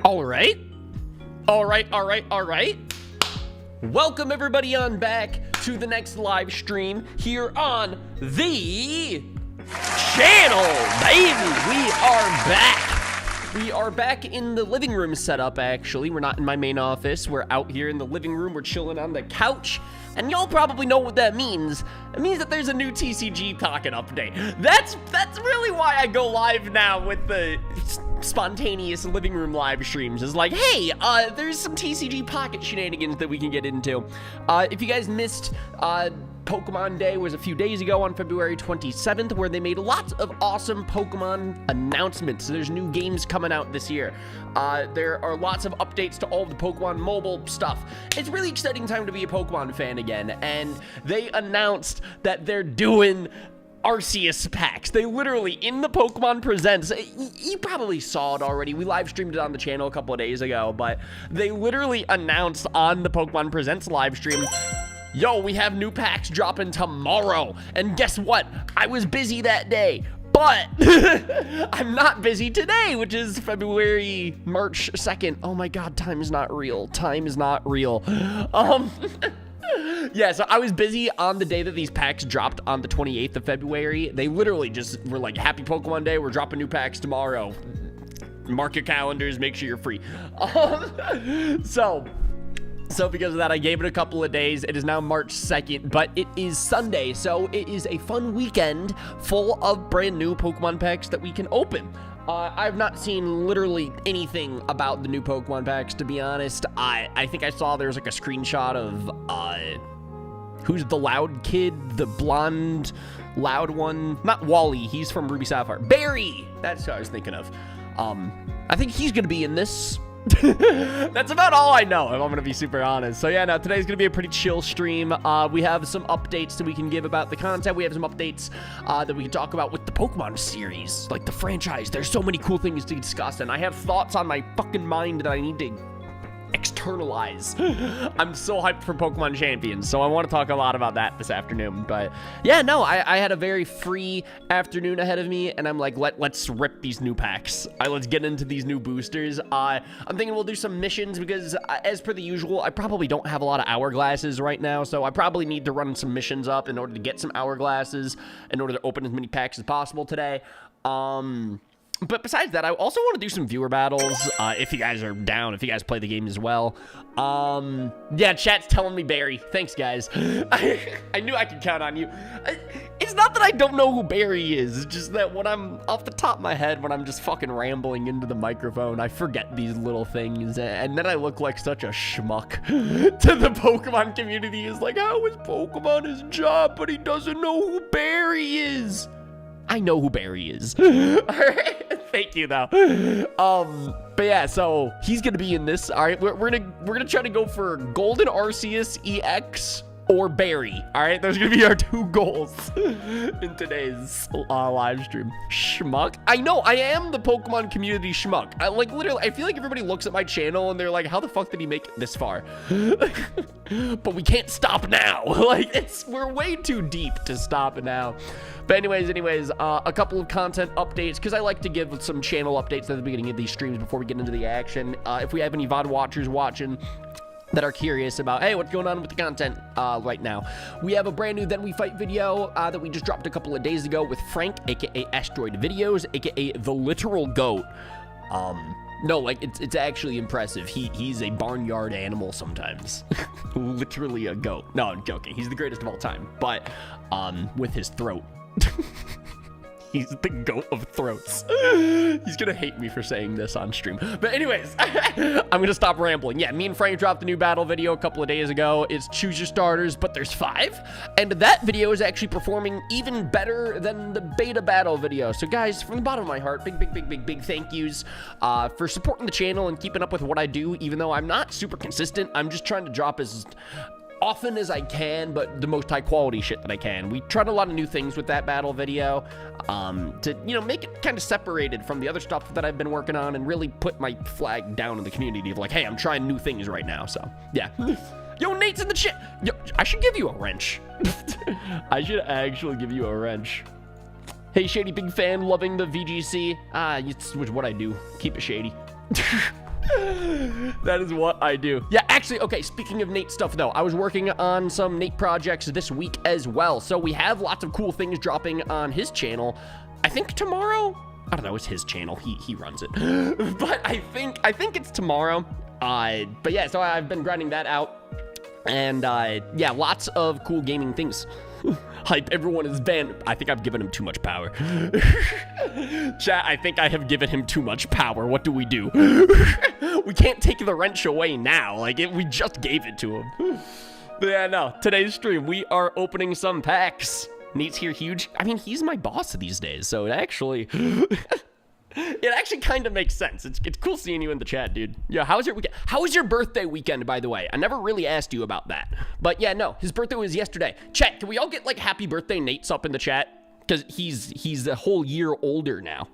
All right. Welcome everybody on back to the next live stream here on the channel, baby. We are back in the living room setup, actually. We're not in my main office. We're out here in the living room. We're chilling on the couch. And y'all probably know what that means. It means that there's a new TCG Pocket update. That's really why I go live now with the spontaneous living room live streams. Is like, hey, there's some TCG Pocket shenanigans that we can get into. If you guys missed, Pokemon Day was a few days ago on February 27th, where they made lots of awesome Pokemon announcements. There's new games coming out this year. There are lots of updates to all of the Pokemon mobile stuff. It's a really exciting time to be a Pokemon fan again, and they announced that they're doing Arceus packs. They literally, in the Pokemon Presents, you probably saw it already. We live streamed it on the channel a couple of days ago, but they literally announced on the Pokemon Presents live stream, yo, we have new packs dropping tomorrow. And guess what? I was busy that day, but I'm not busy today, which is March 2nd. Oh my God, time is not real. Time is not real. Yeah, so I was busy on the day that these packs dropped on the 28th of February. They literally just were like, happy Pokemon Day. We're dropping new packs tomorrow. Mark your calendars. Make sure you're free. So because of that, I gave it a couple of days. It is now March 2nd, but it is Sunday, so it is a fun weekend full of brand new Pokemon packs that we can open. I've not seen literally anything about the new Pokemon packs, to be honest. I think I saw there's like a screenshot of, who's the loud kid? The blonde loud one? Not Wally, he's from Ruby Sapphire. Barry! That's who I was thinking of. I think he's gonna be in this. That's about all I know, if I'm gonna be super honest. So yeah, no, today's gonna be a pretty chill stream. We have some updates that we can give about the content. We have some updates that we can talk about with the Pokemon series, like the franchise. There's so many cool things to discuss, and I have thoughts on my fucking mind that I need to externalize. I'm so hyped for Pokemon Champions, so I want to talk a lot about that this afternoon. But yeah, no, I had a very free afternoon ahead of me, and I'm like, let's rip these new packs. Let's get into these new boosters. I'm thinking we'll do some missions because, as per the usual, I probably don't have a lot of hourglasses right now, so I probably need to run some missions up in order to get some hourglasses in order to open as many packs as possible today. But besides that, I also want to do some viewer battles, if you guys are down, if you guys play the game as well. Yeah, chat's telling me Barry. Thanks, guys. I knew I could count on you. It's not that I don't know who Barry is. It's just that when I'm off the top of my head, when I'm just fucking rambling into the microphone, I forget these little things. And then I look like such a schmuck to the Pokemon community. It's like, how is Pokemon his job, but he doesn't know who Barry is? I know who Barry is. All right. Thank you, though. But yeah, so he's gonna be in this. All right, we're gonna try to go for Golden Arceus EX or Barry. All right, those are gonna be our two goals in today's live stream. Schmuck. I know I am the Pokemon community schmuck. I feel like everybody looks at my channel and they're like, how the fuck did he make it this far? But we can't stop now. We're way too deep to stop now. But anyways, a couple of content updates, because I like to give some channel updates at the beginning of these streams before we get into the action. If we have any VOD watchers watching that are curious about, hey, what's going on with the content right now, we have a brand new Then We Fight video that we just dropped a couple of days ago with Frank, aka Asteroid Videos, aka the literal goat. No, it's actually impressive. He's a barnyard animal sometimes. Literally a goat. No, I'm joking. He's the greatest of all time, but with his throat. He's the goat of throats. He's gonna hate me for saying this on stream. But anyways, I'm gonna stop rambling. Yeah, me and Frank dropped the new battle video a couple of days ago. It's choose your starters, but there's 5. And that video is actually performing even better than the beta battle video. So guys, from the bottom of my heart, big thank yous for supporting the channel and keeping up with what I do, even though I'm not super consistent. I'm just trying to drop as often as I can, but the most high quality shit that I can. We tried a lot of new things with that battle video to, make it kind of separated from the other stuff that I've been working on and really put my flag down in the community of like, hey, I'm trying new things right now. So yeah. Yo, Nate's in the chat. Yo, I should give you a wrench. I should actually give you a wrench. Hey, Shady, big fan, loving the VGC. It's what I do. Keep it shady. That is what I do. Yeah, actually, okay, speaking of Nate stuff, though, I was working on some Nate projects this week as well. So we have lots of cool things dropping on his channel. I think tomorrow, I don't know, it's his channel. He runs it. But I think it's tomorrow. But yeah, so I've been grinding that out. And yeah, lots of cool gaming things. Hype, everyone is banned. I think I've given him too much power. Chat, I think I have given him too much power. What do? We can't take the wrench away now. Like, we just gave it to him. But yeah, no, today's stream, we are opening some packs. Nate's here huge. I mean, he's my boss these days, so it actually... It actually kind of makes sense. It's cool seeing you in the chat, dude. Yeah, how was your weekend? How was your birthday weekend, by the way? I never really asked you about that. But yeah, no, his birthday was yesterday. Chat, can we all get like happy birthday Nate's up in the chat? Because he's a whole year older now.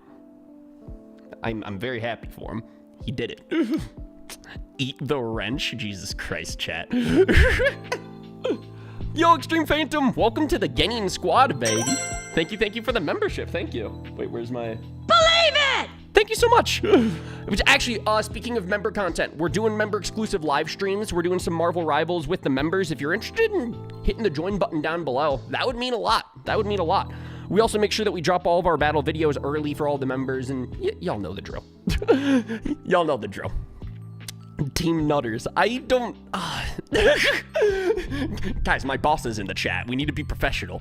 I'm very happy for him. He did it. Eat the wrench? Jesus Christ, chat. Yo, Extreme Phantom, welcome to the Genning Squad, baby. Thank you for the membership. Thank you. Wait, where's my... Believe it! Thank you so much. Which actually, speaking of member content, we're doing member exclusive live streams. We're doing some Marvel Rivals with the members. If you're interested in hitting the join button down below, that would mean a lot. That would mean a lot. We also make sure that we drop all of our battle videos early for all the members, and y'all know the drill. Y'all know the drill. Team Nutters. I don't... Guys, my boss is in the chat. We need to be professional.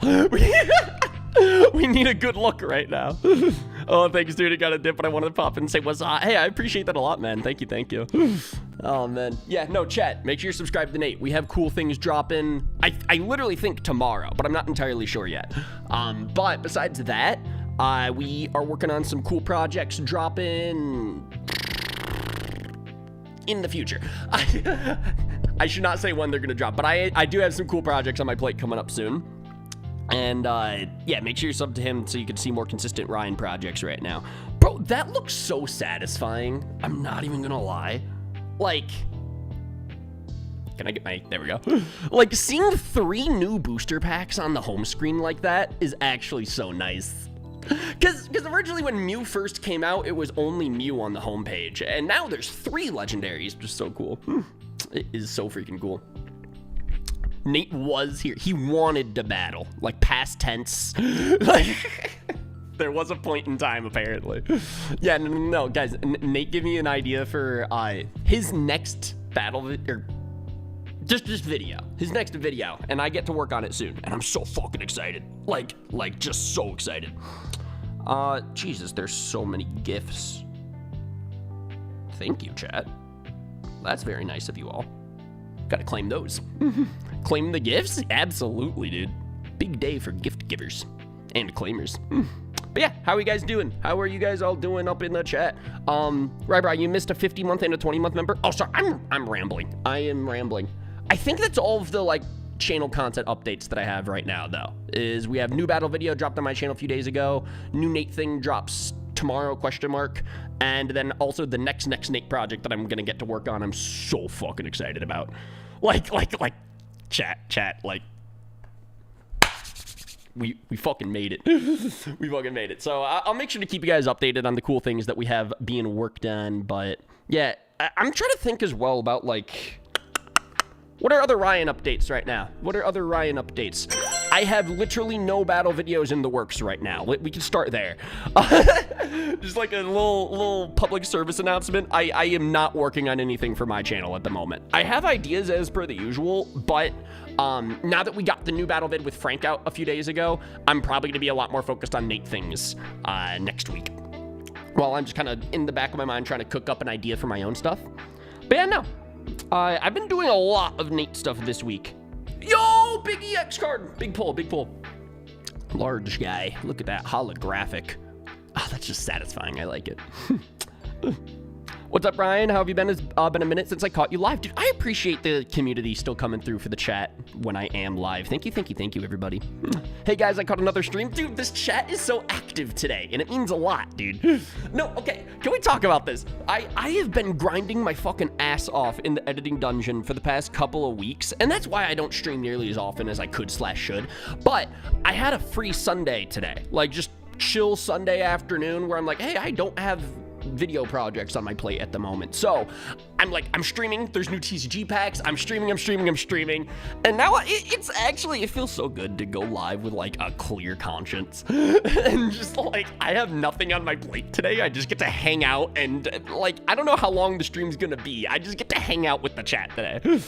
We need a good look right now. Oh, thanks, dude. I got a dip, but I wanted to pop in and say what's up. Hey, I appreciate that a lot, man. Thank you. Oh, man. Yeah, no, chat. Make sure you're subscribed to Nate. We have cool things dropping. I literally think tomorrow, but I'm not entirely sure yet. But besides that, we are working on some cool projects dropping... in the future. I should not say when they're gonna drop, but I do have some cool projects on my plate coming up soon. And yeah, make sure you're sub to him so you can see more consistent Ryan projects right now. Bro, that looks so satisfying. I'm not even gonna lie. Like, can I get my, there we go. Like, seeing 3 new booster packs on the home screen like that is actually so nice. Because originally when Mew first came out, it was only Mew on the homepage. And now there's 3 legendaries, just so cool. It is so freaking cool. Nate was here. He wanted to battle, like past tense. Like, there was a point in time, apparently. Yeah, no, guys, Nate gave me an idea for his next battle, or just video, his next video, and I get to work on it soon, and I'm so fucking excited. Like just so excited. Jesus, there's so many gifts. Thank you, chat. That's very nice of you all. Gotta claim those. Claim the gifts? Absolutely, dude. Big day for gift givers and claimers. But yeah, how are you guys doing? How are you guys all doing up in the chat? Right, you missed a 50-month and a 20-month member. Oh, sorry, I'm rambling. I am rambling. I think that's all of the like channel content updates that I have right now, though. Is we have new battle video dropped on my channel a few days ago. New Nate thing drops tomorrow, ? And then also the next Nate project that I'm gonna get to work on. I'm so fucking excited about. Like, chat, like, we fucking made it. We fucking made it. So I'll make sure to keep you guys updated on the cool things that we have being worked on. But yeah, I'm trying to think as well about like, what are other Ryan updates right now? What are other Ryan updates? I have literally no battle videos in the works right now. We can start there. Just like a little public service announcement. I am not working on anything for my channel at the moment. I have ideas as per the usual, but now that we got the new battle vid with Frank out a few days ago, I'm probably gonna be a lot more focused on Nate things next week. Well, I'm just kind of in the back of my mind trying to cook up an idea for my own stuff. But yeah, no. I've been doing a lot of Nate stuff this week. Yo, big EX card. Big pull. Large guy. Look at that holographic. Oh, that's just satisfying. I like it. What's up, Ryan? How have you been? It's been a minute since I caught you live. Dude, I appreciate the community still coming through for the chat when I am live. Thank you, everybody. Hey, guys, I caught another stream. Dude, this chat is so active today, and it means a lot, dude. No, okay, can we talk about this? I have been grinding my fucking ass off in the editing dungeon for the past couple of weeks, and that's why I don't stream nearly as often as I could/should. But I had a free Sunday today, like just chill Sunday afternoon where I'm like, hey, I don't have video projects on my plate at the moment. So I'm streaming. There's new TCG packs. I'm streaming. And now it feels so good to go live with like a clear conscience. And just like, I have nothing on my plate today. I just get to hang out and like, I don't know how long the stream's gonna be. I just get to hang out with the chat today.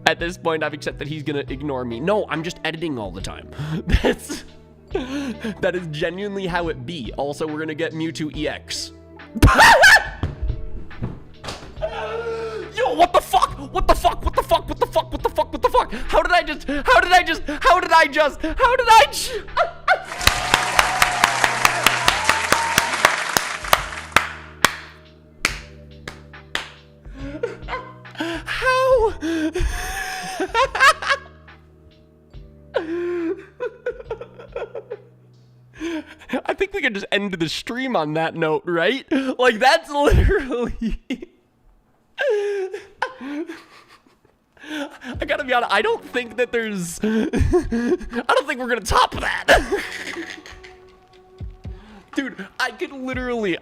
At this point, I've accepted he's gonna ignore me. No, I'm just editing all the time. That is genuinely how it be. Also, we're gonna get Mewtwo EX. Yo, what the fuck? How did I just how? I think we could just end the stream on that note, right? Like, that's literally... I gotta be honest, I don't think that there's... I don't think we're gonna top that. Dude, I could literally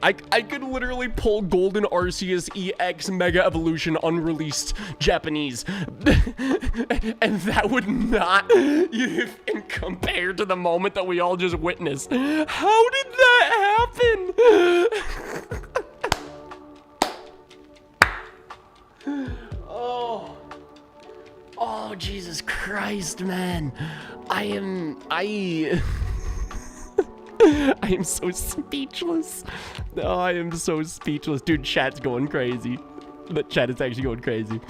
pull Golden Arceus EX Mega Evolution unreleased Japanese. And that would not even compare to the moment that we all just witnessed. How did that happen? Oh, Jesus Christ, man. I am so speechless. Oh, I am so speechless. Dude, chat's going crazy. The chat is actually going crazy.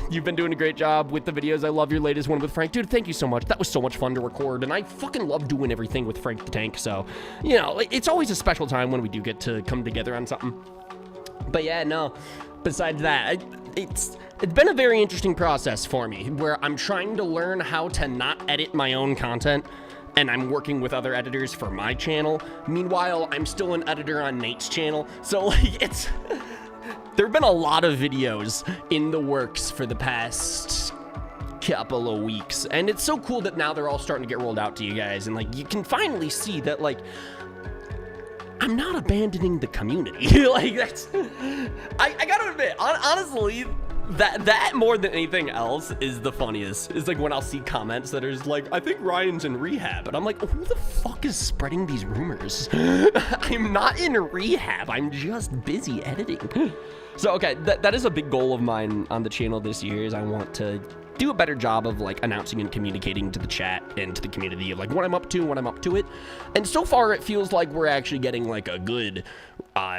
You've been doing a great job with the videos. I love your latest one with Frank. Dude, thank you so much. That was so much fun to record, and I fucking love doing everything with Frank the Tank, so, you know, it's always a special time when we do get to come together on something. But yeah, no, besides that, it's been a very interesting process for me, where I'm trying to learn how to not edit my own content, and I'm working with other editors for my channel. Meanwhile, I'm still an editor on Nate's channel, so like, there have been a lot of videos in the works for the past couple of weeks, and it's so cool that now they're all starting to get rolled out to you guys, and like, you can finally see that, like, I'm not abandoning the community. Like, that's, I gotta admit, honestly, that more than anything else is the funniest. Is like when I'll see comments that are like, I think Ryan's in rehab, and I'm like, who the fuck is spreading these rumors? I'm not in rehab, I'm just busy editing. So okay, that is a big goal of mine on the channel this year, is I want to do a better job of like announcing and communicating to the chat and to the community of like what I'm up to, when I'm up to it. And so far it feels like we're actually getting like a good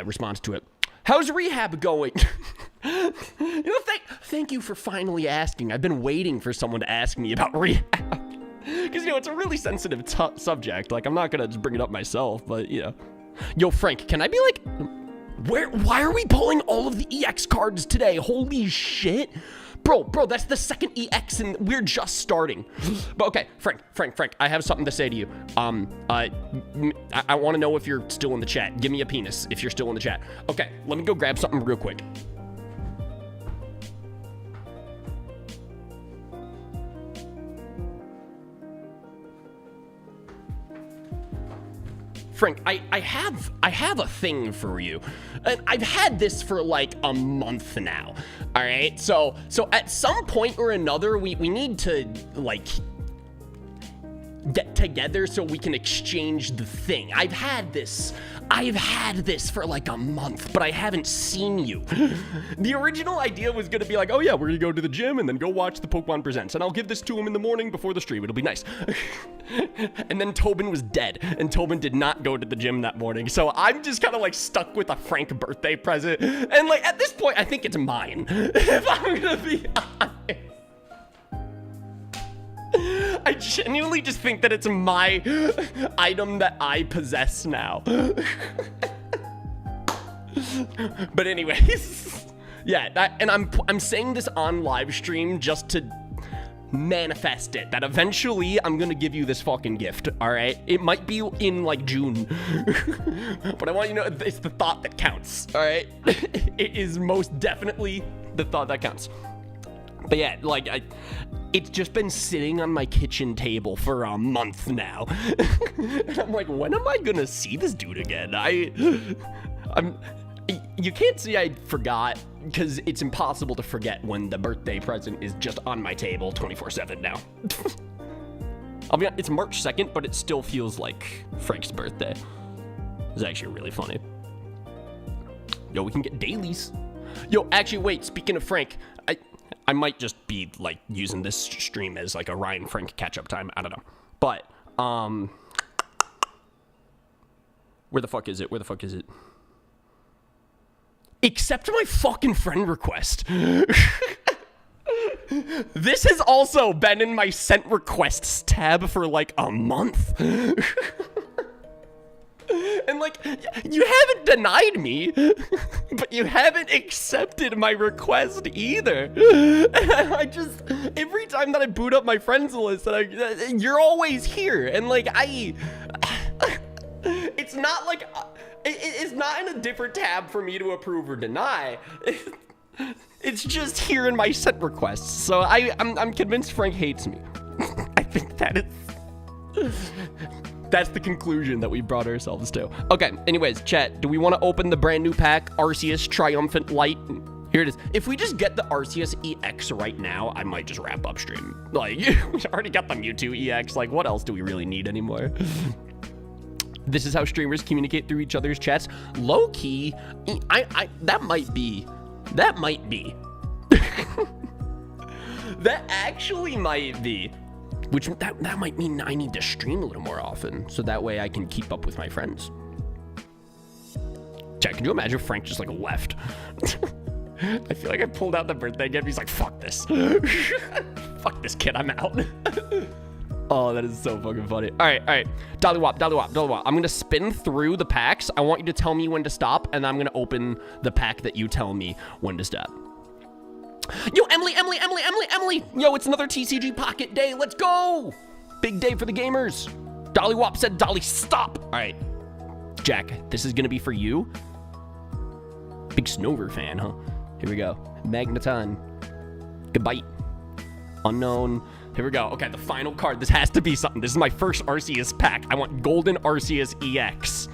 response to it. How's rehab going? You know, thank you for finally asking. I've been waiting for someone to ask me about rehab. Because, you know, it's a really sensitive subject. Like, I'm not going to just bring it up myself, but, you know. Yo, Frank, can I be like, why are we pulling all of the EX cards today? Holy shit. Bro, that's the second EX and we're just starting. But okay, Frank, I have something to say to you. I want to know if you're still in the chat. Give me a penis if you're still in the chat. Okay, let me go grab something real quick. Frank, I have a thing for you. And I've had this for like a month now. All right. So at some point or another, we need to like get together so we can exchange the thing. I've had this for like a month, but I haven't seen you. The original idea was gonna be like, oh yeah, we're gonna go to the gym and then go watch the Pokemon Presents, and I'll give this to him in the morning before the stream. It'll be nice. And then Tobin was dead, and Tobin did not go to the gym that morning, so I'm just kind of like stuck with a Frank birthday present, and like at this point, I think it's mine. If I'm gonna be honest. I genuinely just think that it's my item that I possess now. But anyways, yeah, and I'm saying this on live stream just to manifest it, that eventually I'm gonna give you this fucking gift, all right? It might be in like June, but I want you to know it's the thought that counts, all right? It is most definitely the thought that counts. But yeah, like, it's just been sitting on my kitchen table for a month now. And I'm like, when am I gonna see this dude again? You can't see I forgot, because it's impossible to forget when the birthday present is just on my table 24/7 now. I'll be honest, it's March 2nd, but it still feels like Frank's birthday. It's actually really funny. Yo, we can get dailies. Yo, actually, wait, speaking of Frank, I might just be, like, using this stream as, like, a Ryan Frank catch-up time. I don't know. But, where the fuck is it? Where the fuck is it? Accept my fucking friend request. This has also been in my sent requests tab for, like, a month. And, like, you haven't denied me, but you haven't accepted my request either. I just, every time that I boot up my friends list, you're always here. And, like, it's not like, it's not in a different tab for me to approve or deny. It's just here in my sent requests. So I'm convinced Frank hates me. I think that's the conclusion that we brought ourselves to. Okay, anyways, chat, do we want to open the brand new pack, Arceus Triumphant Light? Here it is. If we just get the Arceus EX right now, I might just wrap up stream. Like, we already got the Mewtwo EX. Like, what else do we really need anymore? This is how streamers communicate through each other's chats. Low key, that might be. That actually might be. Which, that might mean I need to stream a little more often, so that way I can keep up with my friends. Chat, can you imagine if Frank just, like, left? I feel like I pulled out the birthday gift. He's like, fuck this. Fuck this kid, I'm out. Oh, that is so fucking funny. All right. Dollywop. I'm going to spin through the packs. I want you to tell me when to stop, and I'm going to open the pack that you tell me when to stop. Yo, Emily. Yo, it's another TCG Pocket Day. Let's go. Big day for the gamers. Dollywop said, Dolly, stop. All right. Jack, this is going to be for you. Big Snover fan, huh? Here we go. Magneton. Goodbye. Unknown. Here we go. Okay, the final card. This has to be something. This is my first Arceus pack. I want Golden Arceus EX.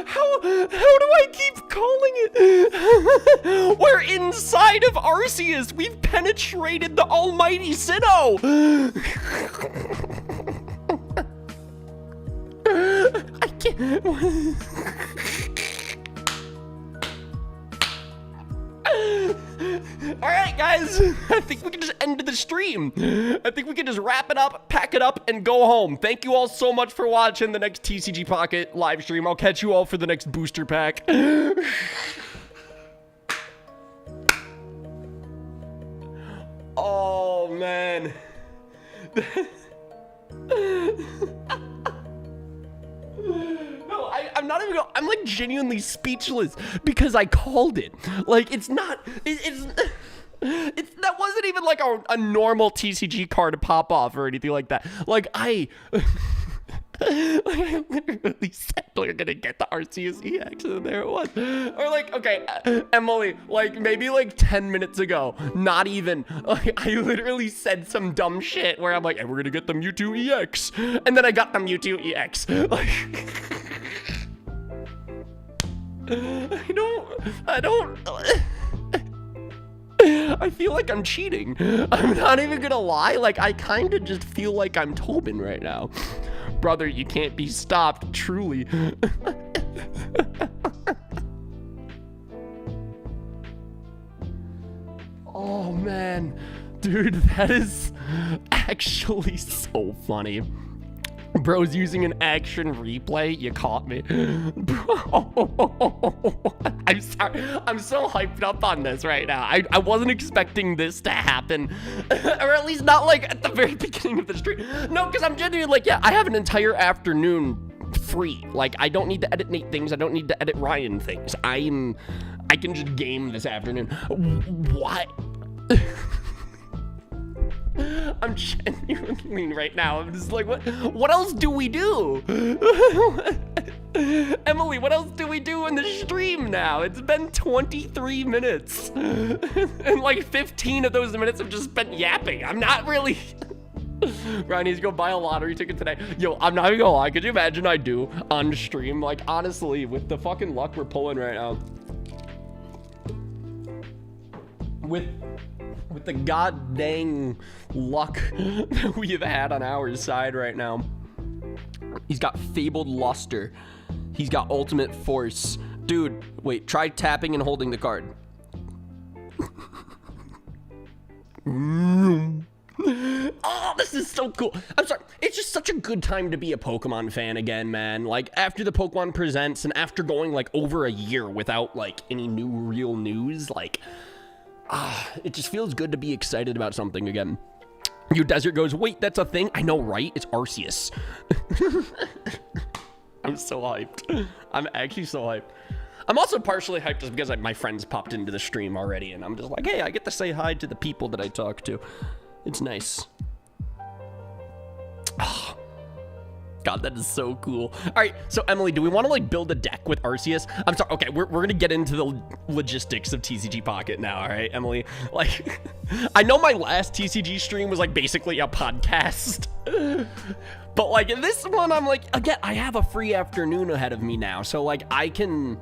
How do I keep calling it? We're inside of Arceus. We've penetrated the almighty Sinnoh. I can't. All right, guys. I think we can just end the stream. I think we can just wrap it up, pack it up, and go home. Thank you all so much for watching the next TCG Pocket live stream. I'll catch you all for the next booster pack. Oh, man. No, I'm not even I'm like genuinely speechless because I called it. Like, it's not, that wasn't even like a normal TCG card to pop off or anything like that. Like, I literally said we're gonna get the Arceus EX, and there it was. Or like, okay, Emily, like maybe like 10 minutes ago, not even, like I literally said some dumb shit where I'm like, hey, we're gonna get the Mewtwo EX, and then I got the Mewtwo EX. Like, I don't. I feel like I'm cheating. I'm not even gonna lie. Like, I kind of just feel like I'm Tobin right now. Brother, you can't be stopped, truly. Oh, man. Dude, that is actually so funny. Bro's using an action replay. You caught me. Bro. I'm sorry. I'm so hyped up on this right now. I wasn't expecting this to happen. Or at least not like at the very beginning of the stream. No, because I'm genuinely like, yeah, I have an entire afternoon free. Like, I don't need to edit Nate things. I don't need to edit Ryan things. I can just game this afternoon. What? I'm genuinely right now. I'm just like, what else do we do? Emily, what else do we do in the stream now? It's been 23 minutes. And like 15 of those minutes have just spent yapping. I'm not really... Ryan needs to go buy a lottery ticket today. Yo, I'm not even gonna lie. Could you imagine I do on stream? Like, honestly, with the fucking luck we're pulling right now. With the god dang luck that we have had on our side right now. He's got Fabled Luster. He's got Ultimate Force. Dude, wait, try tapping and holding the card. Oh, this is so cool. I'm sorry. It's just such a good time to be a Pokemon fan again, man. Like, after the Pokemon Presents and after going, like, over a year without, like, any new real news, like, it just feels good to be excited about something again. Your Desert goes, wait, that's a thing? I know, right? It's Arceus. I'm so hyped. I'm actually so hyped. I'm also partially hyped just because like, my friends popped into the stream already, and I'm just like, hey, I get to say hi to the people that I talk to. It's nice. Oh, God, that is so cool. All right, so Emily, do we want to like build a deck with Arceus? I'm sorry. Okay, we're gonna get into the logistics of TCG Pocket now. All right, Emily. Like, I know my last TCG stream was like basically a podcast, but like this one, I'm like, again, I have a free afternoon ahead of me now, so like I can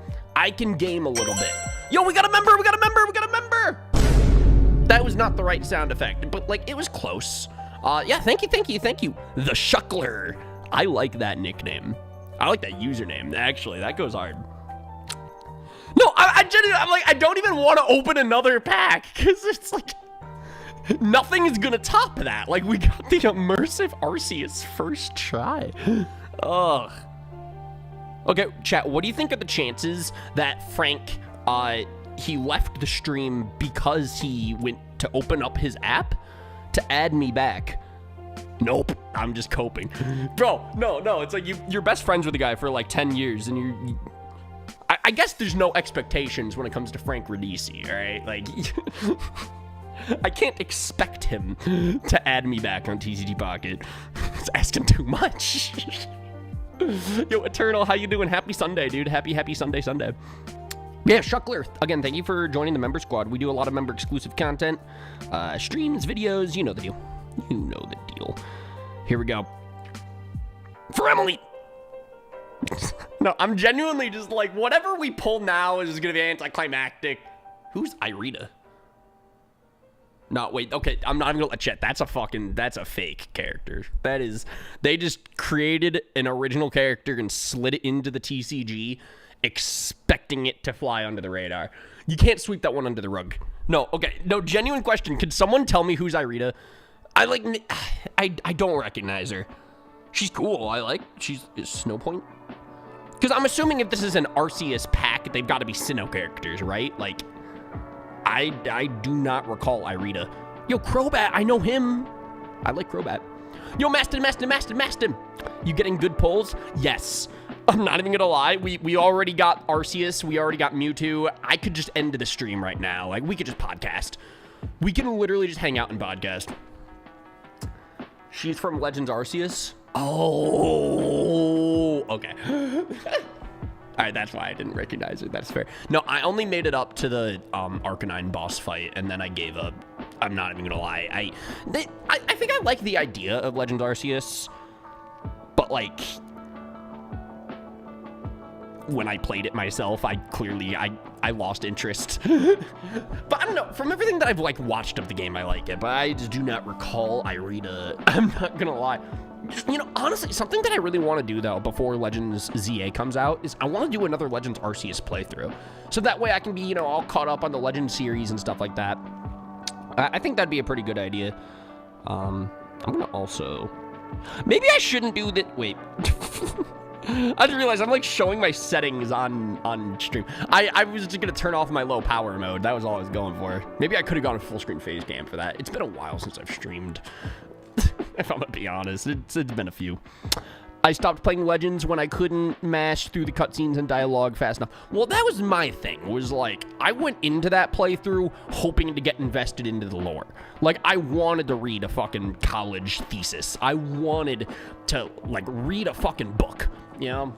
game a little bit. Yo, we got a member. We got a member. We got a member. That was not the right sound effect, but like it was close. Yeah, thank you. The Shuckler. I like that nickname. I like that username. Actually, that goes hard. No, I genuinely, I'm like, I don't even want to open another pack because it's like nothing is gonna top that. Like we got the immersive Arceus first try. Ugh. Okay, chat. What do you think of the chances that Frank, he left the stream because he went to open up his app to add me back? Nope, I'm just coping. Bro, no, it's like you're best friends with the guy for like 10 years and I guess there's no expectations when it comes to Frank Radici, all right? Like, I can't expect him to add me back on TCG Pocket. It's asking too much. Yo, Eternal, how you doing? Happy Sunday, dude. Happy Sunday. Yeah, Shuckler, again, thank you for joining the member squad. We do a lot of member exclusive content, streams, videos, you know the deal. Here we go. For Emily. No, I'm genuinely just like, whatever we pull now is gonna be anticlimactic. Who's Irita? No, wait, okay, I'm not even gonna let chat. That's a fake character. That is, they just created an original character and slid it into the TCG, expecting it to fly under the radar. You can't sweep that one under the rug. No, okay, no, genuine question. Could someone tell me who's Irita? I don't recognize her. She's cool. She's Snow Point. Because I'm assuming if this is an Arceus pack, they've got to be Sinnoh characters, right? Like, I do not recall Irita. Yo, Crobat, I know him. I like Crobat. Yo, Mastin. You getting good pulls? Yes. I'm not even gonna lie. We already got Arceus. We already got Mewtwo. I could just end the stream right now. Like, we could just podcast. We can literally just hang out and podcast. She's from Legends Arceus. Oh, okay. All right, that's why I didn't recognize her. That's fair. No, I only made it up to the Arcanine boss fight, and then I gave up. I'm not even gonna lie. I think I like the idea of Legends Arceus, but like when I played it myself, I lost interest. But I don't know, from everything that I've like watched of the game, I like it, but I just do not recall Irita. I'm not gonna lie. You know, honestly, something that I really want to do though before Legends ZA comes out is I want to do another Legends Arceus playthrough, so that way I can be, you know, all caught up on the Legends series and stuff like that. I think that'd be a pretty good idea. I'm gonna also, maybe I shouldn't do that. Wait. I just realized I'm like showing my settings on stream. I was just gonna turn off my low power mode. That was all I was going for. Maybe I could have gone a full screen phase cam for that. It's been a while since I've streamed. If I'm gonna be honest, it's been a few. I stopped playing Legends when I couldn't mash through the cutscenes and dialogue fast enough. Well, that was my thing, was like, I went into that playthrough hoping to get invested into the lore. Like, I wanted to read a fucking college thesis. I wanted to, like, read a fucking book, you know?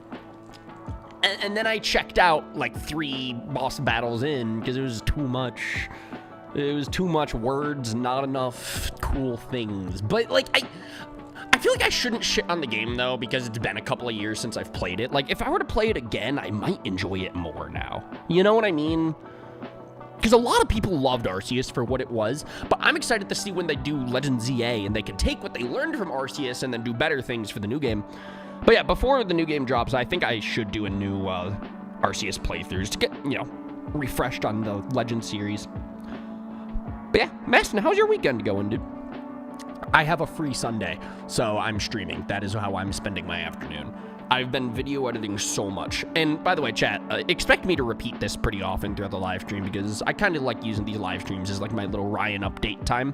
And then I checked out like 3 boss battles in because it was too much. It was too much words, not enough cool things. But like, I feel like I shouldn't shit on the game though, because it's been a couple of years since I've played it. Like, if I were to play it again, I might enjoy it more now. You know what I mean? Because a lot of people loved Arceus for what it was, but I'm excited to see when they do Legends ZA and they can take what they learned from Arceus and then do better things for the new game. But yeah, before the new game drops, I think I should do a new Arceus playthroughs to get, you know, refreshed on the Legend series. But yeah, Maston, how's your weekend going, dude? I have a free Sunday, so I'm streaming. That is how I'm spending my afternoon. I've been video editing so much. And by the way, chat, expect me to repeat this pretty often throughout the live stream because I kind of like using these live streams as like my little Ryan update time.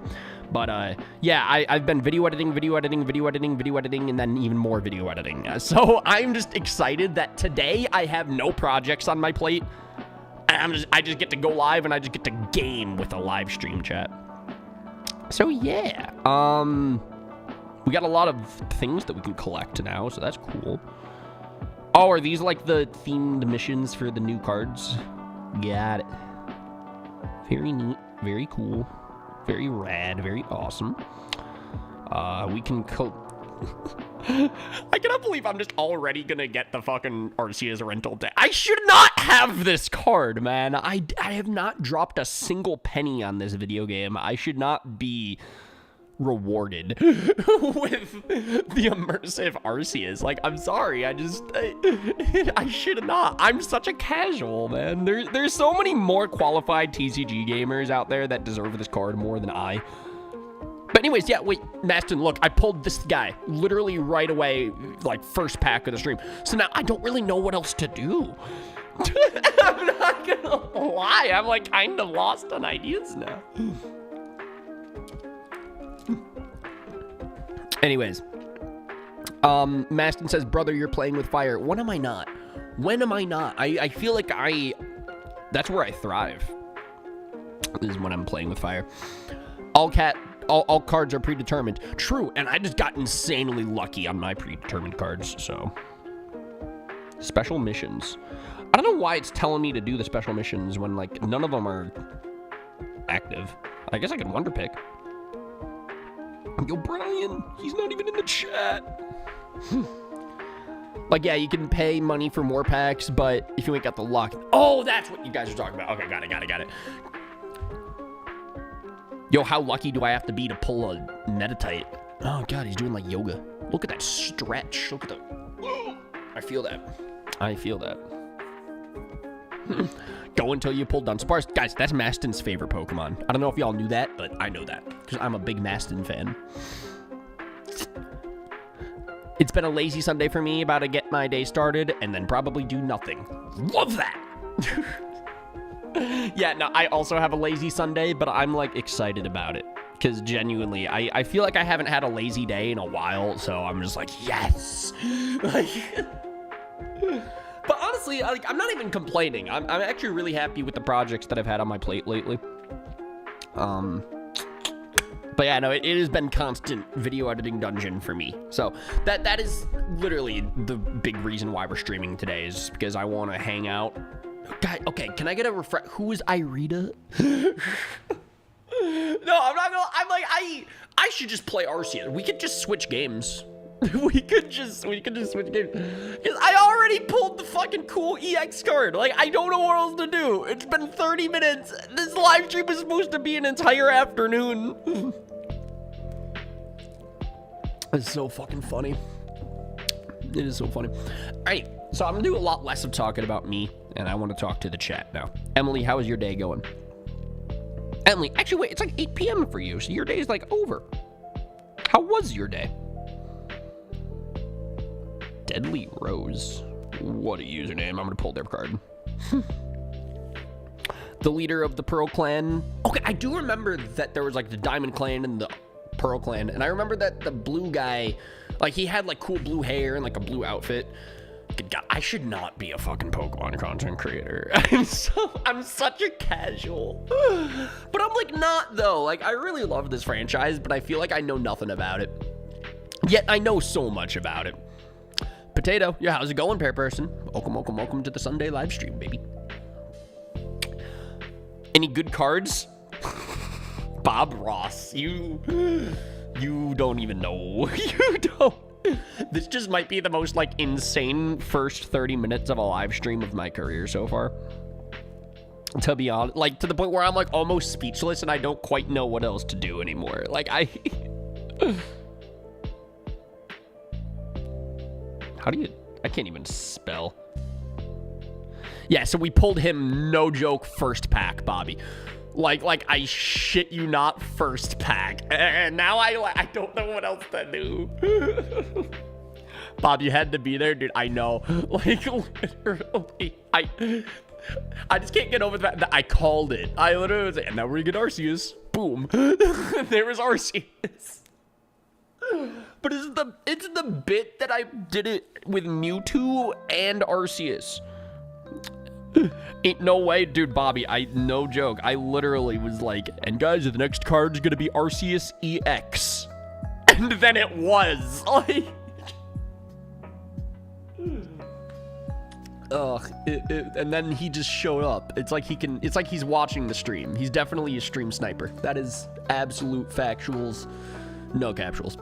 But yeah, I've been video editing, and then even more video editing. So I'm just excited that today I have no projects on my plate. And I just get to go live and I just get to game with a live stream, chat. So yeah, we got a lot of things that we can collect now, so that's cool. Oh, are these like the themed missions for the new cards? Got it. Very neat, very cool, very rad, very awesome. We can I cannot believe I'm just already gonna get the fucking Arceus rental deck. I should not have this card, man. I have not dropped a single penny on this video game. I should not be rewarded with the immersive Arceus. Like, I'm sorry. I should not. I'm such a casual, man. There's so many more qualified TCG gamers out there that deserve this card more than I. But anyways, yeah, wait, Maston, look, I pulled this guy literally right away, like, first pack of the stream. So now I don't really know what else to do. I'm not gonna lie. I'm, like, kind of lost on ideas now. Anyways, Maston says, brother, you're playing with fire. When am I not? When am I not? I feel like that's where I thrive. This is when I'm playing with fire. All cards are predetermined. True, and I just got insanely lucky on my predetermined cards, so. Special missions. I don't know why it's telling me to do the special missions when, like, none of them are active. I guess I could wonder pick. Yo, Brian, he's not even in the chat. Like, yeah, you can pay money for more packs, but if you ain't got the luck. Oh, that's what you guys are talking about. Okay, got it. Yo, how lucky do I have to be to pull a Meditite? Oh, God, he's doing, like, yoga. Look at that stretch. Look at the... I feel that. Go until you pull Dunsparce. Guys, that's Maston's favorite Pokemon. I don't know if y'all knew that, but I know that. Because I'm a big Maston fan. It's been a lazy Sunday for me, about to get my day started, and then probably do nothing. Love that! Yeah, no, I also have a lazy Sunday, but I'm, like, excited about it. Because genuinely, I feel like I haven't had a lazy day in a while, so I'm just like, yes! Like... But honestly, like, I'm not even complaining. I'm actually really happy with the projects that I've had on my plate lately. But yeah, no, it has been constant video editing dungeon for me. So that is literally the big reason why we're streaming today, is because I want to hang out. God, okay, can I get a refresh? Who is Irita? No, I'm not gonna. I'm like, I should just play Arceus. We could just switch games. we could just switch games. Because I already pulled the fucking cool EX card. Like, I don't know what else to do. It's been 30 minutes. This live stream was supposed to be an entire afternoon. It's so fucking funny. It is so funny. All right, so I'm gonna do a lot less of talking about me, and I want to talk to the chat now. Emily, how is your day going? Emily, actually, wait, it's like 8 p.m. for you, so your day is like over. How was your day? Deadly Rose. What a username. I'm gonna pull their card. The leader of the Pearl Clan. Okay, I do remember that there was like the Diamond Clan and the Pearl Clan, and I remember that the blue guy, like, he had like cool blue hair and like a blue outfit. Good God, I should not be a fucking Pokemon content creator. I'm such a casual. But I'm like not though. Like, I really love this franchise, but I feel like I know nothing about it. Yet I know so much about it. Potato, yeah, how's it going, Pear Person? Welcome to the Sunday live stream, baby. Any good cards? Bob Ross, you don't even know. You don't. This just might be the most, like, insane first 30 minutes of a live stream of my career so far. To be honest, like, to the point where I'm, like, almost speechless and I don't quite know what else to do anymore. Like, I can't even spell. Yeah, so we pulled him, no joke, first pack, Bobby. Like I shit you not, first pack. And now I don't know what else to do. Bob, you had to be there, dude. I know. Like, literally, I just can't get over that I called it. I literally was like, and now we're gonna get Arceus. Boom. There was Arceus. But it's the bit that I did it with Mewtwo and Arceus. Ain't no way, dude, Bobby, no joke. I literally was like, and guys, the next card's gonna be Arceus EX. And then it was. Like, ugh. And then he just showed up. It's like he's watching the stream. He's definitely a stream sniper. That is absolute factuals. No capsules.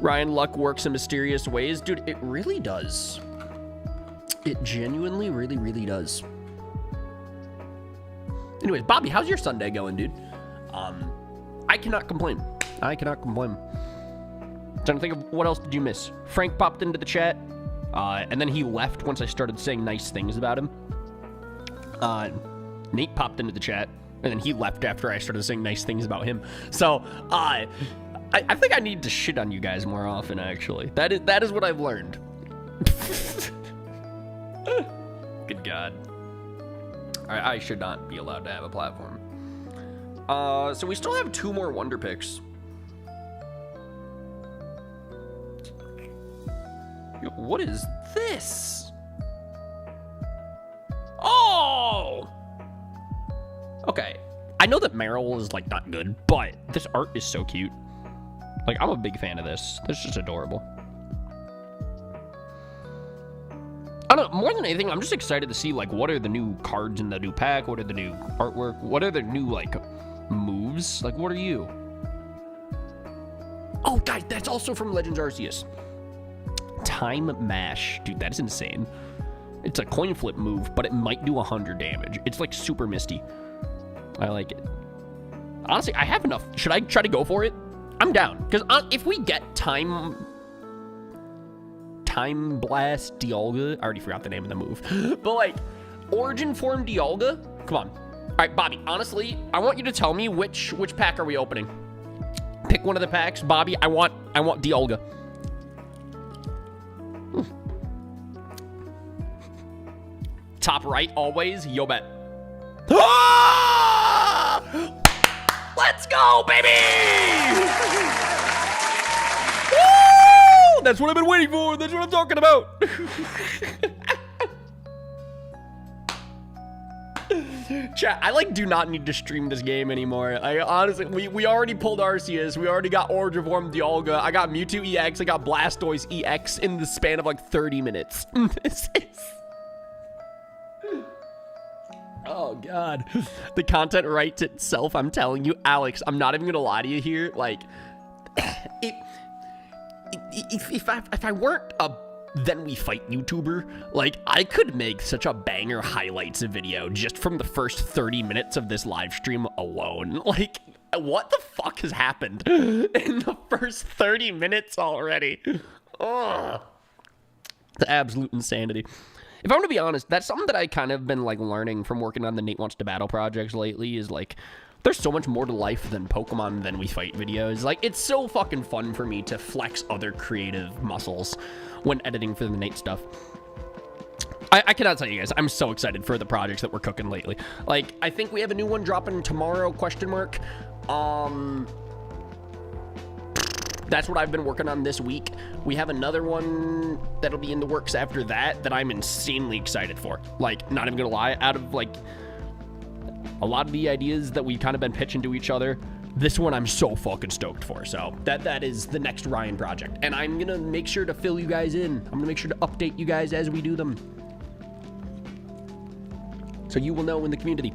Ryan, luck works in mysterious ways. Dude, it really does. It genuinely really does. Anyways, Bobby, how's your Sunday going, dude? I cannot complain. Trying to think of what else did you miss. Frank popped into the chat, and then he left once I started saying nice things about him. Nate popped into the chat, and then he left after I started saying nice things about him. So, I think I need to shit on you guys more often, actually. That is what I've learned. Good God. I should not be allowed to have a platform. So we still have 2 more Wonder Picks. Yo, what is this? Oh! Okay. I know that Meryl is, like, not good, but this art is so cute. Like, I'm a big fan of this. This is just adorable. I don't know, more than anything, I'm just excited to see, like, what are the new cards in the new pack? What are the new artwork? What are the new, like, moves? Like, what are you? Oh, guys, that's also from Legends Arceus. Time Mash. Dude, that is insane. It's a coin flip move, but it might do 100 damage. It's, like, super misty. I like it. Honestly, I have enough. Should I try to go for it? I'm down. Because if we get Time Blast Dialga. I already forgot the name of the move. But, like, Origin Form Dialga? Come on. All right, Bobby, honestly, I want you to tell me which pack are we opening. Pick one of the packs. Bobby, I want Dialga. Top right, always. Yo, bet. Ah! Let's go, baby! Woo! That's what I've been waiting for. That's what I'm talking about. Chat, I do not need to stream this game anymore. Honestly, we already pulled Arceus. We already got Origin Form Dialga. I got Mewtwo EX. I got Blastoise EX in the span of 30 minutes. This is... Oh, God. The content writes itself, I'm telling you. Alex, I'm not even going to lie to you here. If I weren't a Then We Fight YouTuber, I could make such a banger highlights video just from the first 30 minutes of this live stream alone. What the fuck has happened in the first 30 minutes already? Ugh. The absolute insanity. If I'm going to be honest, that's something that I kind of been learning from working on the Nate Wants to Battle projects lately is there's so much more to life than Pokemon Then We Fight videos. It's so fucking fun for me to flex other creative muscles when editing for the Nate stuff. I cannot tell you guys, I'm so excited for the projects that we're cooking lately. I think we have a new one dropping tomorrow, ? That's what I've been working on this week. We have another one that'll be in the works after that I'm insanely excited for. Not even gonna lie, out of a lot of the ideas that we've kind of been pitching to each other, This one I'm so fucking stoked for. So that is the next Ryan project. And I'm going to make sure to fill you guys in. I'm going to make sure to update you guys as we do them. So you will know in the community.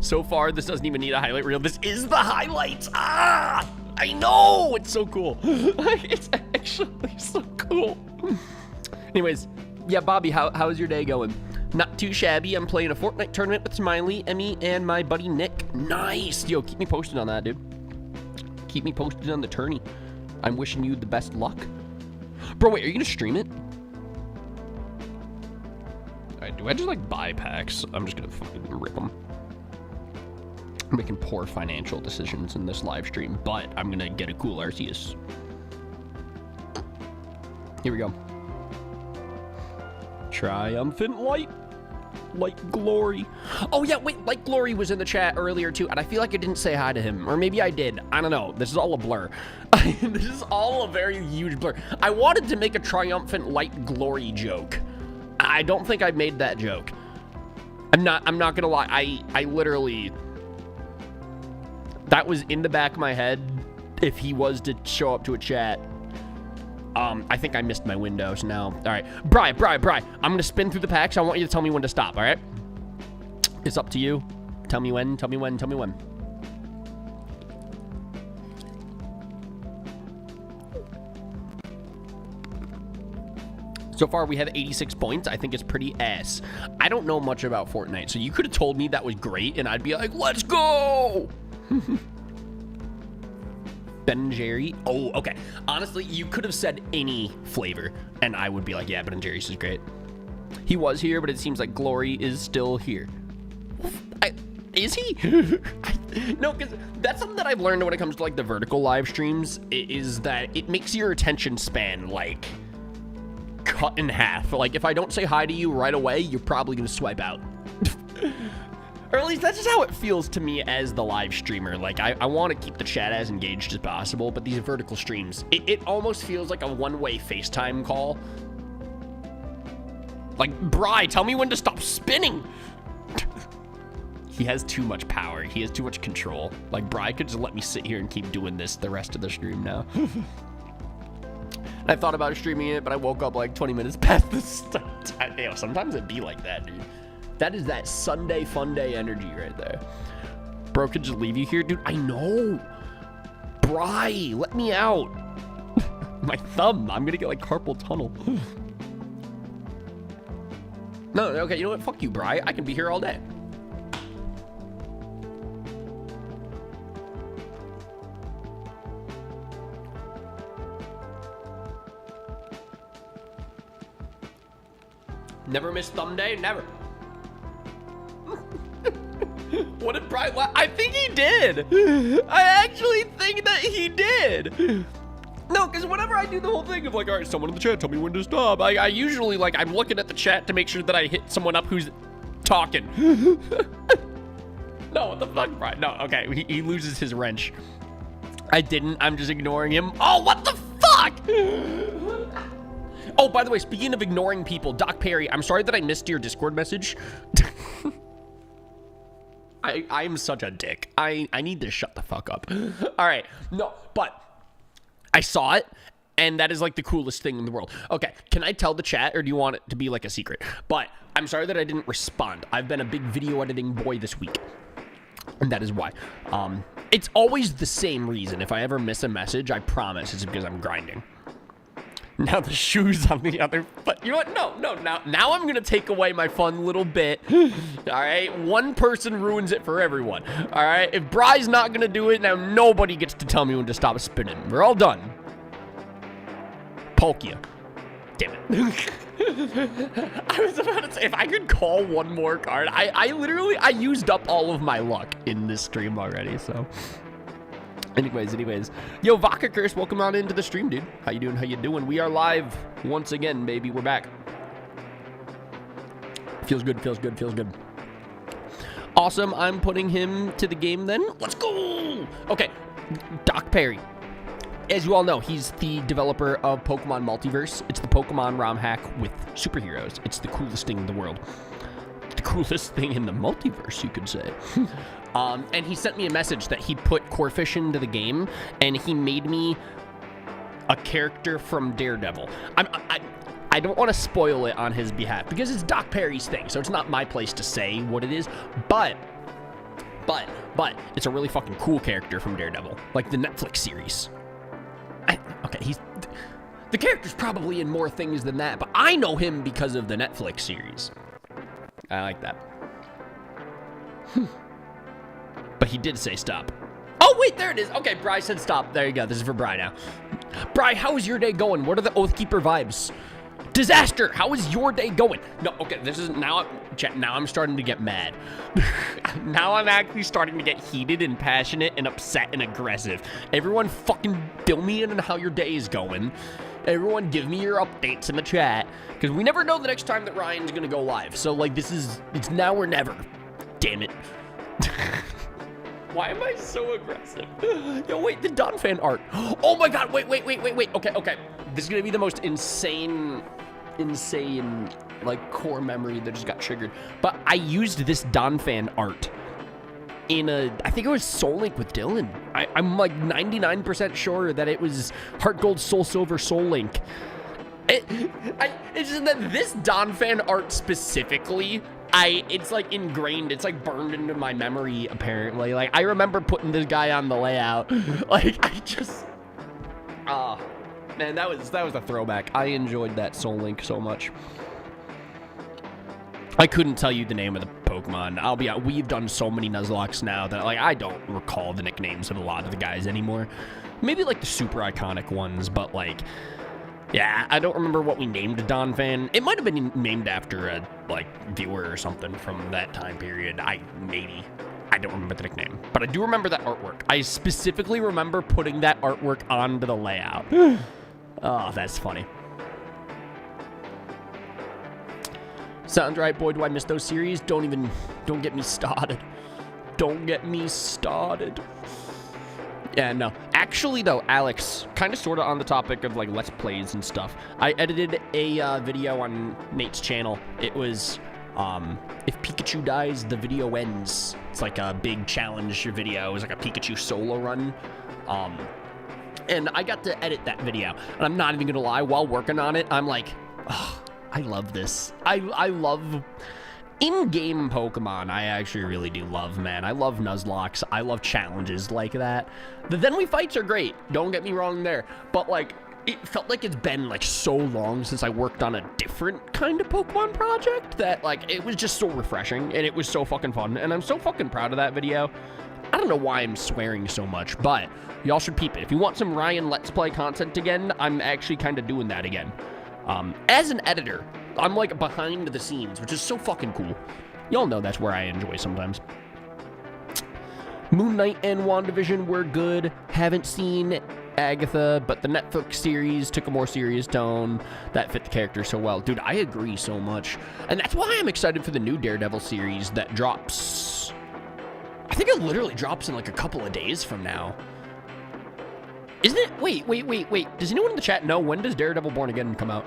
So far, this doesn't even need a highlight reel. This is the highlights. Ah, I know. It's so cool. It's actually so cool. Anyways, yeah, Bobby, how's your day going? Not too shabby. I'm playing a Fortnite tournament with Smiley, Emmy, and my buddy Nick. Nice. Yo, keep me posted on that, dude. Keep me posted on the tourney. I'm wishing you the best luck. Bro, wait, are you going to stream it? All right, do I just, like, buy packs? I'm just going to fucking rip them. I'm making poor financial decisions in this live stream, but I'm going to get a cool Arceus. Here we go. Triumphant Light Glory. Oh yeah, wait, Light Glory was in the chat earlier too, and I feel like I didn't say hi to him, or maybe I did. I don't know. This is all a blur. This is all a very huge blur. I wanted to make a Triumphant Light Glory joke. I don't think I made that joke. I'm not gonna lie. I literally, that was in the back of my head. If he was to show up to a chat. I think I missed my window, so now, all right. Bri, I'm gonna spin through the packs. I want you to tell me when to stop, all right? It's up to you. Tell me when. So far, we have 86 points. I think it's pretty ass. I don't know much about Fortnite, so you could have told me that was great, and I'd be like, let's go! Ben & Jerry. Oh, okay. Honestly, you could have said any flavor, and I would be like, yeah, Ben & Jerry's is great. He was here, but it seems like Glory is still here. Is he? No, because that's something that I've learned when it comes to, like, the vertical live streams, is that it makes your attention span, like, cut in half. Like, if I don't say hi to you right away, you're probably going to swipe out. Or at least that's just how it feels to me as the live streamer. Like, I want to keep the chat as engaged as possible, but these vertical streams, it almost feels like a one-way FaceTime call. Like, Bri, tell me when to stop spinning. He has too much power. He has too much control. Like, Bri could just let me sit here and keep doing this the rest of the stream now. I thought about streaming it, but I woke up like 20 minutes past the start. You know, sometimes it'd be like that, dude. That is that Sunday fun day energy right there. Bro could just leave you here, dude. I know. Bri, let me out. My thumb. I'm gonna get like carpal tunnel. No, okay, you know what? Fuck you, Bri. I can be here all day. Never miss thumb day? Never. What did Brian? I think he did. I actually think that he did. No, because whenever I do the whole thing of like, all right, someone in the chat, tell me when to stop. I usually like, I'm looking at the chat to make sure that I hit someone up who's talking. No, what the fuck, Brian? No, okay, he loses his wrench. I didn't. I'm just ignoring him. Oh, what the fuck? Oh, by the way, speaking of ignoring people, Doc Perry, I'm sorry that I missed your Discord message. I'm such a dick. I need to shut the fuck up. All right. No, but I saw it, and that is like the coolest thing in the world. Okay, can I tell the chat, or do you want it to be like a secret? But I'm sorry that I didn't respond. I've been a big video editing boy this week, and that is why. It's always the same reason. If I ever miss a message, I promise it's because I'm grinding. Now the shoes on the other foot. You know what? No. Now I'm going to take away my fun little bit. All right? One person ruins it for everyone. All right? If Bri's not going to do it, now nobody gets to tell me when to stop spinning. We're all done. Pokia. Damn it. I was about to say, if I could call one more card, I literally used up all of my luck in this stream already, so... Anyways. Yo, Vodka Curse, welcome on into the stream, dude. How you doing? We are live once again, baby. We're back. Feels good. Awesome. I'm putting him to the game then. Let's go. Okay. Doc Perry. As you all know, he's the developer of Pokemon Multiverse. It's the Pokemon ROM hack with superheroes. It's the coolest thing in the world. the coolest thing in the multiverse, you could say. And he sent me a message that he put Corfish into the game, and he made me a character from Daredevil. I don't want to spoil it on his behalf because it's Doc Perry's thing, so it's not my place to say what it is, but it's a really fucking cool character from Daredevil, like the Netflix series. Okay, the character's probably in more things than that, but I know him because of the Netflix series. I like that. But he did say stop. Oh, wait, there it is. Okay, Bri said stop. There you go. This is for Bri now. Bri, how is your day going? What are the Oathkeeper vibes? Disaster, how is your day going? No, okay, this is now I'm starting to get mad. Now I'm actually starting to get heated and passionate and upset and aggressive. Everyone fucking fill me in on how your day is going. Everyone give me your updates in the chat, because we never know the next time that Ryan's gonna go live. So like it's now or never. Damn it. Why am I so aggressive? Yo, wait, the Don fan art. Oh my god, wait. Okay. This is gonna be the most insane, like, core memory that just got triggered. But I used this Don fan art in I think it was Soul Link with Dylan. I'm like 99% sure that it was Heart Gold, Soul Silver, Soul Link. It's just that this Don fan art specifically, it's like ingrained, it's like burned into my memory apparently. Like I remember putting this guy on the layout. Like man, that was a throwback. I enjoyed that Soul Link so much. I couldn't tell you the name of the Pokemon. I'll be honest, we've done so many Nuzlocks now that like I don't recall the nicknames of a lot of the guys anymore. Maybe like the super iconic ones, but like yeah, I don't remember what we named Donphan. It might have been named after a like viewer or something from that time period. I don't remember the nickname, but I do remember that artwork. I specifically remember putting that artwork onto the layout. Oh, that's funny. Sounds right, boy. Do I miss those series? Don't get me started. Don't get me started. Yeah, no. Actually, though, Alex, kind of sort of on the topic of, like, Let's Plays and stuff, I edited a video on Nate's channel. It was, if Pikachu dies, the video ends. It's like a big challenge video. It was like a Pikachu solo run. And I got to edit that video. And I'm not even going to lie, while working on it, I'm like, oh, I love this. I love in-game Pokemon. I actually really do love, man. I love Nuzlocks. I love challenges like that. The Then We Fights are great. Don't get me wrong there. But, like, it felt like it's been, like, so long since I worked on a different kind of Pokemon project that, like, it was just so refreshing. And it was so fucking fun. And I'm so fucking proud of that video. I don't know why I'm swearing so much, but y'all should peep it. If you want some Ryan Let's Play content again, I'm actually kind of doing that again. As an editor, I'm like behind the scenes, which is so fucking cool. Y'all know that's where I enjoy sometimes. Moon Knight and WandaVision were good. Haven't seen Agatha, but the Netflix series took a more serious tone that fit the character so well. Dude, I agree so much. And that's why I'm excited for the new Daredevil series that drops. I think it literally drops in like a couple of days from now. Isn't it? Wait. Does anyone in the chat know when does Daredevil Born Again come out?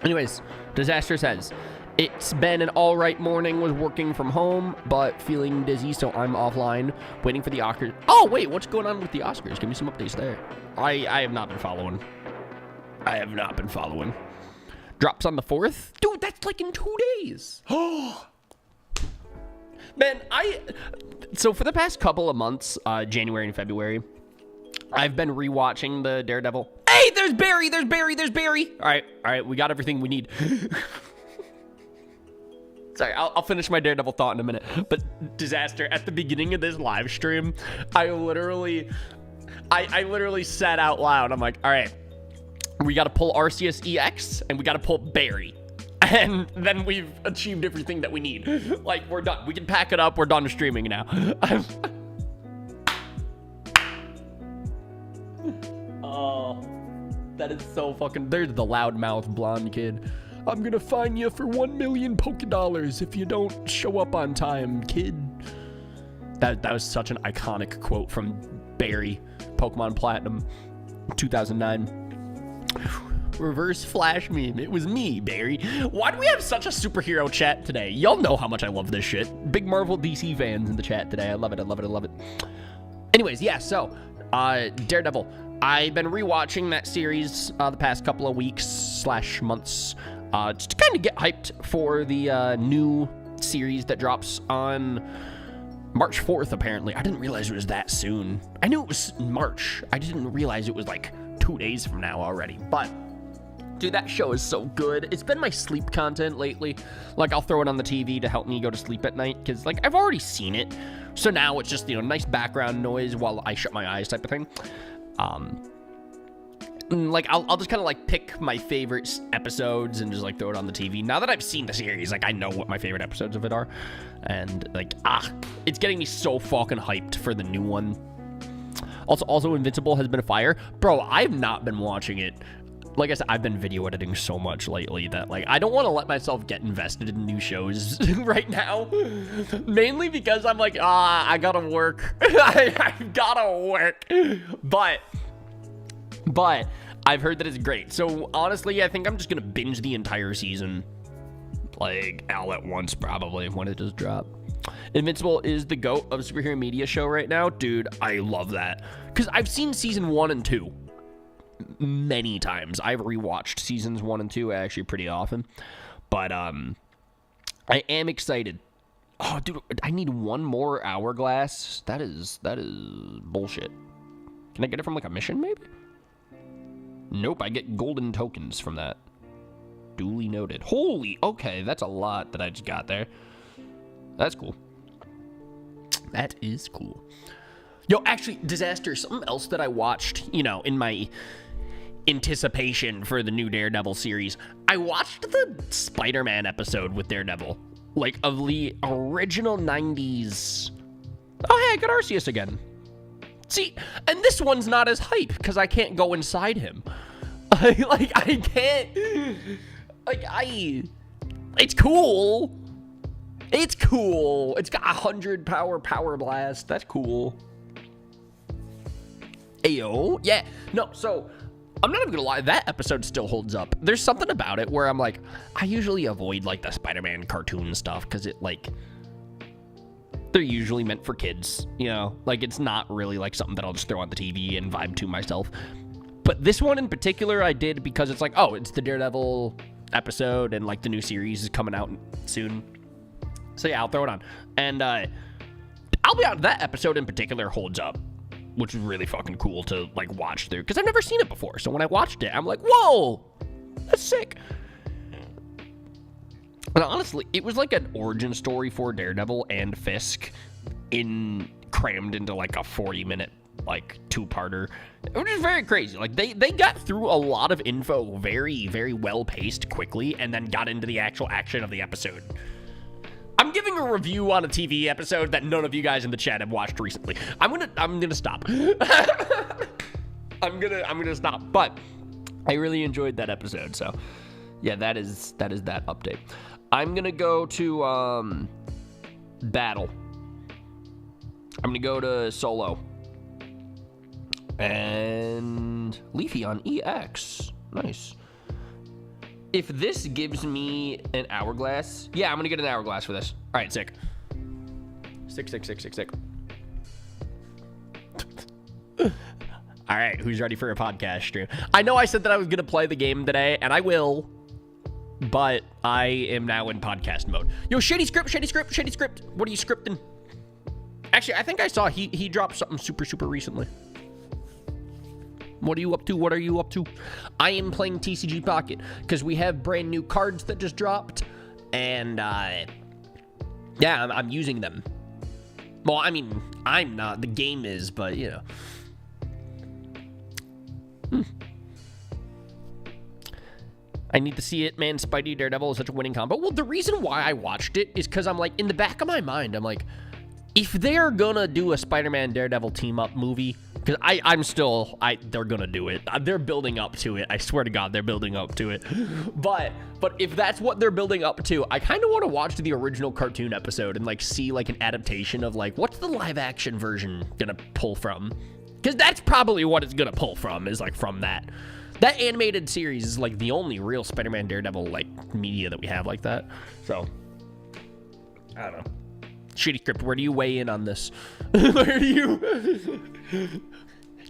Anyways, Disaster says, it's been an alright morning, was working from home, but feeling dizzy, so I'm offline, waiting for the Oscars. Oh, wait, what's going on with the Oscars? Give me some updates there. I have not been following. Drops on the 4th? Dude, that's like in 2 days. Oh. Man, so for the past couple of months, January and February, I've been rewatching the Daredevil. Hey, there's Barry. All right, we got everything we need. Sorry, I'll finish my Daredevil thought in a minute. But Disaster, at the beginning of this live stream, I literally said out loud, I'm like, all right, we got to pull Arceus EX, and we got to pull Barry. And then we've achieved everything that we need. Like, we're done. We can pack it up. We're done streaming now. Oh, that is so fucking... There's the loudmouth blonde kid. I'm gonna fine you for 1 million Pokédollars if you don't show up on time, kid. That was such an iconic quote from Barry, Pokemon Platinum, 2009. Reverse Flash meme. It was me, Barry. Why do we have such a superhero chat today? Y'all know how much I love this shit. Big Marvel DC fans in the chat today. I love it. I love it. I love it. Anyways, yeah, so Daredevil. I've been rewatching that series the past couple of weeks / months just to kind of get hyped for the new series that drops on March 4th, apparently. I didn't realize it was that soon. I knew it was March. I didn't realize it was like 2 days from now already. But, dude, that show is so good. It's been my sleep content lately. Like, I'll throw it on the TV to help me go to sleep at night because, like, I've already seen it. So now it's just, you know, nice background noise while I shut my eyes type of thing. Like, I'll just kind of, like, pick my favorite episodes and just, like, throw it on the TV. Now that I've seen the series, like, I know what my favorite episodes of it are. And, like, it's getting me so fucking hyped for the new one. Also, Invincible has been a fire. Bro, I've not been watching it. Like I said, I've been video editing so much lately that, like, I don't want to let myself get invested in new shows right now. Mainly because I'm like, I gotta work. I gotta work. But I've heard that it's great. So, honestly, I think I'm just gonna binge the entire season. Like, all at once, probably, when it does drop. Invincible is the GOAT of superhero media show right now. Dude, I love that. Because I've seen season 1 and 2 many times. I've rewatched seasons 1 and 2 actually pretty often. But, I am excited. Oh, dude, I need one more hourglass. That is bullshit. Can I get it from, like, a mission, maybe? Nope, I get golden tokens from that. Duly noted. Holy, okay, that's a lot that I just got there. That's cool. That is cool. Yo, actually, Disaster, something else that I watched, you know, in my anticipation for the new Daredevil series. I watched the Spider-Man episode with Daredevil. Like, of the original 90s. Oh, hey, I got Arceus again. See, and this one's not as hype, because I can't go inside him. Like, I can't... Like, it's cool. It's cool. It's got 100 power blast. That's cool. Ayo. Yeah. No, so, I'm not even gonna lie. That episode still holds up. There's something about it where I'm like, I usually avoid, like, the Spider-Man cartoon stuff, because it, like... They're usually meant for kids, you know? Like, it's not really, like, something that I'll just throw on the TV and vibe to myself. But this one in particular I did because it's like, oh, it's the Daredevil episode, and, like, the new series is coming out soon. So, yeah, I'll throw it on. And, I'll be honest, that episode in particular holds up, which is really fucking cool to, like, watch through. Because I've never seen it before. So when I watched it, I'm like, whoa, that's sick. And honestly, it was like an origin story for Daredevil and Fisk crammed into like a 40-minute, like, two-parter, which is very crazy. Like, they got through a lot of info very, very well-paced quickly and then got into the actual action of the episode. I'm giving a review on a TV episode that none of you guys in the chat have watched recently. I'm gonna stop. I'm gonna stop. But I really enjoyed that episode, so yeah, that is that update. I'm gonna go to battle. I'm gonna go to solo. And Leafy on EX. Nice. If this gives me an hourglass, yeah, I'm gonna get an hourglass for this. All right, sick. Sick. All right, who's ready for a podcast stream? I know I said that I was gonna play the game today, and I will, but I am now in podcast mode. Yo, shady script. What are you scripting? Actually, I think I saw he dropped something super recently. What are you up to? I am playing TCG Pocket because we have brand new cards that just dropped, and yeah, I'm using them. Well, I mean, I'm not. The game is, but you know. I need to see it, man. Spidey Daredevil is such a winning combo. Well, the reason why I watched it is because I'm like, in the back of my mind, I'm like, if they're gonna do a Spider-Man Daredevil team-up movie, because they're gonna do it. They're building up to it. I swear to God, they're building up to it. But if that's what they're building up to, I kind of want to watch the original cartoon episode and, like, see, like, an adaptation of, like, what's the live-action version gonna pull from? Because that's probably what it's gonna pull from, is, like, from that. That animated series is like the only real Spider-Man Daredevil like media that we have like that. So I don't know. Shitty script. Where do you weigh in on this? Where do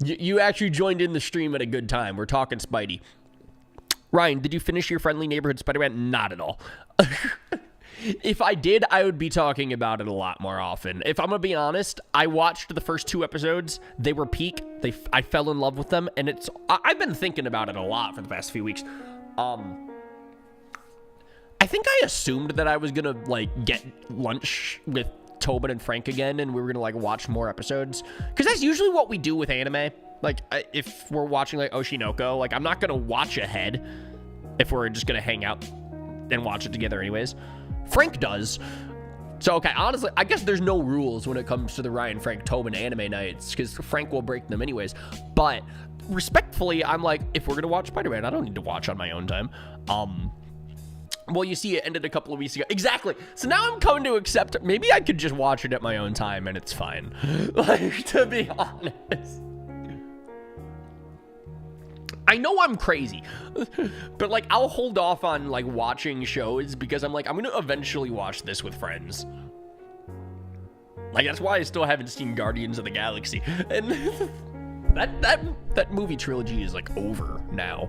you actually joined in the stream at a good time. We're talking Spidey. Ryan, did you finish your Friendly Neighborhood Spider-Man? Not at all. If I did, I would be talking about it a lot more often. If I'm gonna be honest, I watched the first 2 episodes. They were peak. I fell in love with them, and I've been thinking about it a lot for the past few weeks. I think I assumed that I was gonna like get lunch with Tobin and Frank again, and we were gonna like watch more episodes, because that's usually what we do with anime. Like if we're watching like Oshinoko, like I'm not gonna watch ahead if we're just gonna hang out and watch it together anyways. Frank does. So, okay, honestly, I guess there's no rules when it comes to the Ryan, Frank, Tobin anime nights, because Frank will break them anyways. But respectfully, I'm like, if we're going to watch Spider-Man, I don't need to watch on my own time. Well, you see, it ended a couple of weeks ago. Exactly. So now I'm coming to accept, maybe I could just watch it at my own time and it's fine. Like, to be honest. I know I'm crazy, but like I'll hold off on like watching shows because I'm like, I'm gonna eventually watch this with friends. Like that's why I still haven't seen Guardians of the Galaxy, and that movie trilogy is like over now.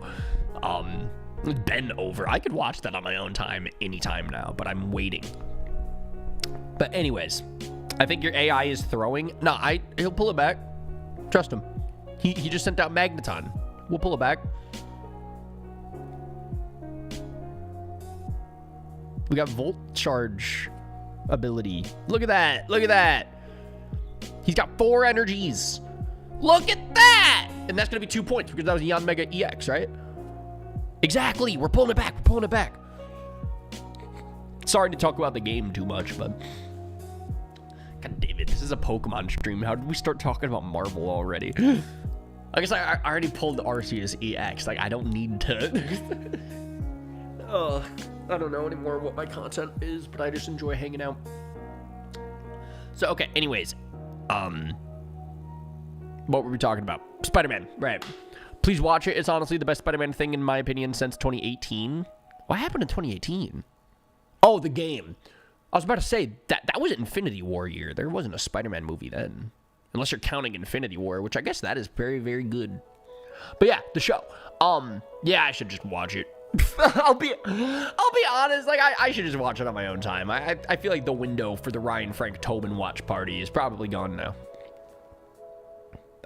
It's been over. I could watch that on my own time anytime now, but I'm waiting. But anyways, I think your AI is throwing. No, he'll pull it back. Trust him. He just sent out Magneton. We'll pull it back. We got Volt Charge ability. Look at that. Look at that. He's got 4 energies. Look at that. And that's going to be 2 points because that was Yon Mega EX, right? Exactly. We're pulling it back. We're pulling it back. Sorry to talk about the game too much, but... God damn it. This is a Pokemon stream. How did we start talking about Marvel already? I guess I already pulled the Arceus EX. Like, I don't need to... I don't know anymore what my content is, but I just enjoy hanging out. So, okay, anyways. What were we talking about? Spider-Man, right. Please watch it. It's honestly the best Spider-Man thing, in my opinion, since 2018. What happened in 2018? Oh, the game. I was about to say, that was Infinity War year. There wasn't a Spider-Man movie then. Unless you're counting Infinity War, which I guess that is very, very good. But yeah, the show. Yeah, I should just watch it. I'll be honest, like I should just watch it on my own time. I feel like the window for the Ryan, Frank, Tobin watch party is probably gone now.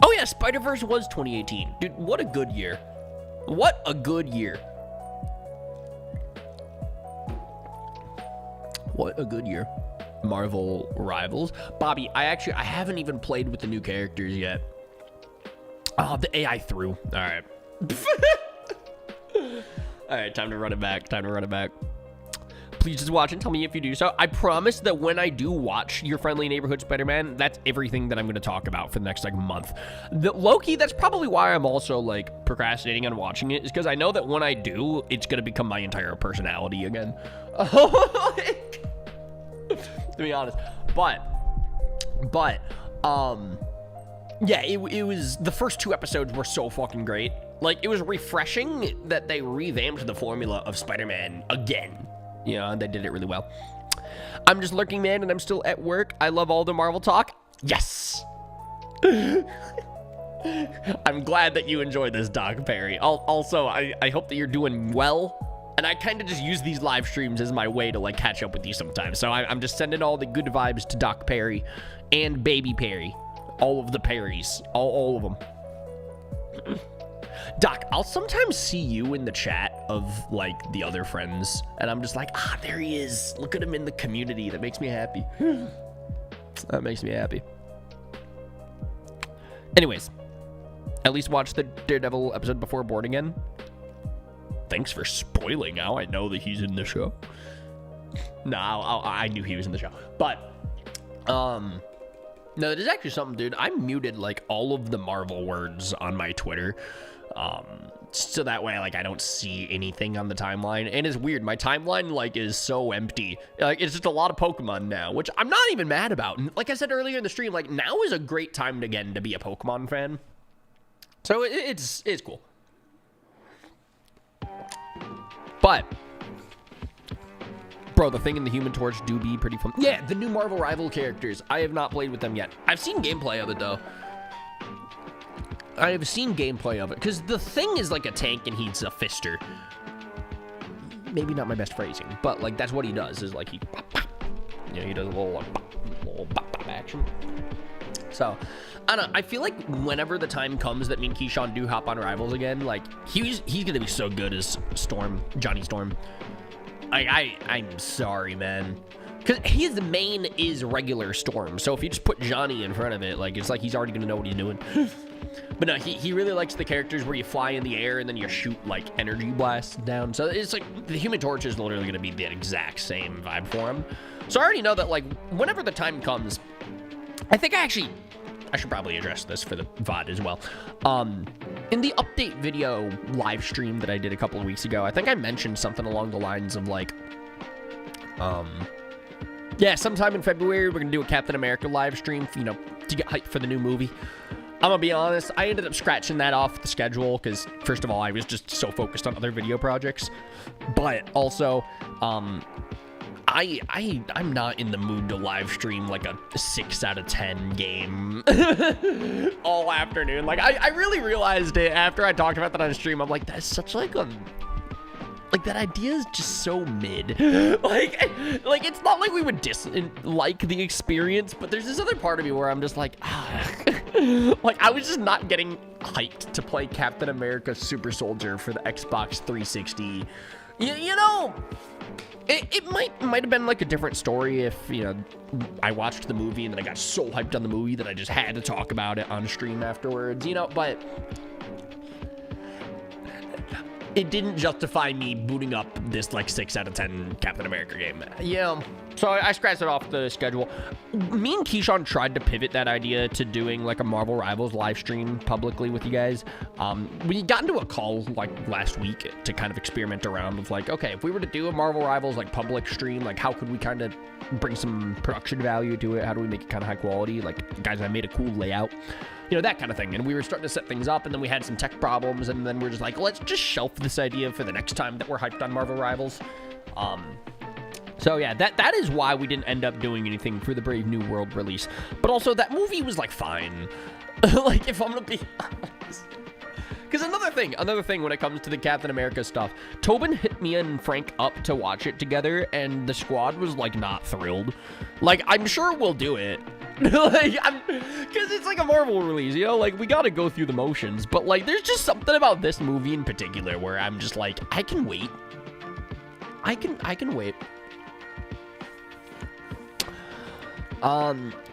Oh yeah, Spider-Verse was 2018. Dude, what a good year. What a good year. What a good year. Marvel Rivals. Bobby, I haven't even played with the new characters yet. Oh, the AI threw. All right. All right, time to run it back. Time to run it back. Please just watch and tell me if you do so. I promise that when I do watch Your Friendly Neighborhood Spider-Man, that's everything that I'm going to talk about for the next, like, month. Low-key, that's probably why I'm also, like, procrastinating on watching it, is because I know that when I do, it's going to become my entire personality again. To be honest. But, yeah, it was, the first 2 episodes were so fucking great. Like, it was refreshing that they revamped the formula of Spider-Man again. You know, they did it really well. I'm just lurking, man, and I'm still at work. I love all the Marvel talk. Yes! I'm glad that you enjoyed this, Doc Perry. Also, I hope that you're doing well. And I kind of just use these live streams as my way to, like, catch up with you sometimes. So I'm just sending all the good vibes to Doc Perry and Baby Perry. All of the Perrys. All of them. Doc, I'll sometimes see you in the chat of, like, the other friends. And I'm just like, there he is. Look at him in the community. That makes me happy. That makes me happy. Anyways, at least watch the Daredevil episode before board again. Thanks for spoiling. Now I know that he's in the show. No, I knew he was in the show. But, no, there's actually something, dude. I muted, like, all of the Marvel words on my Twitter. So that way, like, I don't see anything on the timeline. And it's weird. My timeline, like, is so empty. Like, it's just a lot of Pokemon now, which I'm not even mad about. And like I said earlier in the stream, like, now is a great time, again, to be a Pokemon fan. So it's cool. But, bro, the Thing and the Human Torch do be pretty fun. Yeah, the new Marvel Rival characters. I have not played with them yet. I've seen gameplay of it, though. I have seen gameplay of it, because the Thing is like a tank and he's a fister. Maybe not my best phrasing, but like that's what he does, is like he he does a little like action. So I don't know, I feel like whenever the time comes that me and Keyshawn do hop on Rivals again, like he's gonna be so good as Johnny Storm. I'm sorry, man, because his main is regular Storm, so if you just put Johnny in front of it, like it's like he's already gonna know what he's doing. But no, he really likes the characters where you fly in the air and then you shoot like energy blasts down. So it's like the Human Torch is literally gonna be the exact same vibe for him. So I already know that like whenever the time comes, I think I should probably address this for the VOD as well. In the update video live stream that I did a couple of weeks ago, I think I mentioned something along the lines of like, yeah, sometime in February we're gonna do a Captain America live stream, you know, to get hyped for the new movie. I'm gonna be honest, I ended up scratching that off the schedule because, first of all, I was just so focused on other video projects, but also, I'm not in the mood to live stream like a 6 out of 10 game all afternoon. Like, I really realized it after I talked about that on stream. I'm like, that's such like a... Like, that idea is just so mid. like, it's not like we would dislike the experience, but there's this other part of me where I'm just like, like, I was just not getting hyped to play Captain America Super Soldier for the Xbox 360. You know, it might have been like a different story if, you know, I watched the movie and then I got so hyped on the movie that I just had to talk about it on stream afterwards, you know, but... it didn't justify me booting up this like 6 out of 10 Captain America game. Yeah, so I scratched it off the schedule. Me and Keyshawn tried to pivot that idea to doing like a Marvel Rivals live stream publicly with you guys. We got into a call like last week to kind of experiment around with like, okay, if we were to do a Marvel Rivals like public stream, like how could we kind of bring some production value to it? How do we make it kind of high quality? Like, guys, I made a cool layout. You know, that kind of thing. And we were starting to set things up, and then we had some tech problems, and then we're just like, let's just shelf this idea for the next time that we're hyped on Marvel Rivals. So yeah, that is why we didn't end up doing anything for the Brave New World release. But also, that movie was like fine. Like, if I'm gonna be honest. Because another thing when it comes to the Captain America stuff, Tobin hit me and Frank up to watch it together, and the squad was like not thrilled. Like, I'm sure we'll do it. Like, because it's like a Marvel release, you know, like we gotta go through the motions, but like there's just something about this movie in particular where I'm just like, I can wait. I can wait.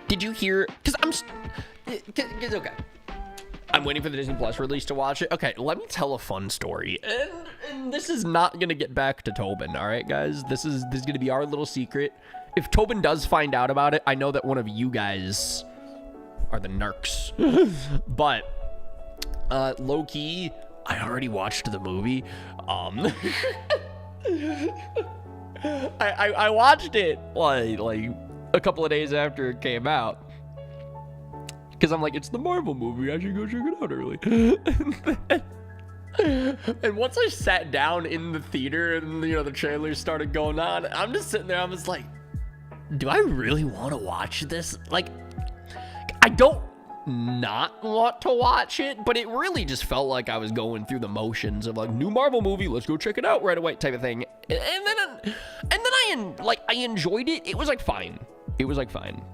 Did you hear? Because okay. I'm waiting for the Disney Plus release to watch it. Okay, let me tell a fun story. And this is not gonna get back to Tobin, all right, guys? This is gonna be our little secret. If Tobin does find out about it, I know that one of you guys are the narcs. But low-key, I already watched the movie. I watched it like a couple of days after it came out. Because I'm like, it's the Marvel movie. I should go check it out early. And once I sat down in the theater and, you know, the trailers started going on, I'm just sitting there. I was like, do I really want to watch this? Like, I don't not want to watch it, but it really just felt like I was going through the motions of like, new Marvel movie, let's go check it out right away type of thing. And then I enjoyed it. It was like fine. It was like fine.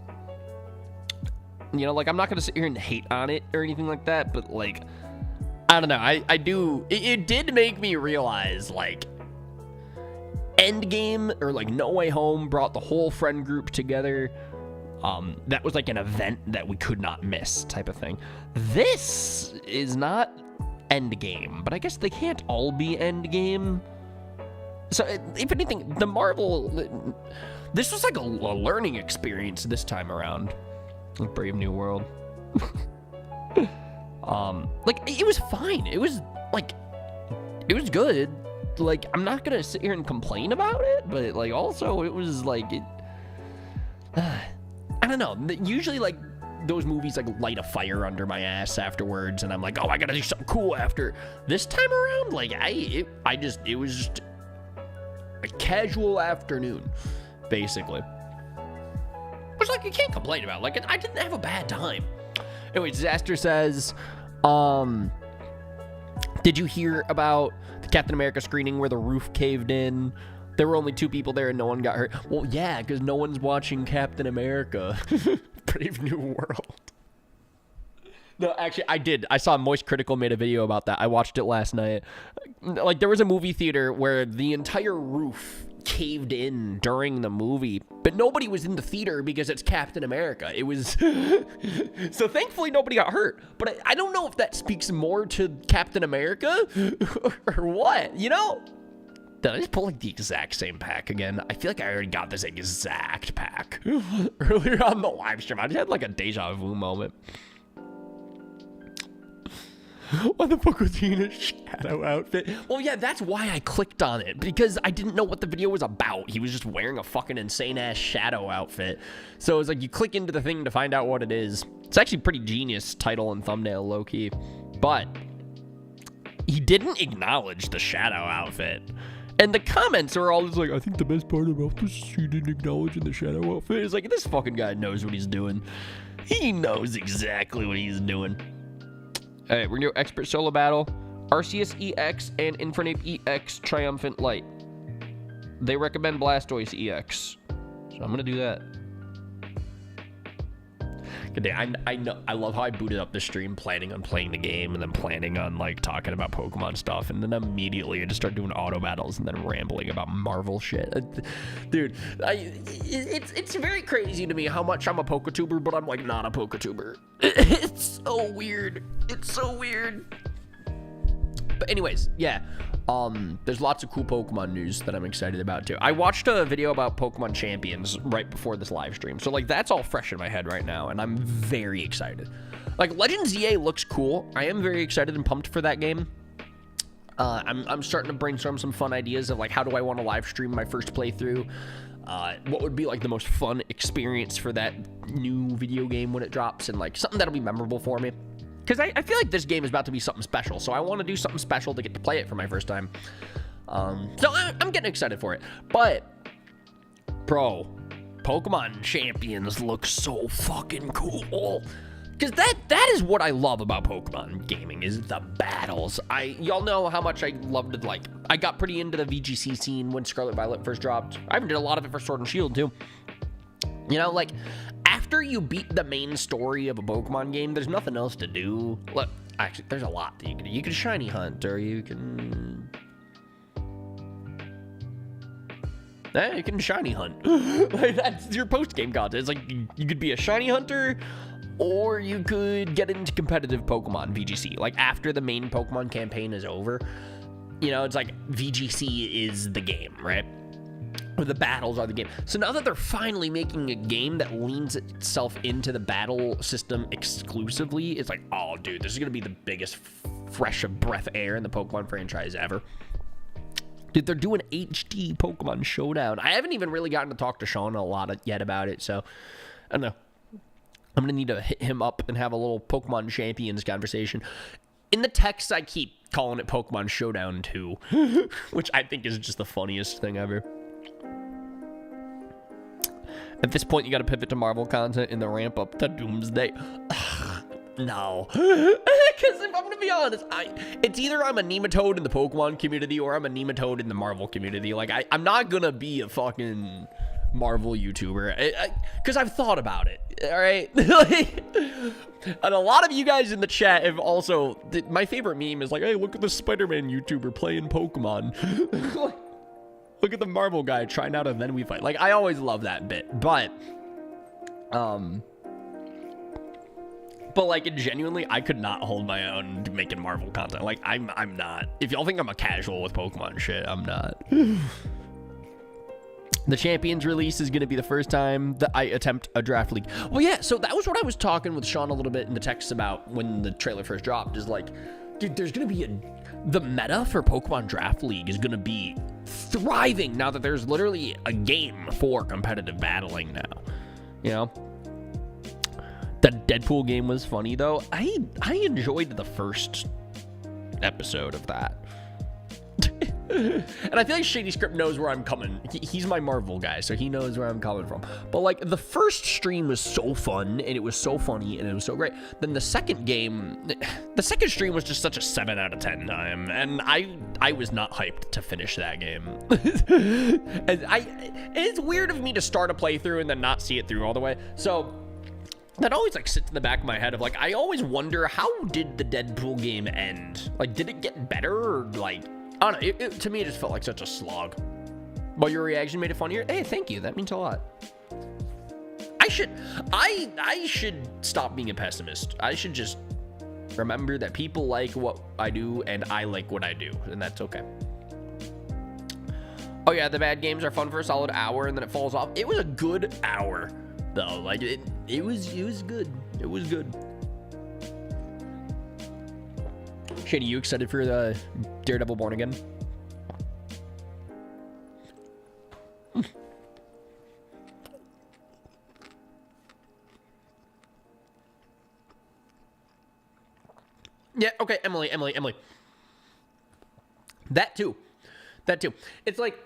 You know, like, I'm not gonna sit here and hate on it or anything like that, but like, I don't know. I do. It did make me realize like, Endgame or like No Way Home brought the whole friend group together. That was like an event that we could not miss type of thing. This is not Endgame, but I guess they can't all be Endgame. So if anything, the Marvel, this was like a learning experience this time around. Brave New World. Like, it was fine. It was like, it was good. Like, I'm not gonna sit here and complain about it, but like, also it was like, I don't know. Usually, like, those movies like light a fire under my ass afterwards, and I'm like, oh, I gotta do something cool after. This time around, like, it was just a casual afternoon, basically. Which, like, you can't complain about. Like, I didn't have a bad time. Anyway, Disaster says, did you hear about the Captain America screening where the roof caved in? There were only 2 people there and no one got hurt. Well, yeah, because no one's watching Captain America. Brave New World. No, actually, I did. I saw Moist Critical made a video about that. I watched it last night. Like, there was a movie theater where the entire roof caved in during the movie, but nobody was in the theater because it's Captain America. It was... So thankfully, nobody got hurt. But I don't know if that speaks more to Captain America or what, you know? Did I just pull, like, the exact same pack again? I feel like I already got this exact pack earlier on the live stream. I just had, like, a deja vu moment. Why the fuck was he in a shadow outfit? Well, yeah, that's why I clicked on it, because I didn't know what the video was about. He was just wearing a fucking insane-ass shadow outfit. So it was like, you click into the thing to find out what it is. It's actually pretty genius title and thumbnail, low-key. But he didn't acknowledge the shadow outfit. And the comments are all just like, I think the best part about this is he didn't acknowledge in the shadow outfit. It's like, this fucking guy knows what he's doing. He knows exactly what he's doing. All right, we're gonna do expert solo battle. Arceus EX and Infernape EX Triumphant Light. They recommend Blastoise EX, so I'm gonna do that. Good day. I know. I love how I booted up the stream planning on playing the game and then planning on like talking about Pokemon stuff, and then immediately I just start doing auto battles and then rambling about Marvel shit. Dude, it's very crazy to me how much I'm a Poketuber, but I'm like not a Poketuber. It's so weird. It's so weird. But anyways, yeah. There's lots of cool Pokemon news that I'm excited about too. I watched a video about Pokemon Champions right before this live stream, so like that's all fresh in my head right now, and I'm very excited. Like Legends EA looks cool. I am very excited and pumped for that game. I'm starting to brainstorm some fun ideas of like how do I want to live stream my first playthrough. What would be like the most fun experience for that new video game when it drops, and like something that'll be memorable for me. Because I feel like this game is about to be something special, so I want to do something special to get to play it for my first time. So I'm getting excited for it. But, bro, Pokemon Champions look so fucking cool. Because that is what I love about Pokemon gaming, is the battles. Y'all know how much I loved it. Like, I got pretty into the VGC scene when Scarlet Violet first dropped. I even did a lot of it for Sword and Shield, too. You know, like, after you beat the main story of a Pokemon game, there's nothing else to do. Look, actually, there's a lot that you can do. You can shiny hunt, or you can... you can shiny hunt. Like, that's your post-game content. It's like, you could be a shiny hunter, or you could get into competitive Pokemon VGC. Like, after the main Pokemon campaign is over, you know, it's like, VGC is the game, right? Or the battles are the game. So now that they're finally making a game that leans itself into the battle system exclusively, it's like, oh, dude, this is going to be the biggest fresh of breath air in the Pokemon franchise ever. Dude, they're doing HD Pokemon Showdown. I haven't even really gotten to talk to Sean a lot yet about it, so I don't know. I'm going to need to hit him up and have a little Pokemon Champions conversation. In the text, I keep calling it Pokemon Showdown 2, which I think is just the funniest thing ever. At this point, you got to pivot to Marvel content in the ramp up to Doomsday. No. Because if I'm going to be honest, it's either I'm a nematode in the Pokemon community or I'm a nematode in the Marvel community. Like, I'm not going to be a fucking Marvel YouTuber. Because I've thought about it, all right? And a lot of you guys in the chat have also... My favorite meme is like, hey, look at the Spider-Man YouTuber playing Pokemon. Look at the Marvel guy trying out and then we fight. Like, I always love that bit, but like, genuinely, I could not hold my own making Marvel content. Like, I'm not. If y'all think I'm a casual with Pokemon shit, I'm not. The Champions release is going to be the first time that I attempt a draft league. Well, yeah, so that was what I was talking with Sean a little bit in the text about when the trailer first dropped, is like, dude, there's going to be the meta for Pokemon Draft League is going to be thriving now that there's literally a game for competitive battling now. You know? The Deadpool game was funny, though. I enjoyed the first episode of that. And I feel like Shady Script knows where I'm coming. He's my Marvel guy, so he knows where I'm coming from. But like the first stream was so fun, and it was so funny, and it was so great. Then the second stream was just such a 7 out of 10. And I was not hyped to finish that game. And it's weird of me to start a playthrough and then not see it through all the way. So that always like sits in the back of my head of like, I always wonder, how did the Deadpool game end? Like, did it get better, or like, I don't know, to me it just felt like such a slog. But your reaction made it funnier. Hey, thank you, that means a lot. I should stop being a pessimist. I should just remember that people like what I do and I like what I do, and that's okay. Oh yeah, the bad games are fun for a solid hour and then it falls off. It was a good hour though. Like it was good. It was good. Shady, you excited for the Daredevil Born Again? Yeah, okay, Emily. That too. It's like,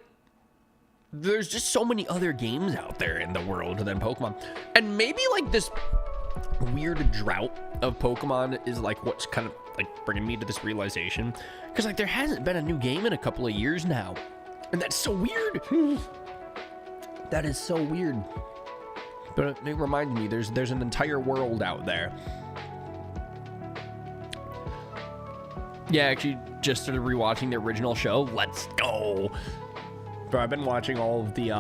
there's just so many other games out there in the world than Pokemon. And maybe like this weird drought of Pokemon is like what's kind of like bringing me to this realization. Because like there hasn't been a new game in a couple of years now. And that's so weird. That is so weird. But it reminds me, there's an entire world out there. Yeah, actually just started rewatching the original show. Let's go. Bro, I've been watching all of the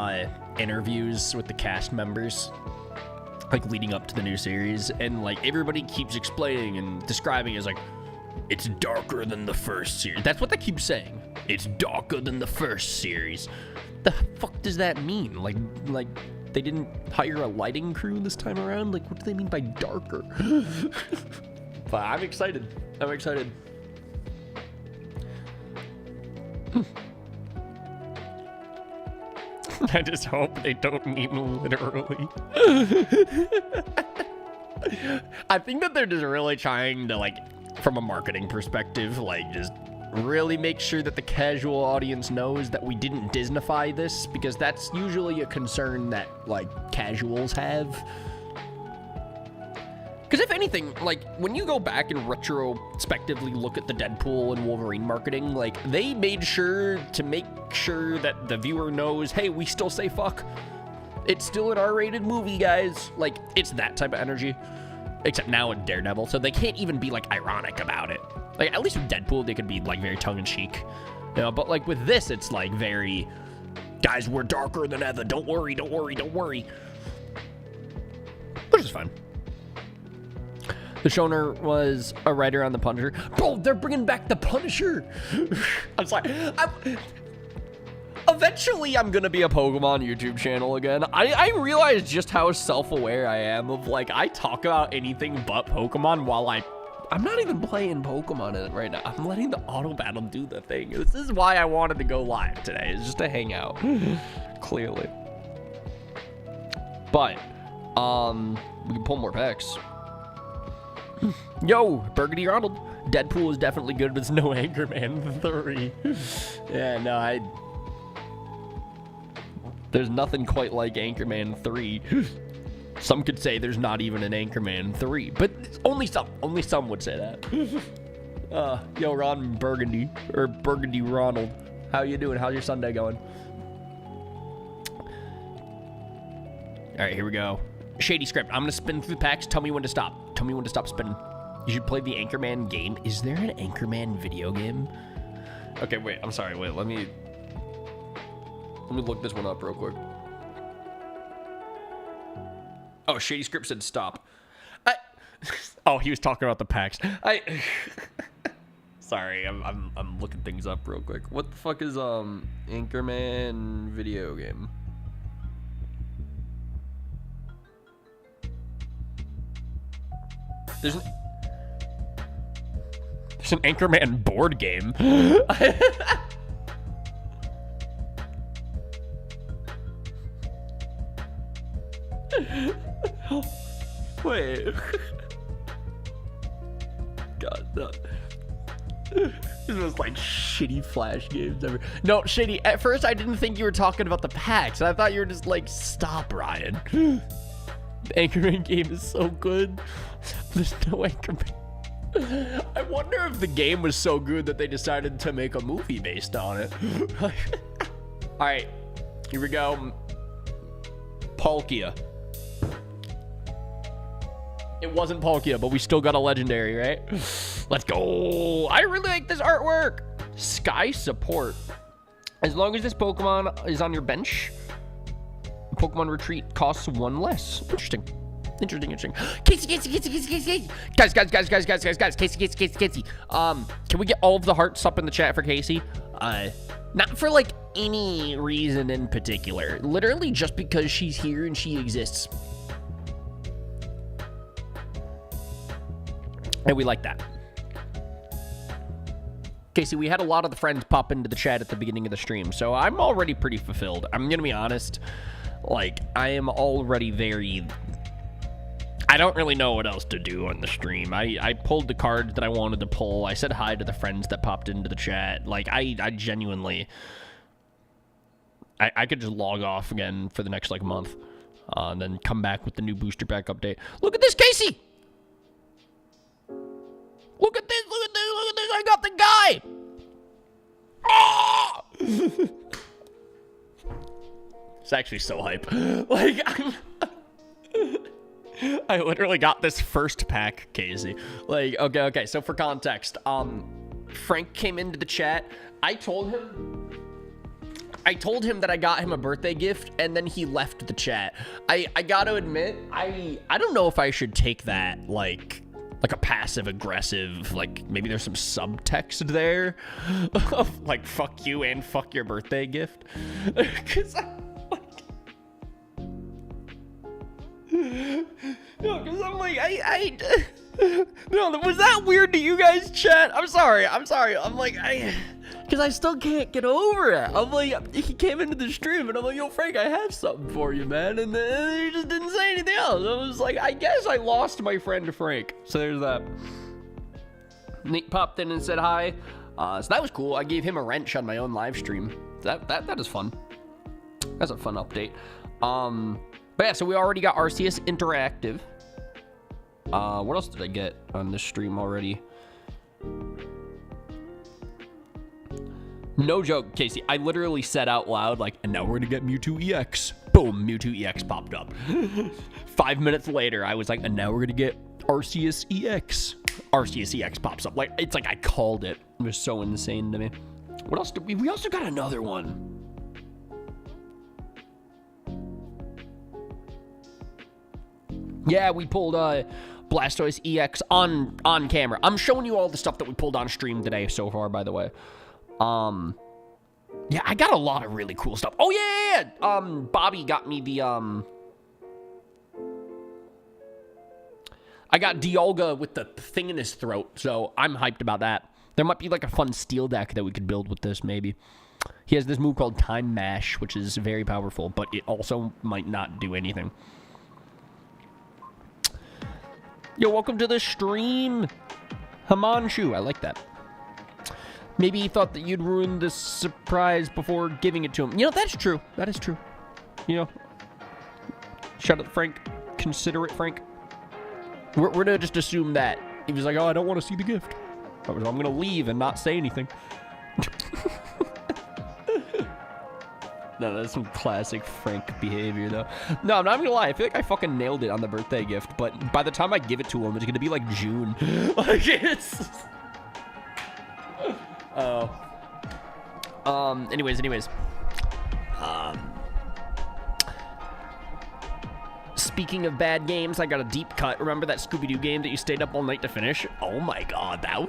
interviews with the cast members, like leading up to the new series, and like everybody keeps explaining and describing it as like, it's darker than the first series. That's what they keep saying. It's darker than the first series. The fuck does that mean? Like they didn't hire a lighting crew this time around? Like, what do they mean by darker? But I'm excited. I just hope they don't mean literally. I think that they're just really trying to, like, from a marketing perspective, like, just really make sure that the casual audience knows that we didn't Disneyfy this, because that's usually a concern that, like, casuals have. Because if anything, like, when you go back and retrospectively look at the Deadpool and Wolverine marketing, like, they made sure to make sure that the viewer knows, hey, we still say fuck. It's still an R-rated movie, guys. Like, it's that type of energy. Except now in Daredevil, so they can't even be, like, ironic about it. Like, at least with Deadpool, they could be, like, very tongue-in-cheek. You know, but, like, with this, it's, like, very, guys, we're darker than ever. Don't worry. Which is fine. The Shoner was a writer on The Punisher. Bro, they're bringing back The Punisher. I'm sorry. Eventually, I'm going to be a Pokemon YouTube channel again. I realize just how self-aware I am of, like, I talk about anything but Pokemon while I'm not even playing Pokemon in it right now. I'm letting the auto battle do the thing. This is why I wanted to go live today. It's just to hang out. Clearly. But, we can pull more packs. Yo, Burgundy Ronald. Deadpool is definitely good, but it's no Anchorman 3. Yeah, no, there's nothing quite like Anchorman 3. Some could say there's not even an Anchorman 3, but only some would say that. Yo, Ron Burgundy, or Burgundy Ronald. How you doing? How's your Sunday going? All right, here we go. Shady Script. I'm gonna spin through the packs. Tell me when to stop. Tell me when to stop spinning. You should play the Anchorman game. Is there an Anchorman video game? Okay, wait. I'm sorry. Wait. Let me look this one up real quick. Oh, Shady Script said stop. Oh, he was talking about the packs. Sorry. I'm looking things up real quick. What the fuck is Anchorman video game? There's an Anchorman board game. Wait. God, no. This was like shitty Flash games ever. No, shitty. At first, I didn't think you were talking about the packs. I thought you were just like, stop, Ryan. The Anchorman game is so good. There's no Anchorman. I wonder if the game was so good that they decided to make a movie based on it. All right, here we go. Palkia. It wasn't Palkia, but we still got a legendary, right? Let's go. I really like this artwork. Sky support. As long as this Pokemon is on your bench, Pokemon retreat costs 1 less. Interesting. Interesting. Casey. Guys. Casey. Can we get all of the hearts up in the chat for Casey? Not for like any reason in particular. Literally just because she's here and she exists. And we like that. Casey, we had a lot of the friends pop into the chat at the beginning of the stream, so I'm already pretty fulfilled. I'm gonna be honest. Like, I am already very... I don't really know what else to do on the stream. I pulled the cards that I wanted to pull. I said hi to the friends that popped into the chat. Like, I genuinely... I could just log off again for the next, like, month. And then come back with the new booster pack update. Look at this, Casey! Look at this! I got the guy! Oh! It's actually so hype. Like, I literally got this first pack, Casey. Like, okay. So for context, Frank came into the chat. I told him that I got him a birthday gift, and then he left the chat. I gotta admit, I don't know if I should take that like a passive aggressive, like maybe there's some subtext there of like fuck you and fuck your birthday gift. Cause I'm like, no, was that weird to you guys, chat? I'm sorry. I'm like, because I still can't get over it. I'm like, he came into the stream and I'm like, yo, Frank, I have something for you, man. And then he just didn't say anything else. I was like, I guess I lost my friend Frank. So there's that. Nate popped in and said hi. So that was cool. I gave him a wrench on my own live stream. That is fun. That's a fun update. But yeah, so we already got Arceus Interactive. What else did I get on this stream already? No joke, Casey. I literally said out loud, like, and now we're gonna get Mewtwo EX. Boom, Mewtwo EX popped up. 5 minutes later, I was like, and now we're gonna get Arceus EX. Arceus EX pops up. Like, it's like I called it. It was so insane to me. What else did we also got another one. Yeah, we pulled Blastoise EX on camera. I'm showing you all the stuff that we pulled on stream today so far, by the way. Yeah, I got a lot of really cool stuff. Oh, yeah. Bobby got me the, I got Dialga with the thing in his throat, so I'm hyped about that. There might be, like, a fun steel deck that we could build with this, maybe. He has this move called Time Mash, which is very powerful, but it also might not do anything. Yo, welcome to the stream, Himanshu. I like that. Maybe he thought that you'd ruin the surprise before giving it to him. You know, that's true. That is true. You know, shout out Frank. Consider it, Frank. We're gonna just assume that he was like, oh, I don't want to see the gift. I'm gonna leave and not say anything. No, that's some classic Frank behavior, though. No, I'm not gonna lie. I feel like I fucking nailed it on the birthday gift, but by the time I give it to him, it's gonna be like June. Like, it's... Anyways. Speaking of bad games, I got a deep cut. Remember that Scooby-Doo game that you stayed up all night to finish? Oh my god, that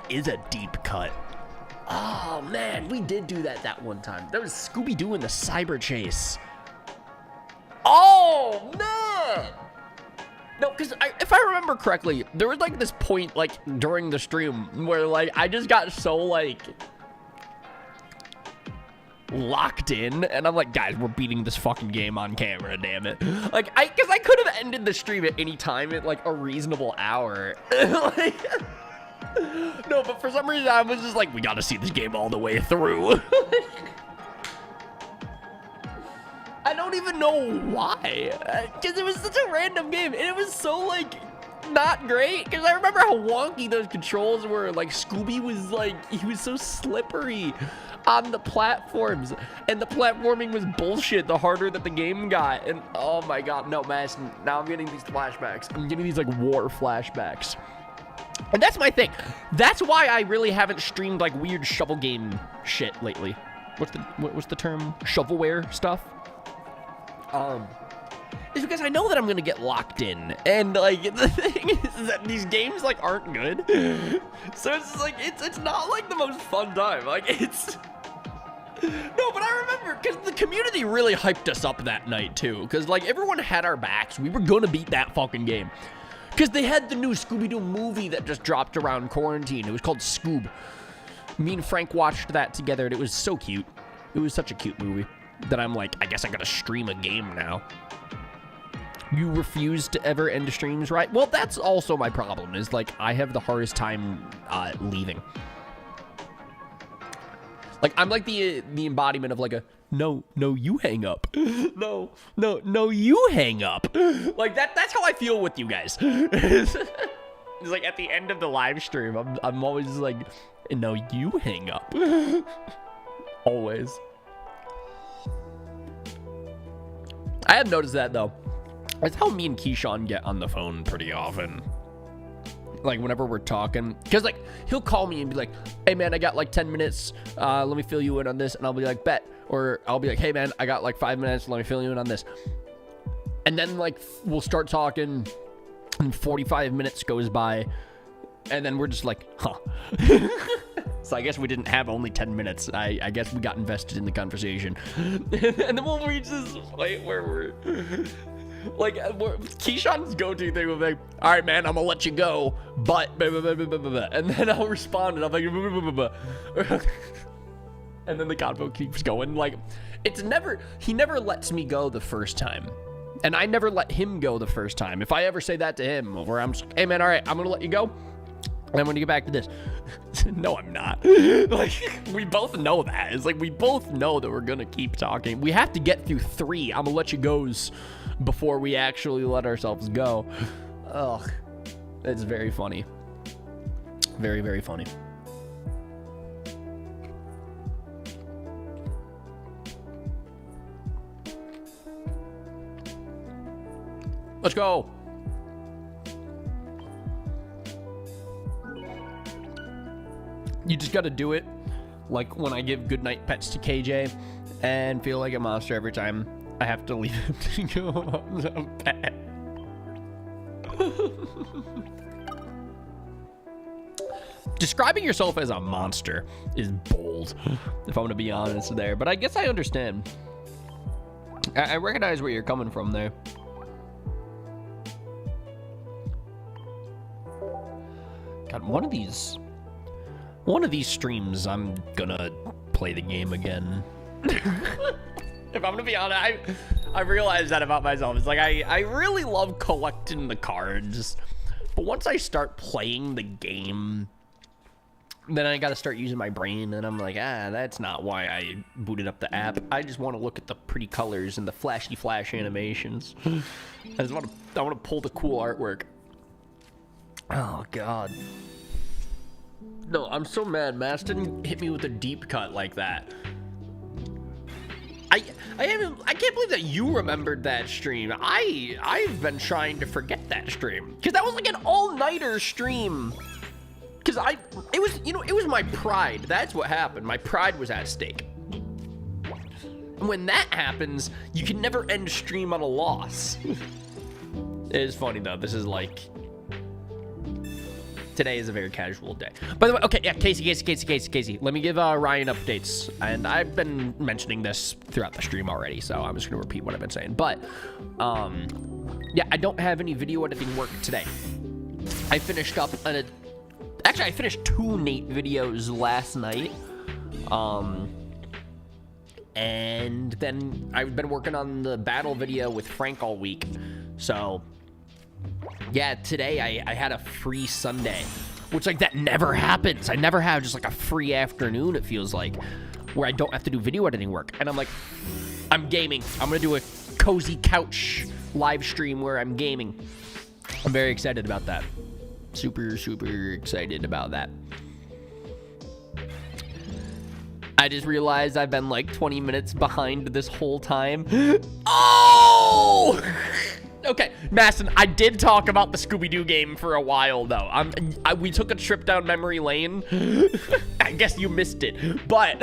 is a deep cut. Oh, man, we did do that one time. That was Scooby-Doo in the Cyber Chase. Oh, man! No, because if I remember correctly, there was, like, this point, like, during the stream where, like, I just got so, like, locked in, and I'm like, guys, we're beating this fucking game on camera, damn it. Like, because I could have ended the stream at any time at, like, a reasonable hour. Like... No, but for some reason I was just like, we gotta see this game all the way through. I don't even know why, because it was such a random game, and it was so, like, not great, because I remember how wonky those controls were. Like, Scooby was, like, he was so slippery on the platforms, and the platforming was bullshit the harder that the game got, and oh my god, no, man, now I'm getting these flashbacks. I'm getting these, like, war flashbacks. And that's my thing. That's why I really haven't streamed, like, weird shovel game shit lately. What's the term? Shovelware stuff? Is because I know that I'm gonna get locked in, and like the thing is that these games like aren't good, so it's like it's not like the most fun time. Like it's no, but I remember because the community really hyped us up that night too, because like everyone had our backs. We were gonna beat that fucking game because they had the new Scooby-Doo movie that just dropped around quarantine. It was called Scoob. Me and Frank watched that together, and it was so cute. It was such a cute movie that I'm like, I guess I gotta stream a game now. You refuse to ever end streams, right? Well, that's also my problem, is like I have the hardest time leaving. Like I'm like the embodiment of like a no, you hang up. No, you hang up. Like that's how I feel with you guys. It's like at the end of the live stream, I'm always like, no, you hang up. Always. I have noticed that though. That's how me and Keyshawn get on the phone pretty often. Like whenever we're talking, because like he'll call me and be like, hey man, I got like 10 minutes, let me fill you in on this, and I'll be like, bet. Or I'll be like, hey man, I got like 5 minutes, let me fill you in on this. And then like we'll start talking and 45 minutes goes by, and then we're just like, huh. So I guess we didn't have only 10 minutes. I guess we got invested in the conversation. And then we'll reach this point where we're like, Keyshawn's go-to thing will be like, all right, man, I'm gonna let you go, but blah, blah, blah, blah, blah, blah. And then I'll respond and I'm like, blah, blah, blah, blah. And then the convo keeps going. Like, he never lets me go the first time. And I never let him go the first time. If I ever say that to him, where I'm just like, hey man, all right, I'm gonna let you go, and I'm gonna get back to this. No, I'm not. Like, we both know that. It's like, we both know that we're gonna keep talking. We have to get through 3 I'm gonna let you goes before we actually let ourselves go. Ugh. It's very funny. Very, very funny. Let's go. You just gotta do it like when I give goodnight pets to KJ and feel like a monster every time I have to leave him to go on the pet. Describing yourself as a monster is bold, if I'm gonna be honest there, but I guess I understand. I recognize where you're coming from there. God, one of these streams, I'm gonna play the game again. If I'm gonna be honest, I realized that about myself. It's like, I really love collecting the cards, but once I start playing the game, then I gotta start using my brain, and I'm like, that's not why I booted up the app. I just want to look at the pretty colors and the flashy flash animations. I want to pull the cool artwork. Oh god. No, I'm so mad. Mass didn't hit me with a deep cut like that. I can't believe that you remembered that stream. I've been trying to forget that stream, because that was like an all-nighter stream. Because it was my pride. That's what happened. My pride was at stake. And when that happens, you can never end stream on a loss. It is funny though. This is like, today is a very casual day. By the way, okay, yeah, Casey. Let me give Ryan updates. And I've been mentioning this throughout the stream already, so I'm just gonna repeat what I've been saying. But, yeah, I don't have any video editing work today. I finished up actually, I finished 2 Nate videos last night. And then I've been working on the battle video with Frank all week. So, yeah, today I had a free Sunday. which like that never happens. I never have just like a free afternoon, it feels like, where I don't have to do video editing work. And I'm like, I'm gaming. I'm gonna do a cozy couch live stream where I'm gaming. I'm very excited about that. Super, super excited about that. I just realized I've been like 20 minutes behind this whole time. Oh! Okay, Masson, I did talk about the Scooby-Doo game for a while, though. We took a trip down memory lane. I guess you missed it, but...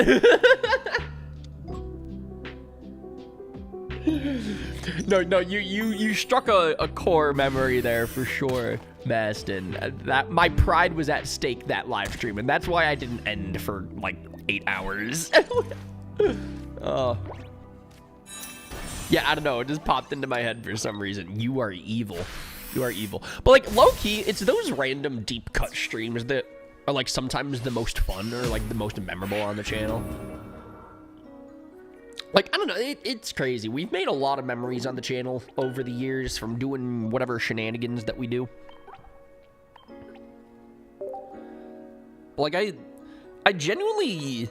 No, you struck a core memory there for sure, Maston. That my pride was at stake that live stream, and that's why I didn't end for like 8 hours. Yeah, I don't know. It just popped into my head for some reason. You are evil. You are evil. But like low key, it's those random deep cut streams that are like sometimes the most fun or like the most memorable on the channel. Like, I don't know, it's crazy. We've made a lot of memories on the channel over the years from doing whatever shenanigans that we do. Like, I genuinely...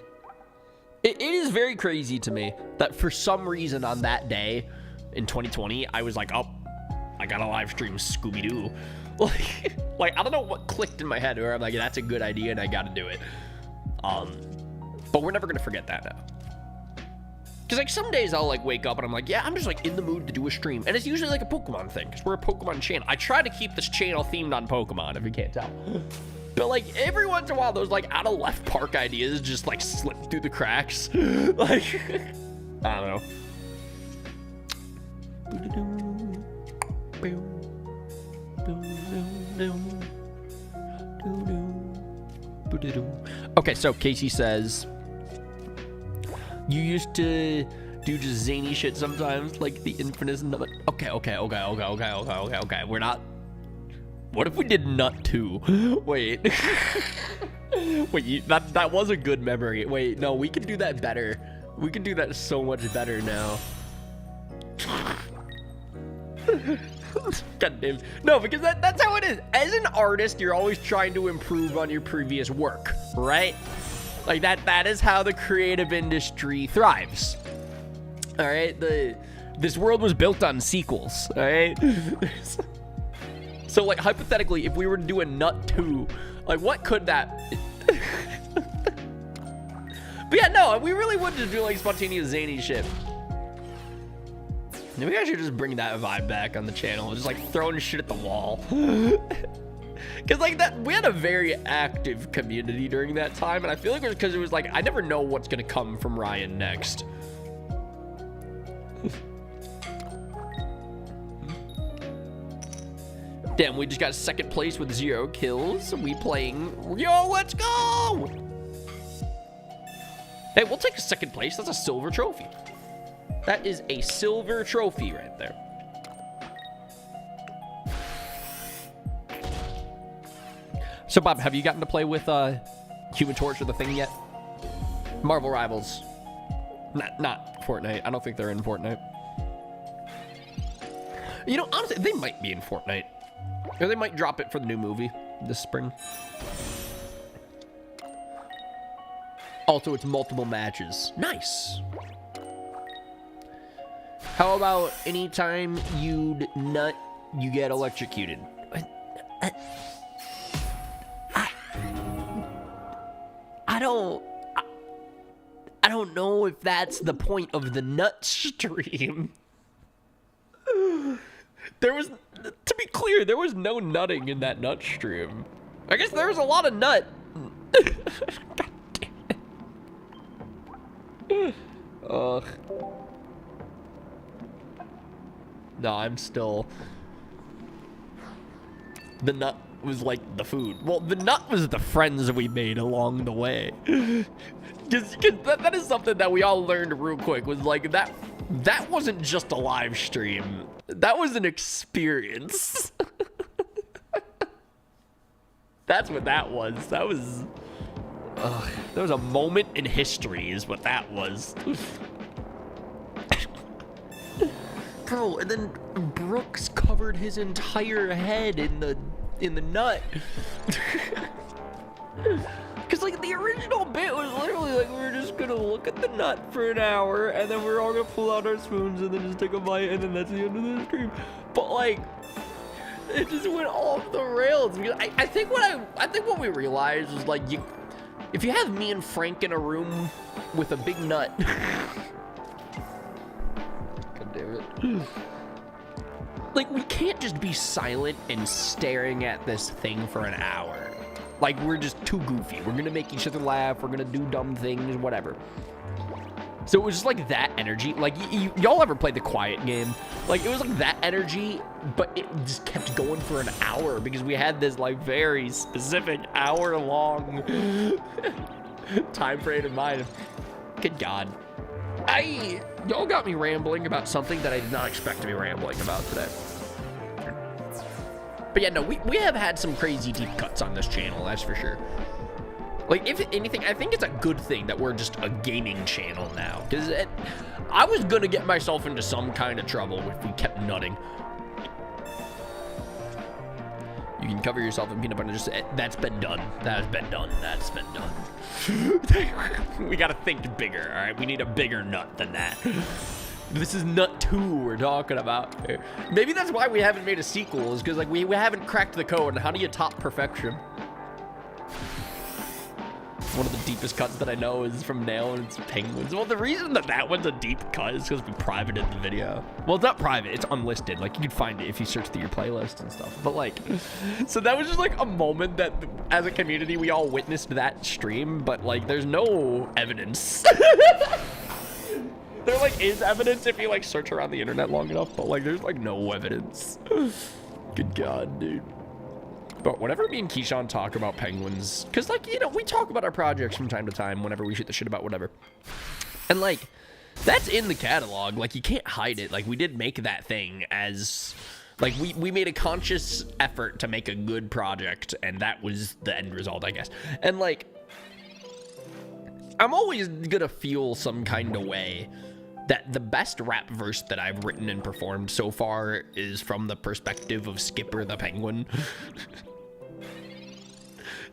It is very crazy to me that for some reason on that day in 2020, I was like, oh, I gotta live stream Scooby-Doo. Like, I don't know what clicked in my head where I'm like, that's a good idea and I gotta do it. But we're never gonna forget that now. Because, like, some days I'll, like, wake up and I'm like, yeah, I'm just, like, in the mood to do a stream. And it's usually, like, a Pokemon thing, because we're a Pokemon channel. I try to keep this channel themed on Pokemon, if you can't tell. But, like, every once in a while, those, like, out-of-left park ideas just, like, slip through the cracks. Like, I don't know. Okay, so Casey says... You used to do just zany shit sometimes, like the infinite nut. Okay. We're not. What if we did Nut 2? Wait. Wait, that was a good memory. Wait, no, we can do that better. We can do that so much better now. God damn. No, because that's how it is. As an artist, you're always trying to improve on your previous work, right? Like, that is how the creative industry thrives. All right? This world was built on sequels, all right? So, like, hypothetically, if we were to do a Nut 2, like, what could that... But yeah, no, we really would just do, like, spontaneous zany shit. Maybe I should just bring that vibe back on the channel. Just, like, throwing shit at the wall. Because, like, we had a very active community during that time, and I feel like it was because it was, like, I never know what's going to come from Ryan next. Damn, we just got second place with 0 kills. We playing... Yo, let's go! Hey, we'll take a second place. That's a silver trophy. That is a silver trophy right there. So, Bob, have you gotten to play with Human Torch or the Thing yet? Marvel Rivals. Not Fortnite. I don't think they're in Fortnite. You know, honestly, they might be in Fortnite. Or they might drop it for the new movie this spring. Also, it's multiple matches. Nice. How about anytime you'd nut, you get electrocuted? I don't know if that's the point of the nut stream. There was, to be clear, there was no nutting in that nut stream. I guess there was a lot of nut. God damn it. Ugh. No, I'm still... The nut was like the food. Well, the nut was the friends we made along the way. Because that is something that we all learned real quick, was like that wasn't just a live stream. That was an experience. That's what that was. That was a moment in history is what that was. Bro, and then Brooks covered his entire head in the nut. Because, like, the original bit was literally, like, we were just gonna look at the nut for an hour, and then we're all gonna pull out our spoons and then just take a bite, and then that's the end of the stream. But, like, it just went off the rails. Because I think what we realized was, like, if you have me and Frank in a room with a big nut. God damn it. Like, we can't just be silent and staring at this thing for an hour. Like, we're just too goofy. We're gonna make each other laugh. We're gonna do dumb things, whatever. So it was just like that energy. Like, y'all ever played the quiet game? Like, it was like that energy, but it just kept going for an hour because we had this, like, very specific hour-long time frame in mind. Good God. Y'all got me rambling about something that I did not expect to be rambling about today. But yeah, no, we have had some crazy deep cuts on this channel, that's for sure. Like, if anything, I think it's a good thing that we're just a gaming channel now. Because I was going to get myself into some kind of trouble if we kept nutting. You can cover yourself in peanut butter. That's been done. That has been done. That's been done. We got to think bigger, all right? We need a bigger nut than that. This is nut 2 we're talking about. Maybe that's why we haven't made a sequel, is because, like, we haven't cracked the code. How do you top perfection? One of the deepest cuts that I know is from Nail, and it's penguins. Well, the reason that one's a deep cut is because we privated the video. Well, it's not private, it's unlisted. Like, you can find it if you search through your playlist and stuff. But, like, so that was just, like, a moment that, as a community, we all witnessed that stream, but, like, there's no evidence. There, like, is evidence if you, like, search around the internet long enough, but, like, there's, like, no evidence. Good God, dude. But whenever me and Keyshawn talk about penguins, because, like, you know, we talk about our projects from time to time whenever we shoot the shit about whatever. And, like, that's in the catalog. Like, you can't hide it. Like, we did make that thing as, like, we made a conscious effort to make a good project, and that was the end result, I guess. And, like, I'm always gonna feel some kind of way that the best rap verse that I've written and performed so far is from the perspective of Skipper the Penguin.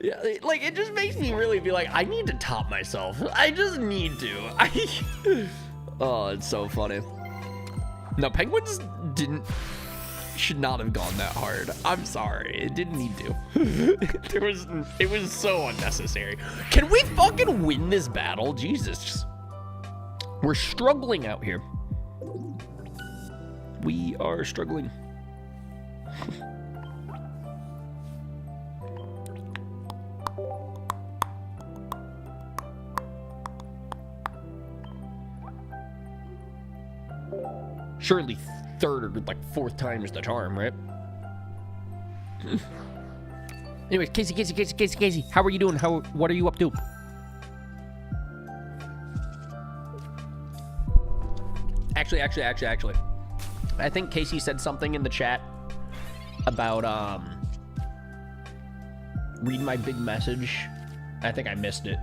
Yeah, like, it just makes me really feel like I need to top myself. I just need to. Oh, it's so funny. No, penguins should not have gone that hard. I'm sorry, it didn't need to. It was so unnecessary. Can we fucking win this battle? Jesus. We're struggling out here. We are struggling. Surely third or, like, fourth time is the charm, right? Anyways, Casey, how are you doing? What are you up to? Actually, I think Casey said something in the chat about, read my big message. I think I missed it.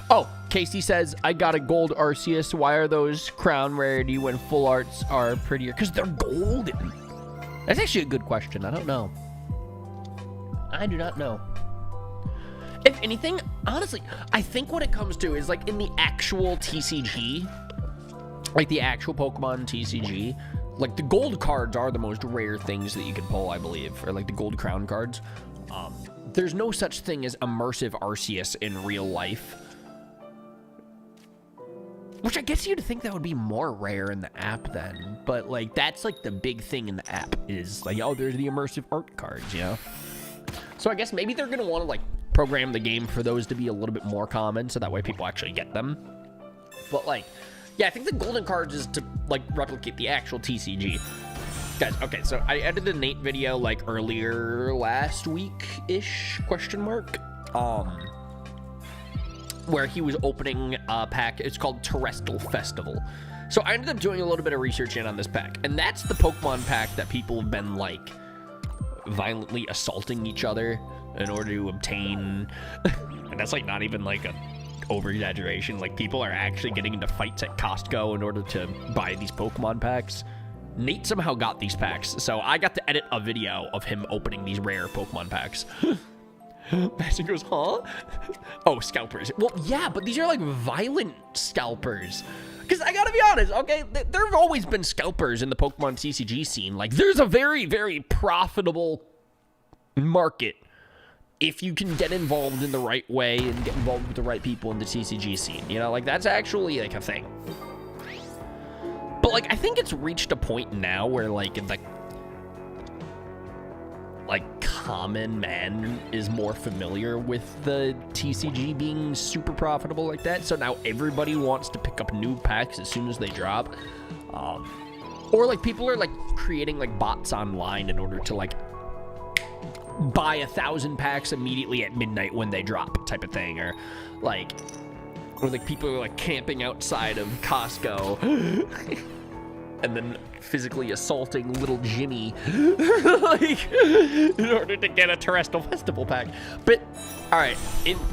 Oh, Casey says, I got a gold Arceus. Why are those crown rarity when full arts are prettier? Because they're golden. That's actually a good question. I don't know. I do not know. If anything, honestly, I think what it comes to is, like, in the actual TCG, like the actual Pokemon TCG, like, the gold cards are the most rare things that you can pull, I believe, or, like, the gold crown cards. There's no such thing as immersive Arceus in real life. Which I guess you'd think that would be more rare in the app then. But, like, that's, like, the big thing in the app is, like, oh, there's the immersive art cards, you know? So I guess maybe they're going to want to, like, program the game for those to be a little bit more common so that way people actually get them. But, like, yeah, I think the golden cards is to, like, replicate the actual TCG. Guys, okay, so I edited a Nate video, like, earlier last week-ish, question mark. Where he was opening a pack. It's called Terrestrial Festival. So I ended up doing a little bit of research on this pack. And that's the Pokemon pack that people have been, like, violently assaulting each other in order to obtain. And that's, like, not even, like, a over-exaggeration. Like, people are actually getting into fights at Costco in order to buy these Pokemon packs. Nate somehow got these packs. So I got to edit a video of him opening these rare Pokemon packs. Bastion goes, huh? Oh, scalpers. Well, yeah, but these are like violent scalpers. Because I gotta be honest, okay, there have always been scalpers in the Pokemon TCG scene. Like, there's a very, very profitable market if you can get involved in the right way and get involved with the right people in the TCG scene. You know, like, that's actually, like, a thing. But, like, I think it's reached a point now where, like, common man is more familiar with the TCG being super profitable like that. So now everybody wants to pick up new packs as soon as they drop. Or, like, people are, like, creating, like, bots online in order to, like, buy 1,000 packs immediately at midnight when they drop type of thing. Or, like, people are, like, camping outside of Costco and then physically assaulting little Jimmy like, in order to get a Terrestrial Festival pack. But, all right,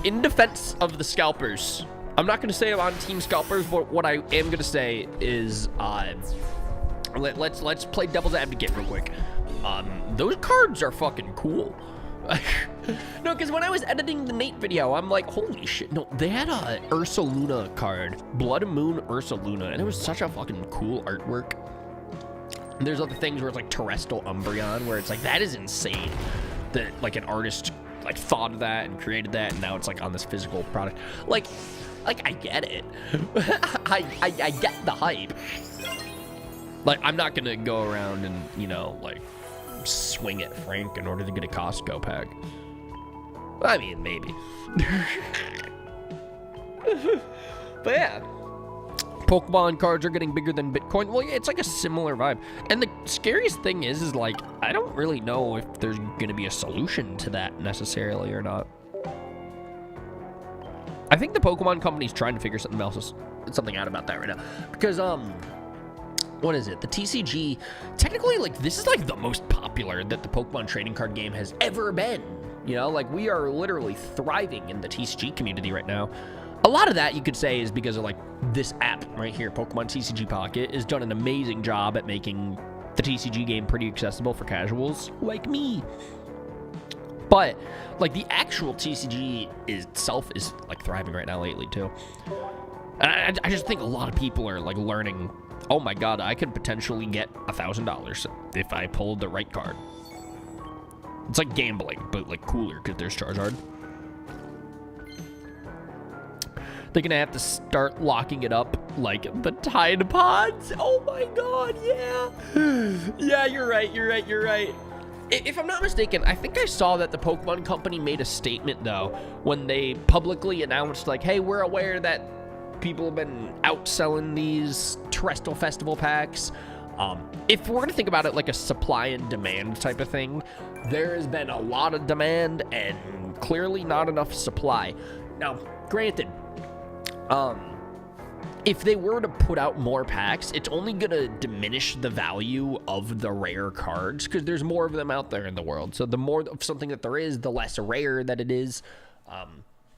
in defense of the scalpers, I'm not going to say I'm on Team Scalpers, but what I am going to say is, let's play devil's advocate real quick. Those cards are fucking cool. No, because when I was editing the Nate video, I'm like, holy shit, no, they had a Ursaluna card, Blood Moon Ursaluna, and it was such a fucking cool artwork. And there's other things where it's like Terrestrial Umbreon, where it's like, that is insane that like an artist like thought of that and created that, and now it's like on this physical product. Like I get it. I get the hype. Like, I'm not gonna go around and, you know, like, swing at Frank in order to get a Costco pack. I mean, maybe. But yeah, Pokemon cards are getting bigger than Bitcoin. Well, yeah, it's like a similar vibe. And the scariest thing is like, I don't really know if there's gonna be a solution to that necessarily or not. I think the Pokemon company's trying to figure something out about that right now. Because, what is it? The TCG, technically, like, this is, like, the most popular that the Pokemon trading card game has ever been. You know, like, we are literally thriving in the TCG community right now. A lot of that, you could say, is because of, like, this app right here, Pokemon TCG Pocket, has done an amazing job at making the TCG game pretty accessible for casuals like me. But, like, the actual TCG itself is, like, thriving right now lately, too. And I just think a lot of people are, like, learning, oh my god, I could potentially get $1,000 if I pulled the right card. It's like gambling, but like cooler because there's Charizard. They're gonna have to start locking it up like the Tide Pods. Oh my god, yeah. Yeah, you're right. If I'm not mistaken, I think I saw that the Pokemon Company made a statement, though, when they publicly announced, like, hey, we're aware that people have been outselling these Terrestrial Festival packs. If we're gonna think about it like a supply and demand type of thing, there has been a lot of demand and clearly not enough supply. Now, granted, if they were to put out more packs, it's only gonna diminish the value of the rare cards because there's more of them out there in the world. So the more of something that there is, the less rare that it is.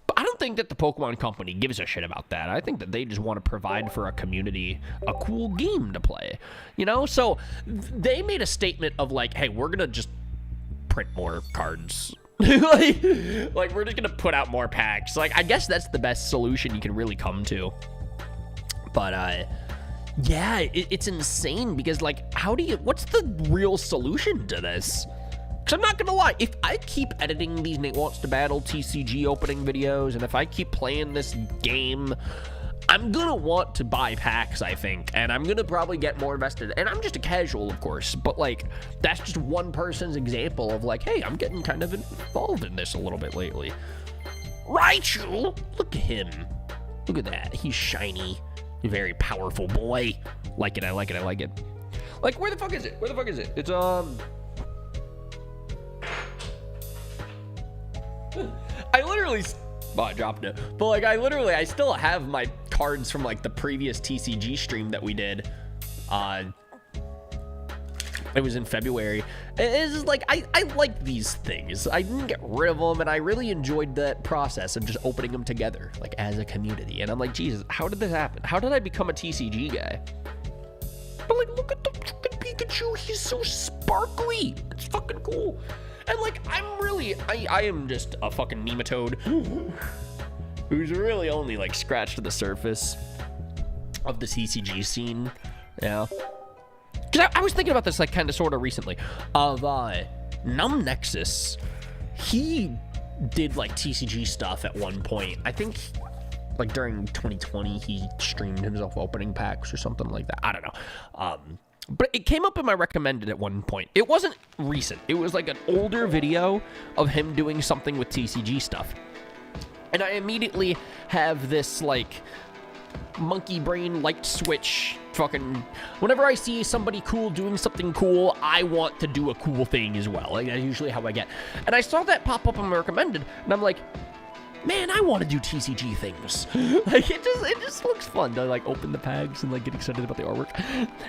But I don't think that the Pokemon Company gives a shit about that. I think that they just want to provide for a community a cool game to play, you know? So they made a statement of like, hey, we're going to just print more cards. like we're just going to put out more packs. Like, I guess that's the best solution you can really come to. But, yeah, it's insane because, like, what's the real solution to this? Because I'm not going to lie, if I keep editing these Nate Wants to Battle TCG opening videos, and if I keep playing this game, I'm going to want to buy packs, I think, and I'm going to probably get more invested. And I'm just a casual, of course, but, like, that's just one person's example of, like, hey, I'm getting kind of involved in this a little bit lately. Raichu! Look at him. Look at that. He's shiny. Very powerful boy. Like it, I like it. Like, where the fuck is it? It's, I literally, I dropped it, but like I still have my cards from like the previous TCG stream that we did. It was in February. It's just like, I like these things. I didn't get rid of them, and I really enjoyed that process of just opening them together, like as a community. And I'm like, Jesus, how did this happen? How did I become a TCG guy? But like, look at the fucking Pikachu. He's so sparkly. It's fucking cool. And like, I'm really I am just a fucking nematode who's really only like scratched the surface of the TCG scene. Yeah. Because I was thinking about this like kind of sort of recently of Numb Nexus. He did like TCG stuff at one point. I think like during 2020 he streamed himself opening packs or something like that. I don't know. But it came up in my recommended at one point. It wasn't recent. It was like an older video of him doing something with TCG stuff. And I immediately have this like monkey brain light switch fucking, whenever I see somebody cool doing something cool, I want to do a cool thing as well. Like that's usually how I get. And I saw that pop up on my recommended, and I'm like, man, I want to do TCG things. Like it just looks fun to like open the packs and like get excited about the artwork.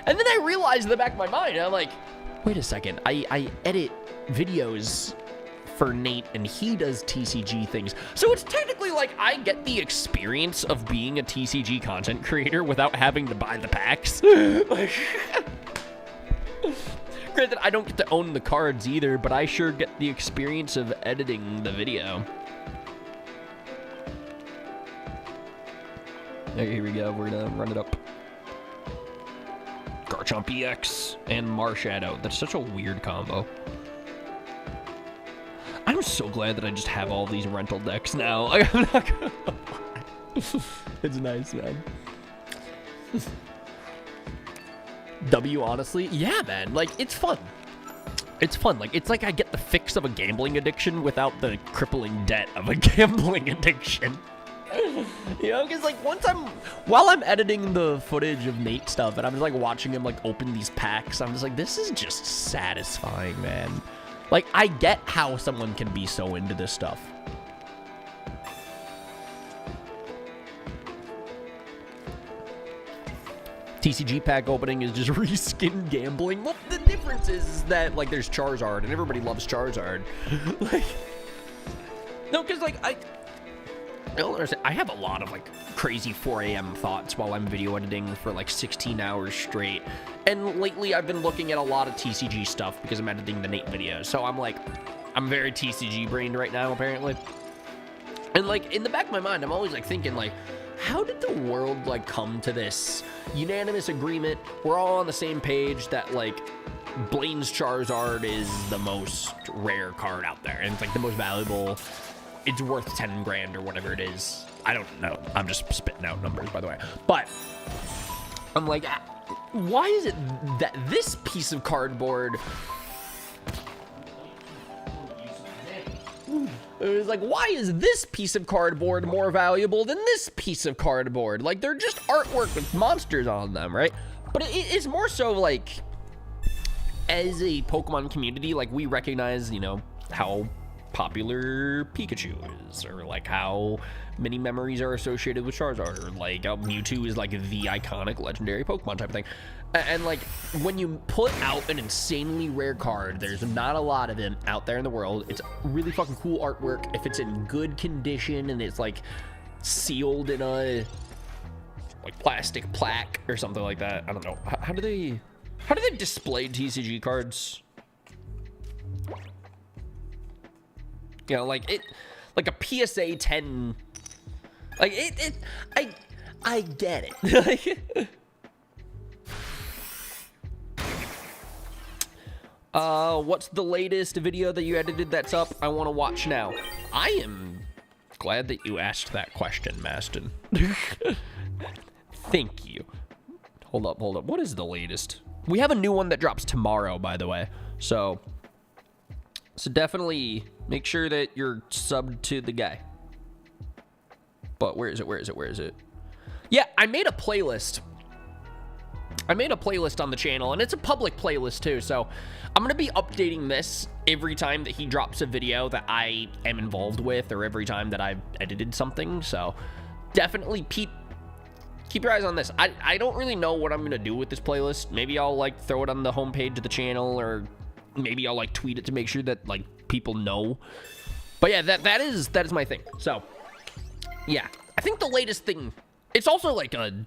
And then I realized in the back of my mind, I'm like, wait a second, I edit videos for Nate and he does TCG things. So it's technically like I get the experience of being a TCG content creator without having to buy the packs. Like, granted, I don't get to own the cards either, but I sure get the experience of editing the video. Okay, here we go. We're gonna run it up. Garchomp EX and Marshadow. That's such a weird combo. I'm so glad that I just have all these rental decks now. I'm not gonna It's nice, man. W, honestly? Yeah, man. Like, it's fun. It's fun. Like, it's like I get the fix of a gambling addiction without the crippling debt of a gambling addiction. You know, because like while I'm editing the footage of Nate stuff and I'm just like watching him like open these packs, I'm just like, this is just satisfying, man. Like, I get how someone can be so into this stuff. TCG pack opening is just reskin gambling. Well, the difference is that like there's Charizard and everybody loves Charizard. Like, no, because like I don't understand. I have a lot of like crazy 4 a.m. thoughts while I'm video editing for like 16 hours straight. And lately I've been looking at a lot of TCG stuff because I'm editing the Nate videos. So I'm like, I'm very TCG brained right now, apparently. And like in the back of my mind, I'm always like thinking like, how did the world like come to this unanimous agreement? We're all on the same page that like Blaine's Charizard is the most rare card out there. And it's like the most valuable. It's worth 10 grand or whatever it is. I don't know. I'm just spitting out numbers, by the way. But I'm like, why is it that this piece of cardboard... It was like, why is this piece of cardboard more valuable than this piece of cardboard? Like, they're just artwork with monsters on them, right? But it's more so like, as a Pokemon community, like, we recognize, you know, how popular Pikachu is, or like how many memories are associated with Charizard, or like Mewtwo is like the iconic legendary Pokemon type of thing. And like when you put out an insanely rare card, there's not a lot of them out there in the world. It's really fucking cool artwork if it's in good condition and it's like sealed in a like plastic plaque or something like that. I don't know. How do they display TCG cards? You know, like it, like a PSA 10, like I get it. What's the latest video that you edited that's up? I want to watch now. I am glad that you asked that question, Maston. Thank you. Hold up. What is the latest? We have a new one that drops tomorrow, by the way. So definitely make sure that you're subbed to the guy. But where is it? Yeah, I made a playlist. On the channel, and it's a public playlist too, so I'm gonna be updating this every time that he drops a video that I am involved with, or every time that I've edited something. So definitely keep your eyes on this. I don't really know what I'm gonna do with this playlist. Maybe I'll like throw it on the homepage of the channel, or maybe I'll like tweet it to make sure that like people know. But yeah, that is my thing. So yeah, I think the latest thing, it's also like a,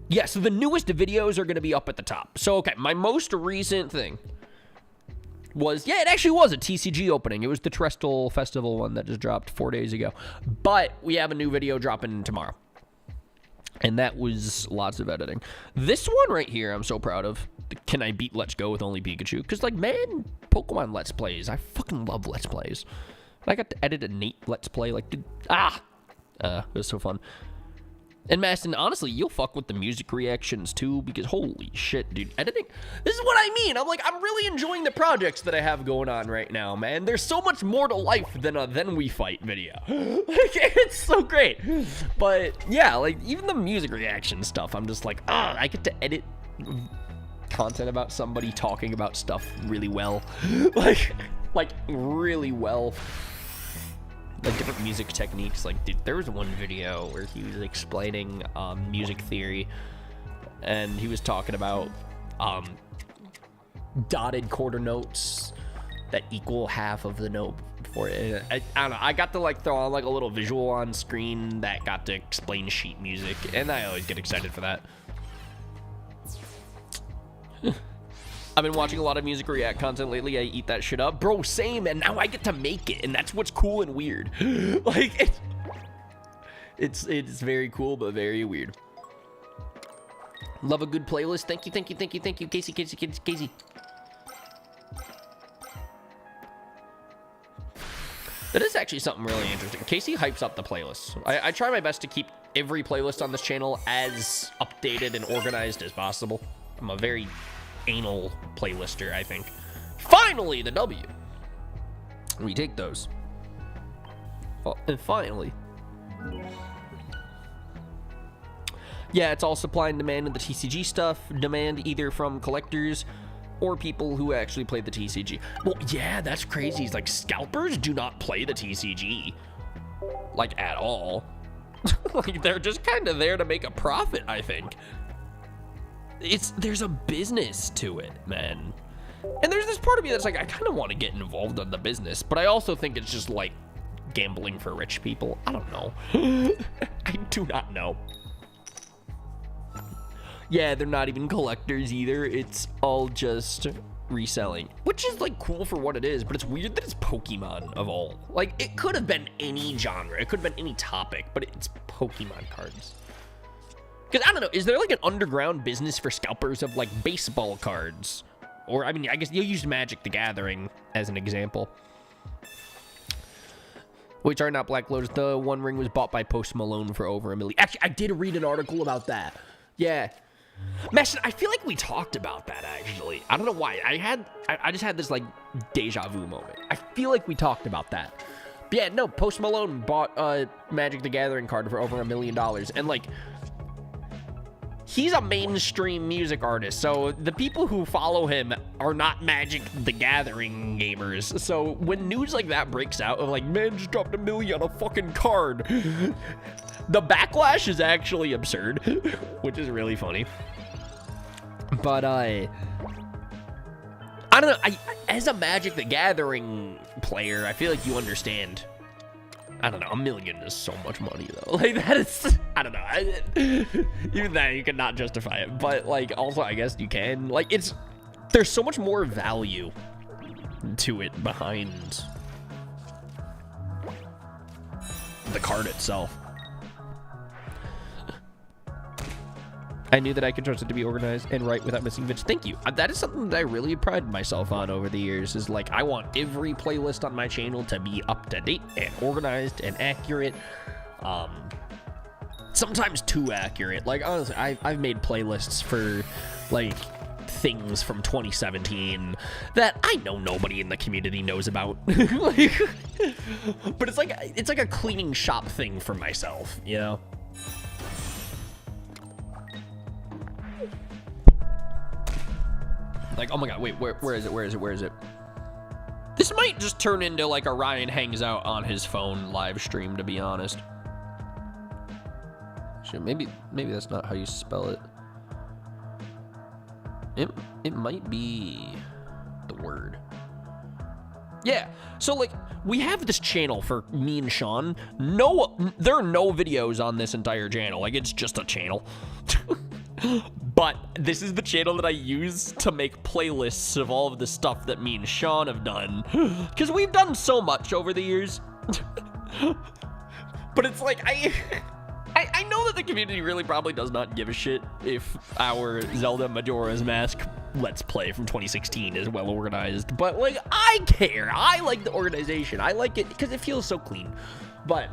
yeah, so the newest videos are going to be up at the top. So, okay, my most recent thing was, yeah, it actually was a TCG opening. It was the Trestle Festival one that just dropped 4 days ago. But we have a new video dropping tomorrow. And that was lots of editing. This one right here, I'm so proud of. Can I beat Let's Go with only Pikachu? Because, like, man, Pokemon Let's Plays. I fucking love Let's Plays. I got to edit a Nate Let's Play. Like, it was so fun. And Maston, honestly, you'll fuck with the music reactions too, because holy shit, dude, editing, this is what I mean. I'm like, I'm really enjoying the projects that I have going on right now, man. There's so much more to life than a Then We Fight video. Like, it's so great. But yeah, like, even the music reaction stuff, I'm just like, I get to edit content about somebody talking about stuff really well. like really well. Like, different music techniques. Like, dude, there was one video where he was explaining music theory, and he was talking about dotted quarter notes that equal half of the note before it. I don't know. I got to, like, throw on, like, a little visual on screen that got to explain sheet music, and I always get excited for that. I've been watching a lot of music react content lately. I eat that shit up. Bro, same, and now I get to make it, and that's what's cool and weird. Like, it's very cool, but very weird. Love a good playlist. Thank you, thank you, thank you, thank you. Casey. That is actually something really interesting. Casey hypes up the playlists. I try my best to keep every playlist on this channel as updated and organized as possible. I'm a very anal playlister, I think. Finally, the W. We take those. And finally. Yeah, it's all supply and demand of the TCG stuff. Demand either from collectors or people who actually play the TCG. Well, yeah, that's crazy. It's like, scalpers do not play the TCG. Like, at all. Like, they're just kind of there to make a profit, I think. There's a business to it, man. And there's this part of me that's like, I kind of want to get involved in the business, but I also think it's just like gambling for rich people. I don't know. I do not know. Yeah, they're not even collectors either. It's all just reselling, which is like cool for what it is, but it's weird that it's Pokemon of all. Like, it could have been any genre. It could have been any topic, but it's Pokemon cards. Because, I don't know, is there like an underground business for scalpers of like baseball cards? Or, I mean, I guess you'll use Magic the Gathering as an example. Which are not Black Lotus. The One Ring was bought by Post Malone for over $1 million. Actually, I did read an article about that. Yeah. Mesh, I feel like we talked about that, actually. I don't know why. I just had this, like, deja vu moment. I feel like we talked about that. But yeah, no, Post Malone bought a Magic the Gathering card for over $1 million. And, like, he's a mainstream music artist, so the people who follow him are not Magic the Gathering gamers. So when news like that breaks out of like, man just dropped $1 million on a fucking card, the backlash is actually absurd, which is really funny. But I don't know, as a Magic the Gathering player, I feel like you understand. I don't know, $1 million is so much money, though. Like, that is, I don't know. Even that, you cannot justify it. But, like, also, I guess you can. Like, there's so much more value to it behind the card itself. I knew that I could trust it to be organized and right without missing bits. Thank you. That is something that I really pride myself on over the years, is like, I want every playlist on my channel to be up to date and organized and accurate. Sometimes too accurate. Like, honestly, I've made playlists for like things from 2017 that I know nobody in the community knows about. Like, but it's like a cleaning shop thing for myself, you know? Like, oh my god, wait, where is it? This might just turn into like a Ryan hangs out on his phone live stream, to be honest. Shit, maybe that's not how you spell it. It might be the word. Yeah, so like, we have this channel for me and Sean. There are no videos on this entire channel. Like, it's just a channel. But this is the channel that I use to make playlists of all of the stuff that me and Sean have done. Because we've done so much over the years. But it's like, I know that the community really probably does not give a shit if our Zelda Majora's Mask Let's Play from 2016 is well organized. But, like, I care. I like the organization. I like it because it feels so clean. But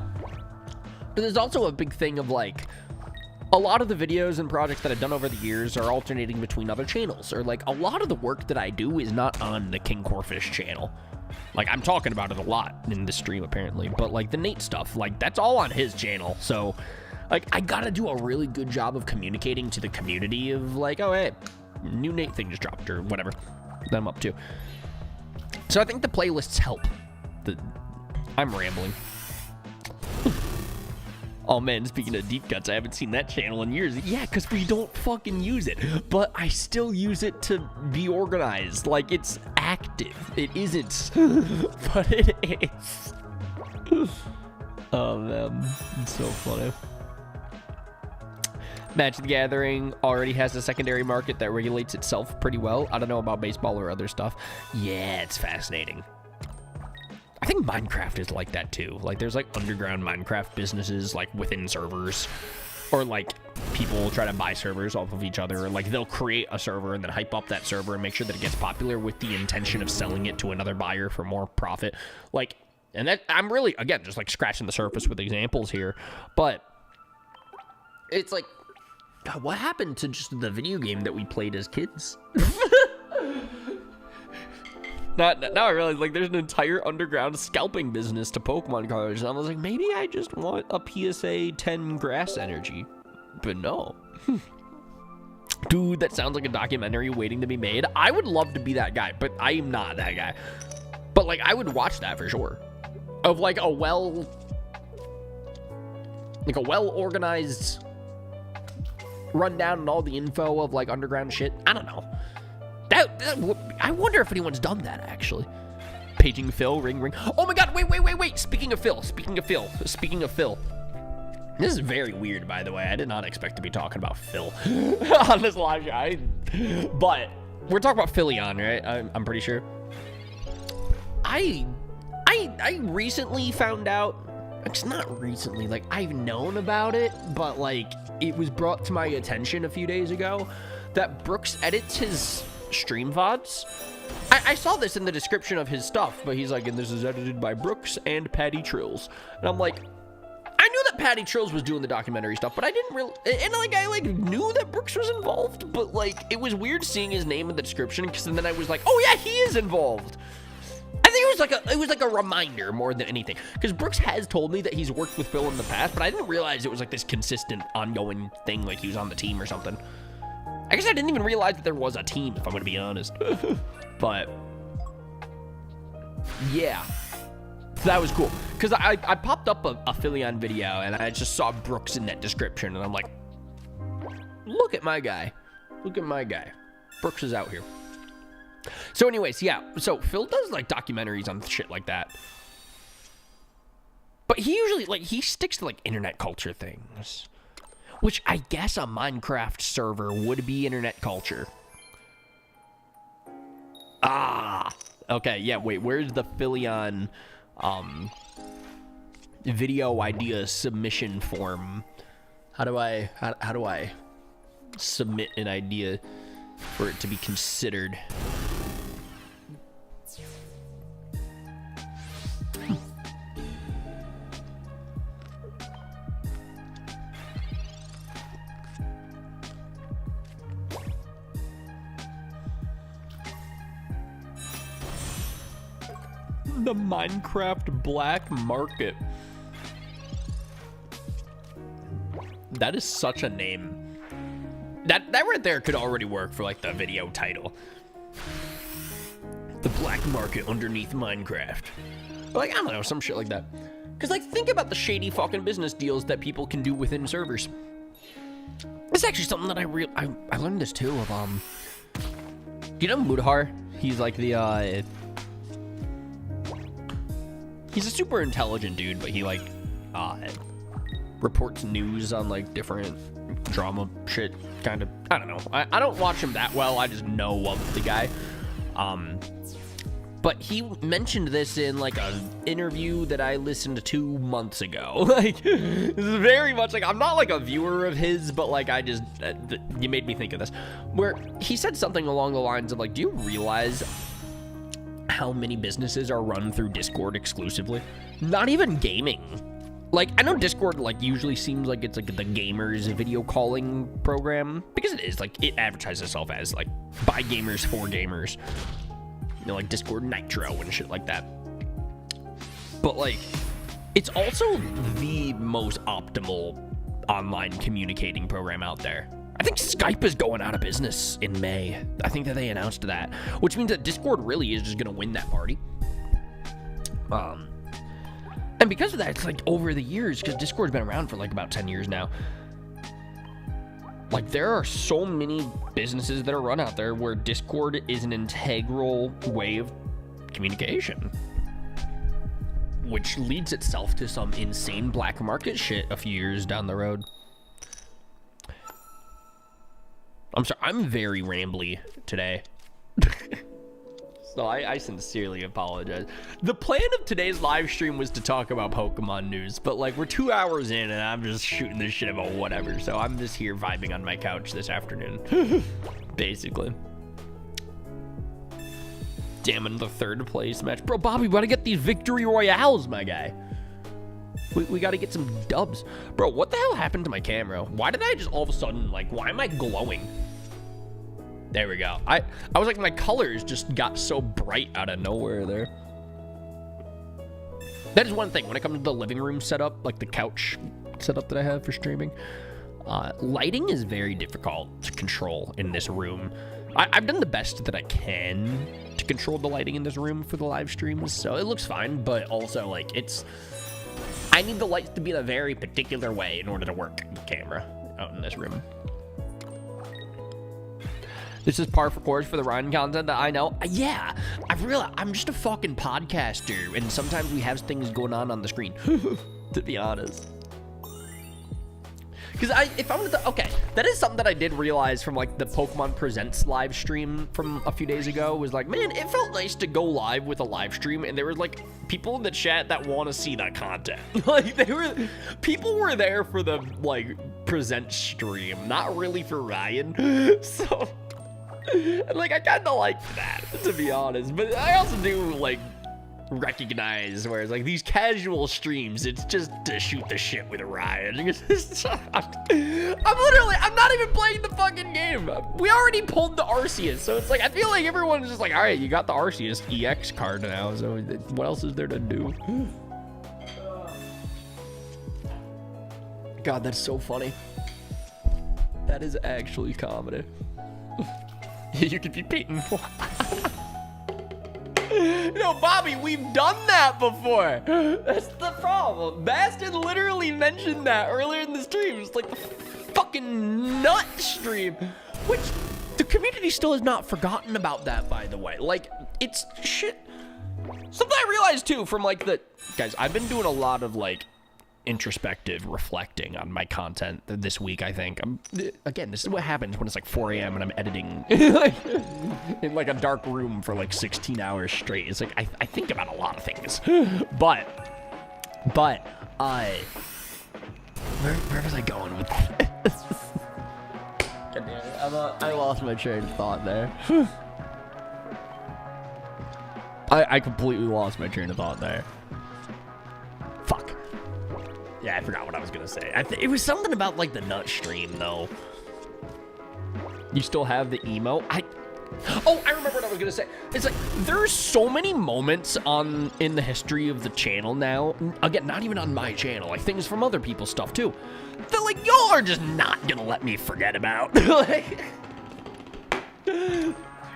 there's also a big thing of, like, a lot of the videos and projects that I've done over the years are alternating between other channels. Or, like, a lot of the work that I do is not on the King Corfish channel. Like, I'm talking about it a lot in this stream, apparently. But, like, the Nate stuff, like, that's all on his channel. So, like, I gotta do a really good job of communicating to the community of, like, oh, hey, new Nate thing just dropped, or whatever that I'm up to. So I think the playlists help. I'm rambling. Oh, man, speaking of deep cuts, I haven't seen that channel in years. Yeah, because we don't fucking use it. But I still use it to be organized. Like, it's active. It isn't. But it is. Oh, man. It's so funny. Magic the Gathering already has a secondary market that regulates itself pretty well. I don't know about baseball or other stuff. Yeah, it's fascinating. I think Minecraft is like that too. Like, there's like underground Minecraft businesses like within servers, or like people try to buy servers off of each other. Or, like, they'll create a server and then hype up that server and make sure that it gets popular with the intention of selling it to another buyer for more profit. Like, and that, I'm really, again, just like scratching the surface with examples here, but it's like, God, what happened to just the video game that we played as kids? Now I realize, like, there's an entire underground scalping business to Pokemon cards. And I was like, maybe I just want a PSA 10 grass energy. But no. Dude, that sounds like a documentary waiting to be made. I would love to be that guy, but I am not that guy. But, like, I would watch that for sure. Of, like, a well-organized rundown and all the info of, like, underground shit. I don't know. I wonder if anyone's done that, actually. Paging Phil, ring. Oh my god, wait. Speaking of Phil. This is very weird, by the way. I did not expect to be talking about Phil on this live show. But we're talking about Philion, right? I'm pretty sure. I recently found out. It's not recently, like, I've known about it, but, like, it was brought to my attention a few days ago that Brooks edits his stream VODs. I saw this in the description of his stuff, but he's like, and this is edited by Brooks and Patty Trills. And I'm like, I knew that Patty Trills was doing the documentary stuff, but I didn't really, and like, I like knew that Brooks was involved, but like, it was weird seeing his name in the description, because then I was like, oh yeah, he is involved. I think it was like a reminder more than anything, because Brooks has told me that he's worked with Phil in the past, but I didn't realize it was like this consistent ongoing thing, like he was on the team or something. I guess I didn't even realize that there was a team, if I'm going to be honest. But yeah, so that was cool, because I popped up a Philion video and I just saw Brooks in that description, and I'm like, look at my guy. Brooks is out here. So anyways, yeah, so Phil does like documentaries on shit like that, but he usually, like, he sticks to like internet culture things, which I guess a Minecraft server would be internet culture. Ah, okay, yeah, wait, where's the Philion video idea submission form? How do I submit an idea for it to be considered? The Minecraft black market. That is such a name. That right there could already work for like the video title. The black market underneath Minecraft. Like, I don't know, some shit like that. Cause like, think about the shady fucking business deals that people can do within servers. It's actually something that I learned this too of do you know Mudhar? He's like the he's a super intelligent dude, but he like reports news on like different drama shit, kind of. I don't know. I don't watch him that well. I just know of the guy. But he mentioned this in like an interview that I listened to 2 months ago. Like, this is very much like, I'm not like a viewer of his, but like I just, you made me think of this, where he said something along the lines of like, do you realize how many businesses are run through Discord exclusively? Not even gaming. Like, I know Discord like usually seems like it's like the gamers video calling program, because it is, like, it advertises itself as like by gamers for gamers. You know, like Discord Nitro and shit like that. But like, it's also the most optimal online communicating program out there. I think Skype is going out of business in May. I think that they announced that, which means that Discord really is just gonna win that party. And because of that, it's like over the years, because Discord's been around for like about 10 years now, like there are so many businesses that are run out there where Discord is an integral way of communication, which leads itself to some insane black market shit a few years down the road. I'm sorry, I'm very rambly today. So I sincerely apologize. The plan of today's live stream was to talk about Pokemon news, but like we're 2 hours in and I'm just shooting this shit about whatever. So I'm just here vibing on my couch this afternoon, basically. Damn, another third place match. Bro, Bobby, we gotta get these victory royales, my guy. We gotta get some dubs. Bro, what the hell happened to my camera? Why did I just all of a sudden, like, why am I glowing? There we go. I was like, my colors just got so bright out of nowhere there. That is one thing when it comes to the living room setup, like the couch setup that I have for streaming. Lighting is very difficult to control in this room. I've done the best that I can to control the lighting in this room for the live streams, so it looks fine, but also like I need the lights to be in a very particular way in order to work the camera out in this room. This is par for course for the Ryan content, I know. Yeah, I've realized I'm just a fucking podcaster, and sometimes we have things going on the screen, to be honest. Because if I'm gonna, okay, that is something that I did realize from like the Pokemon Presents live stream from a few days ago, was like, man, it felt nice to go live with a live stream, and there was like people in the chat that want to see that content. Like people were there for the like present stream, not really for Ryan. So, like, I kind of like that, to be honest, but I also do like recognize where it's like these casual streams, it's just to shoot the shit with Ryan. I'm not even playing the fucking game. We already pulled the Arceus, so it's like I feel like everyone's just like, all right, you got the Arceus EX card now, so what else is there to do? God, that's so funny. That is actually comedy. You could be beaten. No, Bobby, we've done that before. That's the problem. Baston literally mentioned that earlier in the stream. It's like the fucking nut stream, which the community still has not forgotten about that, by the way. Like, it's shit. Something I realized too from like guys, I've been doing a lot of like introspective reflecting on my content this week. I think again, this is what happens when it's like 4 a.m. and I'm editing in like a dark room for like 16 hours straight. It's like I think about a lot of things, but where was I going with this? I lost my train of thought there. I completely lost my train of thought there. Fuck. Yeah, I forgot what I was gonna say. It was something about like the nut stream though. You still have the emo? I remember what I was gonna say. It's like there's so many moments in the history of the channel now. Again, not even on my channel, like things from other people's stuff too. That like y'all are just not gonna let me forget about. Like,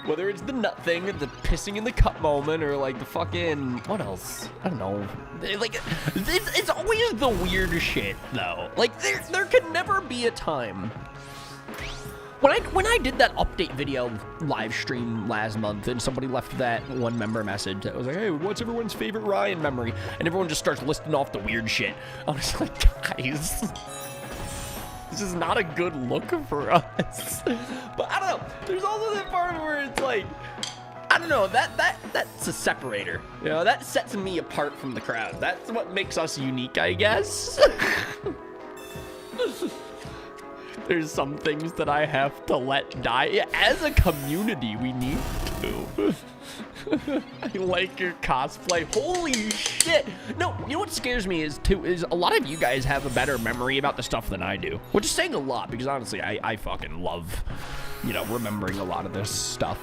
whether it's the nut thing, the pissing in the cup moment, or like the fucking, what else? I don't know. Like, it's always the weird shit though. Like there could never be a time When I did that update video live stream last month, and somebody left that one member message that was like, hey, what's everyone's favorite Ryan memory? And everyone just starts listing off the weird shit. I was like, guys, this is not a good look for us. But I don't know. There's also that part where it's like, I don't know, that's a separator. You know, that sets me apart from the crowd. That's what makes us unique, I guess. There's some things that I have to let die. Yeah, as a community, we need to. I like your cosplay. Holy shit. No, you know what scares me is a lot of you guys have a better memory about the stuff than I do. Which is saying a lot, because honestly, I fucking love, you know, remembering a lot of this stuff.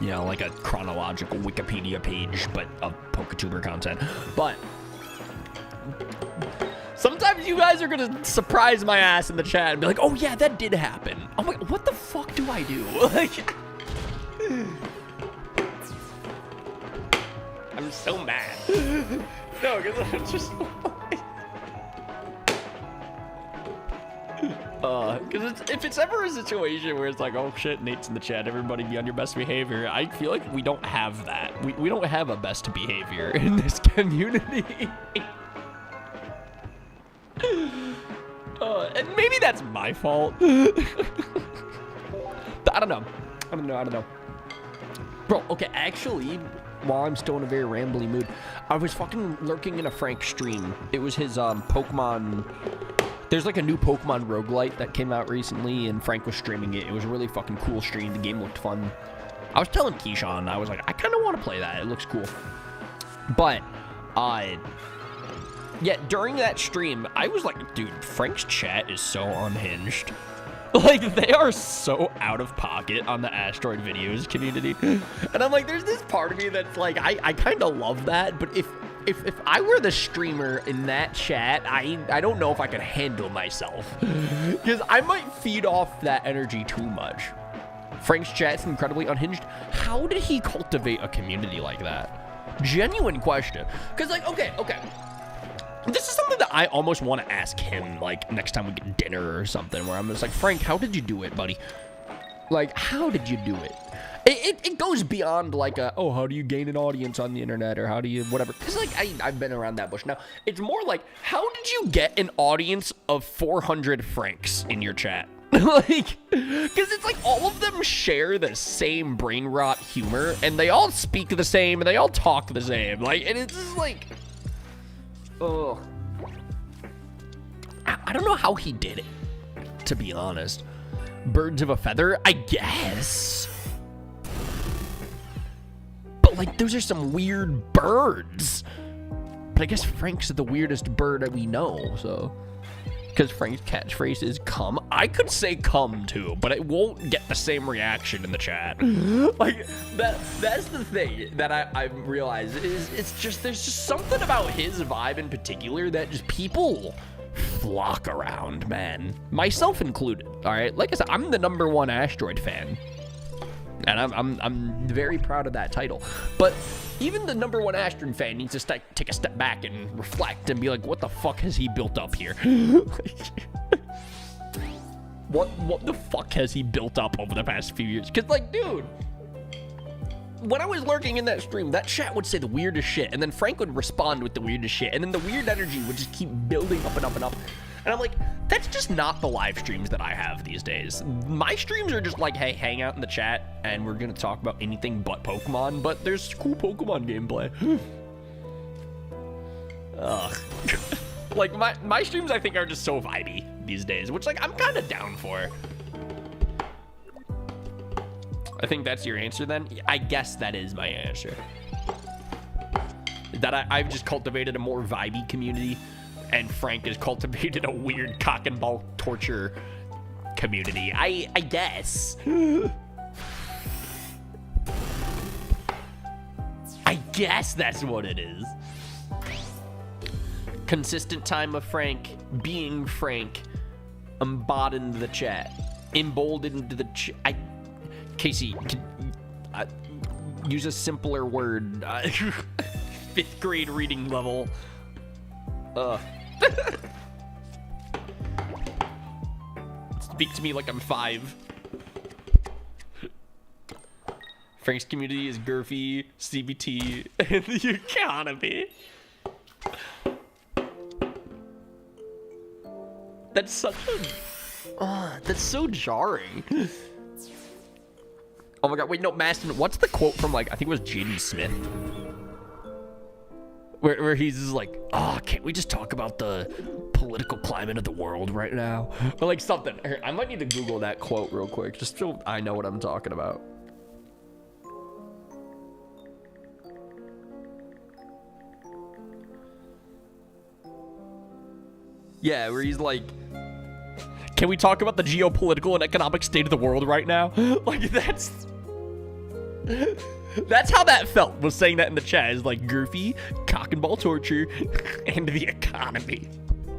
You know, like a chronological Wikipedia page, but of PokeTuber content. But sometimes you guys are gonna surprise my ass in the chat and be like, oh yeah, that did happen. I'm like, what the fuck do I do? Like, I'm so mad. No, because I'm just because if it's ever a situation where it's like, oh shit, Nate's in the chat, everybody be on your best behavior, I feel like we don't have that. We don't have a best behavior in this community. And maybe that's my fault. I don't know. Bro, okay, actually, while I'm still in a very rambly mood, I was fucking lurking in a Frank stream. It was his Pokemon. There's like a new Pokemon roguelite that came out recently, and Frank was streaming it. It was a really fucking cool stream. The game looked fun. I was telling Keyshawn, I was like, I kind of want to play that. It looks cool. But, yeah, during that stream, I was like, dude, Frank's chat is so unhinged. Like, they are so out of pocket on the Asteroid Videos community. And I'm like, there's this part of me that's like, I kind of love that, but if I were the streamer in that chat, I don't know if I could handle myself. Because I might feed off that energy too much. Frank's chat's incredibly unhinged. How did he cultivate a community like that? Genuine question. Because, like, okay. This is something that I almost want to ask him, like, next time we get dinner or something, where I'm just like, Frank, how did you do it, buddy? Like, how did you do it? It goes beyond, like, oh, how do you gain an audience on the internet, or how do you, whatever. Because, like, I've been around that bush now. It's more like, how did you get an audience of 400 Franks in your chat? Like, because it's like all of them share the same brain rot humor, and they all speak the same, and they all talk the same. Like, and it's just like, oh, I don't know how he did it, to be honest. Birds of a feather, I guess. But, like, those are some weird birds. But I guess Frank's the weirdest bird that we know, so. Because Frank's catchphrase is come. I could say come too, but it won't get the same reaction in the chat. Like, that's the thing that I've realized is it's just, there's just something about his vibe in particular that just people flock around, man. Myself included, all right? Like I said, I'm the #1 Asteroid fan. And I'm very proud of that title. But even the #1 Asteroid fan needs to take a step back and reflect and be like, what the fuck has he built up here? What the fuck has he built up over the past few years? Because, like, dude, when I was lurking in that stream, that chat would say the weirdest shit, and then Frank would respond with the weirdest shit, and then the weird energy would just keep building up and up and up. And I'm like, that's just not the live streams that I have these days. My streams are just like, hey, hang out in the chat, and we're gonna talk about anything but Pokemon, but there's cool Pokemon gameplay. Ugh. Like, my streams, I think, are just so vibey these days, which, like, I'm kind of down for. I think that's your answer, then? I guess that is my answer. That I've just cultivated a more vibey community, and Frank has cultivated a weird cock and ball torture community. I guess. I guess that's what it is. Consistent time of Frank, being Frank, emboldened the chat. Emboldened the chat. Casey, use a simpler word. 5th grade reading level. It's Speak to me like I'm 5. Frank's community is Gurfy, CBT, and the economy. That's such a... that's so jarring. Oh my god, wait, no, Maston, what's the quote from, like, I think it was Jaden Smith? Where he's just like, can't we just talk about the political climate of the world right now? Or like something. I might need to Google that quote real quick, just so I know what I'm talking about. Yeah, where he's like, can we talk about the geopolitical and economic state of the world right now? Like, that's how that felt, was saying that in the chat. Is like, Goofy, cock and ball torture, and the economy.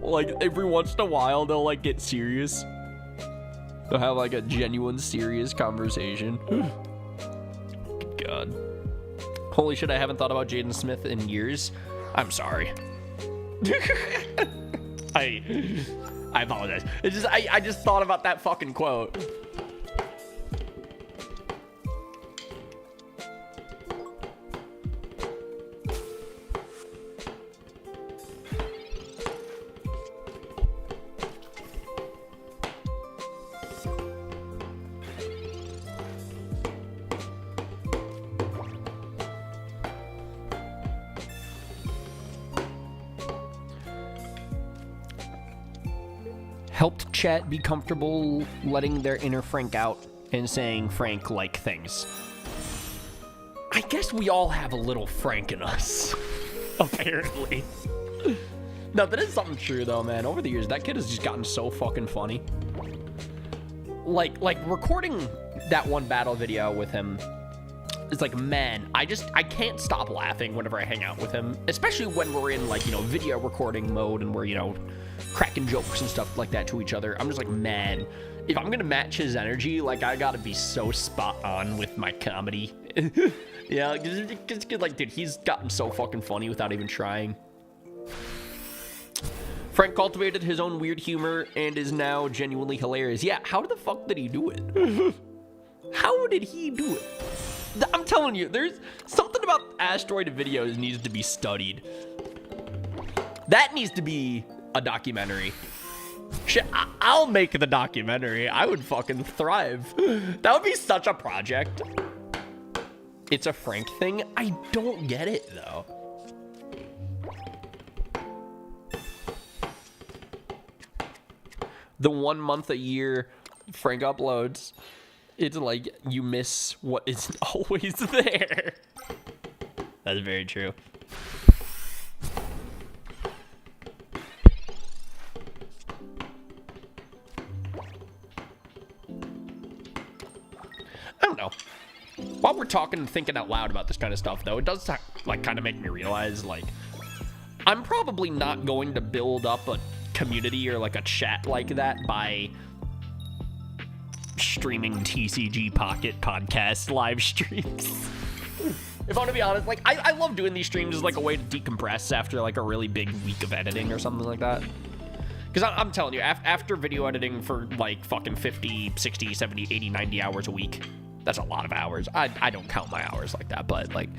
Like, every once in a while, they'll, like, get serious. They'll have, like, a genuine, serious conversation. Good God. Holy shit, I haven't thought about Jaden Smith in years. I'm sorry. I apologize. It's just, I just thought about that fucking quote. Helped chat be comfortable letting their inner Frank out and saying Frank-like things. I guess we all have a little Frank in us, apparently. No, that is something true though, man. Over the years, that kid has just gotten so fucking funny. Like recording that one battle video with him, it's like, man, I can't stop laughing whenever I hang out with him, especially when we're in, like, you know, video recording mode and we're, you know, cracking jokes and stuff like that to each other. I'm just like, man, if I'm gonna match his energy, like, I gotta be so spot on with my comedy. Yeah, like, dude, he's gotten so fucking funny without even trying. Frank cultivated his own weird humor and is now genuinely hilarious. Yeah, how the fuck did he do it? How did he do it? I'm telling you, there's something about Asteroid videos needs to be studied. That needs to be a documentary. Shit, I'll make the documentary. I would fucking thrive. That would be such a project. It's a Frank thing. I don't get it, though. The 1 month a year Frank uploads, it's like you miss what is always there. That's very true. I don't know. While we're talking and thinking out loud about this kind of stuff, though, it does, like, kind of make me realize, like, I'm probably not going to build up a community or, like, a chat like that by streaming TCG Pocket podcast live streams. If I want to be honest, like, I love doing these streams as, like, a way to decompress after, like, a really big week of editing or something like that. Because I'm telling you, after video editing for, like, fucking 50, 60, 70, 80, 90 hours a week, that's a lot of hours. I don't count my hours like that, but, like,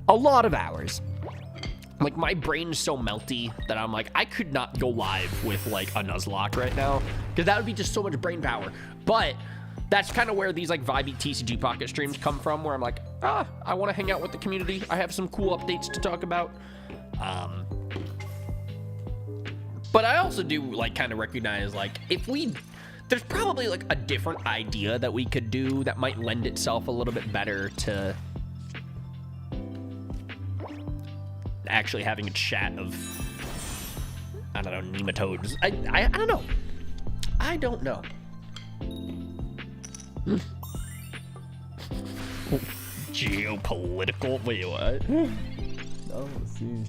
a lot of hours. Like, my brain's so melty that I'm like, I could not go live with, like, a Nuzlocke right now, because that would be just so much brain power. But that's kind of where these, like, vibey TCG Pocket streams come from, where I'm like, I want to hang out with the community. I have some cool updates to talk about. But I also do, like, kind of recognize, like, there's probably, like, a different idea that we could do that might lend itself a little bit better to actually having a chat of, I don't know, nematodes. I don't know. I don't know. Geopolitical? Wait, what? Oh, let's see.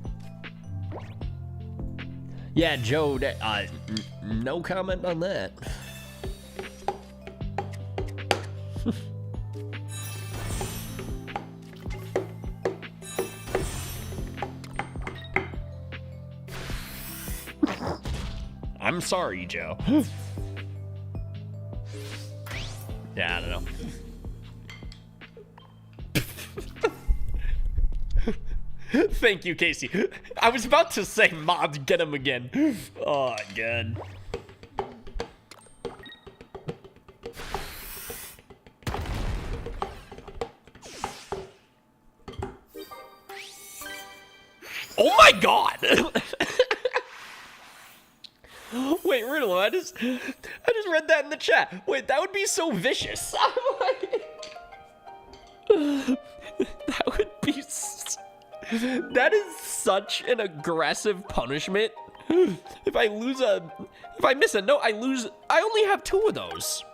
Yeah, Joe, no comment on that. I'm sorry, Joe. Yeah, I don't know. Thank you, Casey. I was about to say, mods, get him again. Oh, good. Oh my god! Wait, Riddle, I just read that in the chat. Wait, that would be so vicious. That would be... That is such an aggressive punishment. If I miss a note, I lose. I only have 2 of those.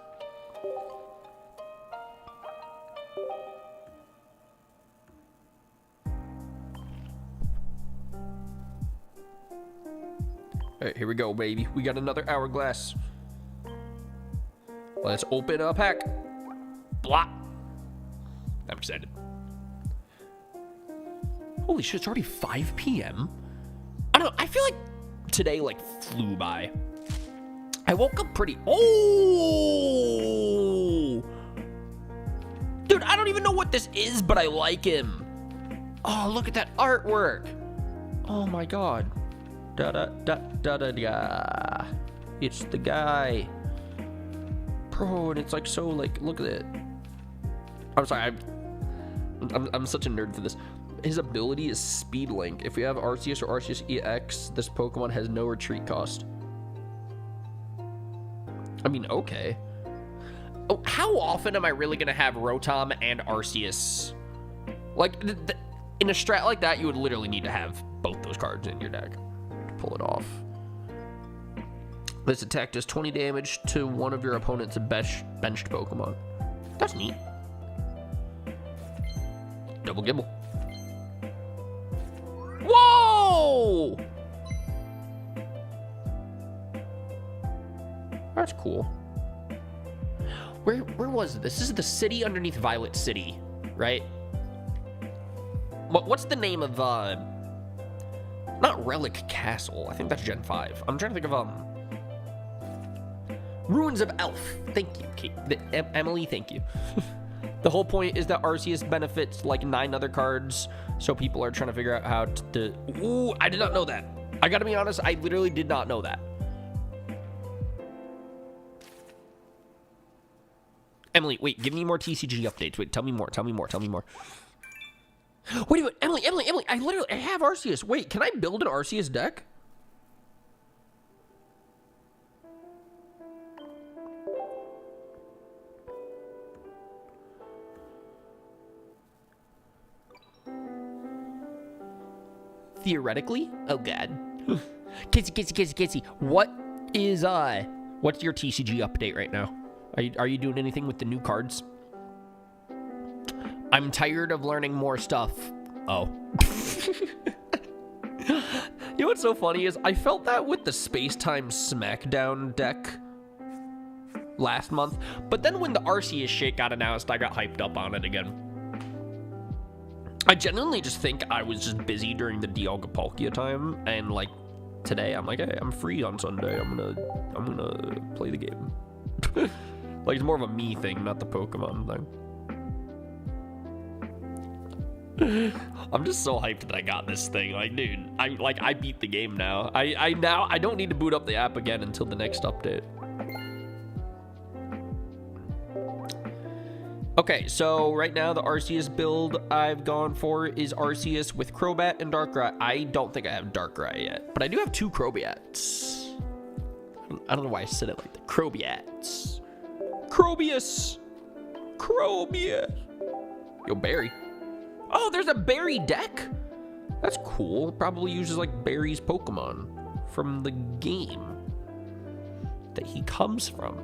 All right, here we go, baby. We got another hourglass. Let's open a pack. Blah. I'm excited. Holy shit, it's already 5 p.m. I don't know, I feel like today, like, flew by. I woke up pretty... Oh! Dude, I don't even know what this is, but I like him. Oh, look at that artwork. Oh my god. Da-da-da-da-da-da. It's the guy. Bro, and it's like so, like, look at it. I'm sorry, I'm such a nerd for this. His ability is Speed Link. If we have Arceus or Arceus EX, this Pokemon has no retreat cost. I mean, okay. Oh, how often am I really going to have Rotom and Arceus? Like, in a strat like that, you would literally need to have both those cards in your deck to pull it off. This attack does 20 damage to one of your opponent's benched Pokemon. That's neat. Double Gibble. Whoa! That's cool. Where was this? This is the city underneath Violet City, right? What's the name of not Relic Castle? I think that's Gen 5. I'm trying to think of Ruins of Elf. Thank you, Emily. Thank you. The whole point is that Arceus benefits like 9 other cards, so people are trying to figure out how to... Ooh, I did not know that. I gotta be honest, I literally did not know that. Emily, wait, give me more TCG updates. Wait, tell me more. Wait, Emily, I have Arceus. Wait, can I build an Arceus deck? Theoretically? Oh god. Casey, what's your TCG update right now? Are you doing anything with the new cards? I'm tired of learning more stuff. Oh. You know what's so funny is I felt that with the Space-Time Smackdown deck last month, but then when the Arceus shit got announced, I got hyped up on it again. I genuinely just think I was just busy during the Dialga-Palkia time, and like today I'm like, hey, I'm free on Sunday. I'm gonna play the game. Like it's more of a me thing, not the Pokemon thing. I'm just so hyped that I got this thing. Like, dude, I beat the game now. I don't need to boot up the app again until the next update. Okay, so right now the Arceus build I've gone for is Arceus with Crobat and Darkrai. I don't think I have Darkrai yet, but I do have 2 Crobats. I don't know why I said it like that. Crobats. Crobius. Yo, Barry. Oh, there's a Barry deck? That's cool. Probably uses like Barry's Pokemon from the game that he comes from.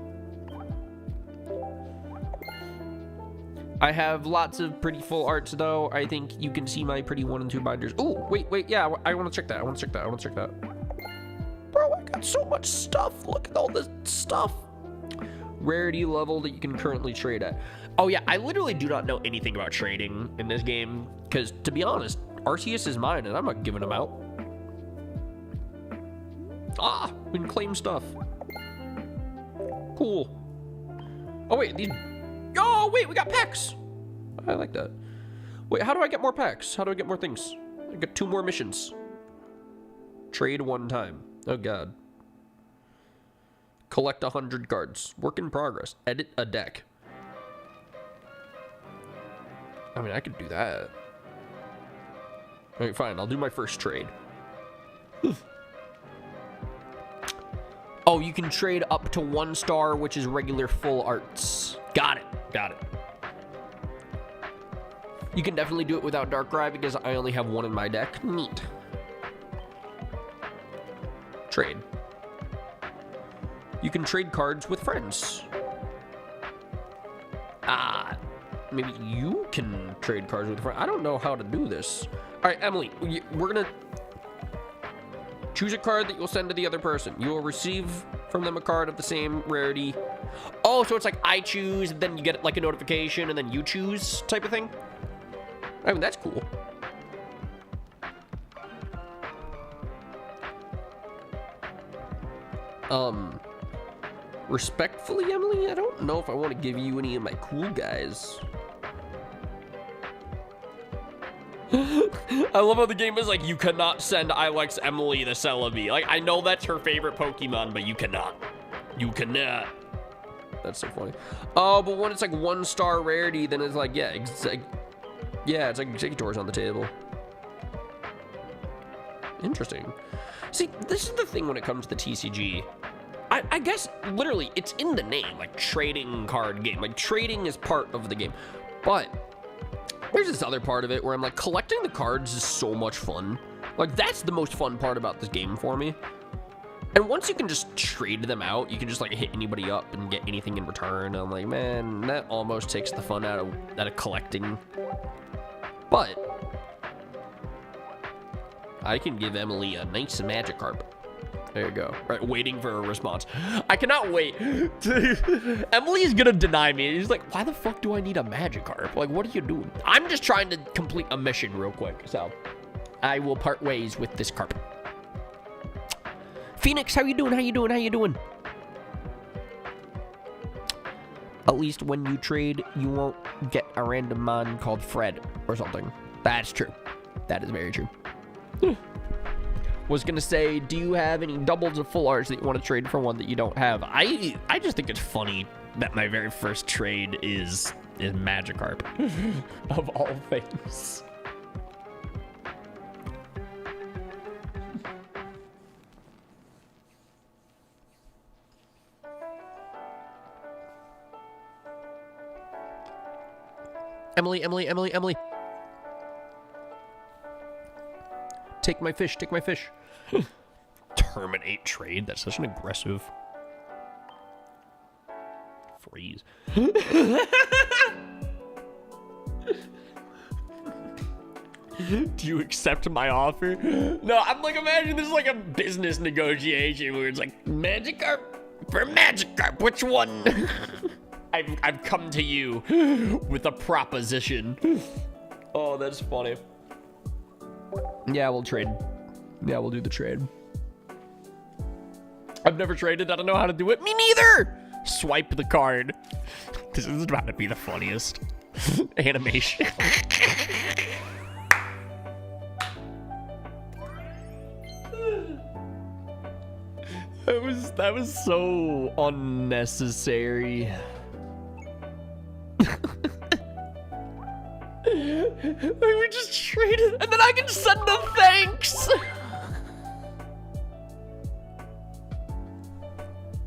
I have lots of pretty full arts, though. I think you can see my pretty 1 and 2 binders. Oh, wait, yeah, I want to check that. Bro, I got so much stuff. Look at all this stuff. Rarity level that you can currently trade at. Oh, yeah, I literally do not know anything about trading in this game, because, to be honest, Arceus is mine, and I'm not giving him out. Ah, we can claim stuff. Cool. Oh, wait, these Oh, wait, we got packs. I like that. Wait, how do I get more packs? How do I get more things? I get 2 more missions. Trade 1 time. Oh, God. Collect 100 cards. Work in progress. Edit a deck. I mean, I could do that. Alright, fine. I'll do my first trade. Oh, you can trade up to 1 star, which is regular full arts. Got it. Got it. You can definitely do it without Darkrai because I only have 1 in my deck. Neat. Trade. You can trade cards with friends. Maybe you can trade cards with friends. I don't know how to do this. All right, Emily, we're gonna choose a card that you'll send to the other person. You will receive from them a card of the same rarity. Oh, so it's like I choose, then you get like a notification, and then you choose type of thing? I mean, that's cool. Respectfully, Emily, I don't know if I want to give you any of my cool guys. I love how the game is like, you cannot send Ilex Emily the Celebi. Like, I know that's her favorite Pokemon, but you cannot. You cannot. That's so funny. Oh, but when it's like 1 star rarity, then it's like, yeah, it's like Exeggutor's on the table. Interesting. See, this is the thing when it comes to TCG. I guess, literally, it's in the name, like, trading card game. Like, trading is part of the game. But there's this other part of it where I'm like, collecting the cards is so much fun. Like, that's the most fun part about this game for me. And once you can just trade them out, you can just, like, hit anybody up and get anything in return. I'm like, man, that almost takes the fun out of collecting. But I can give Emily a nice Magikarp. There you go. Right, waiting for a response. I cannot wait. Emily is gonna deny me. He's like, why the fuck do I need a Magikarp? Like, what are you doing? I'm just trying to complete a mission real quick. So I will part ways with this carp. Phoenix, how you doing? How you doing? How you doing? At least when you trade, you won't get a random mon called Fred or something. That's true. That is very true. Was gonna say, do you have any doubles of full arts that you want to trade for one that you don't have? I just think it's funny that my very first trade is Magikarp of all things. Emily, Emily, Emily, Emily. Take my fish, take my fish. Terminate trade? That's such an aggressive phrase. Do you accept my offer? No, I'm like, imagine this is like a business negotiation where it's like, Magikarp for Magikarp, which one? I've come to you with a proposition. Oh, that's funny. Yeah, we'll trade. Yeah, we'll do the trade. I've never traded. I don't know how to do it. Me neither! Swipe the card. This is about to be the funniest animation. That was so unnecessary. We just traded, and then I can send them thanks.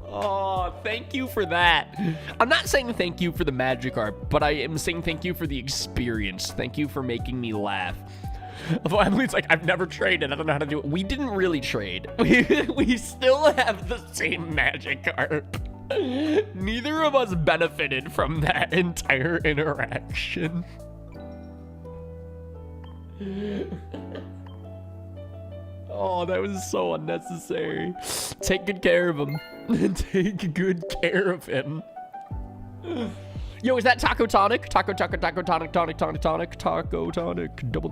Oh, thank you for that. I'm not saying thank you for the Magikarp, but I am saying thank you for the experience. Thank you for making me laugh. Although Emily's like, I've never traded. I don't know how to do it. We didn't really trade. We still have the same Magikarp. Neither of us benefited from that entire interaction. Oh, that was so unnecessary. Take good care of him. Take good care of him. Yo, is that Taco Tonic? Taco Tonic, Taco Tonic, Taco Tonic, double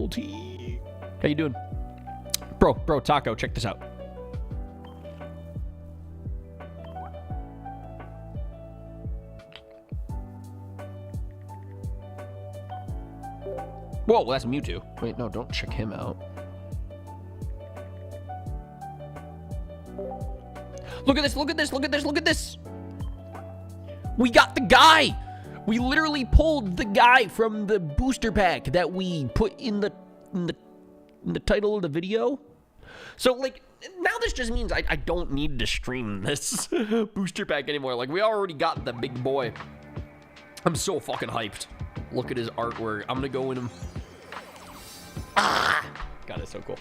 T. How you doing? Bro, Taco, check this out. Whoa, that's Mewtwo. Wait, no, don't check him out. Look at this, look at this, look at this, look at this. We got the guy. We literally pulled the guy from the booster pack that we put in the title of the video. So, like, now this just means I don't need to stream this booster pack anymore. Like, we already got the big boy. I'm so fucking hyped. Look at his artwork. I'm gonna go in him. Ah! God, it's so cool.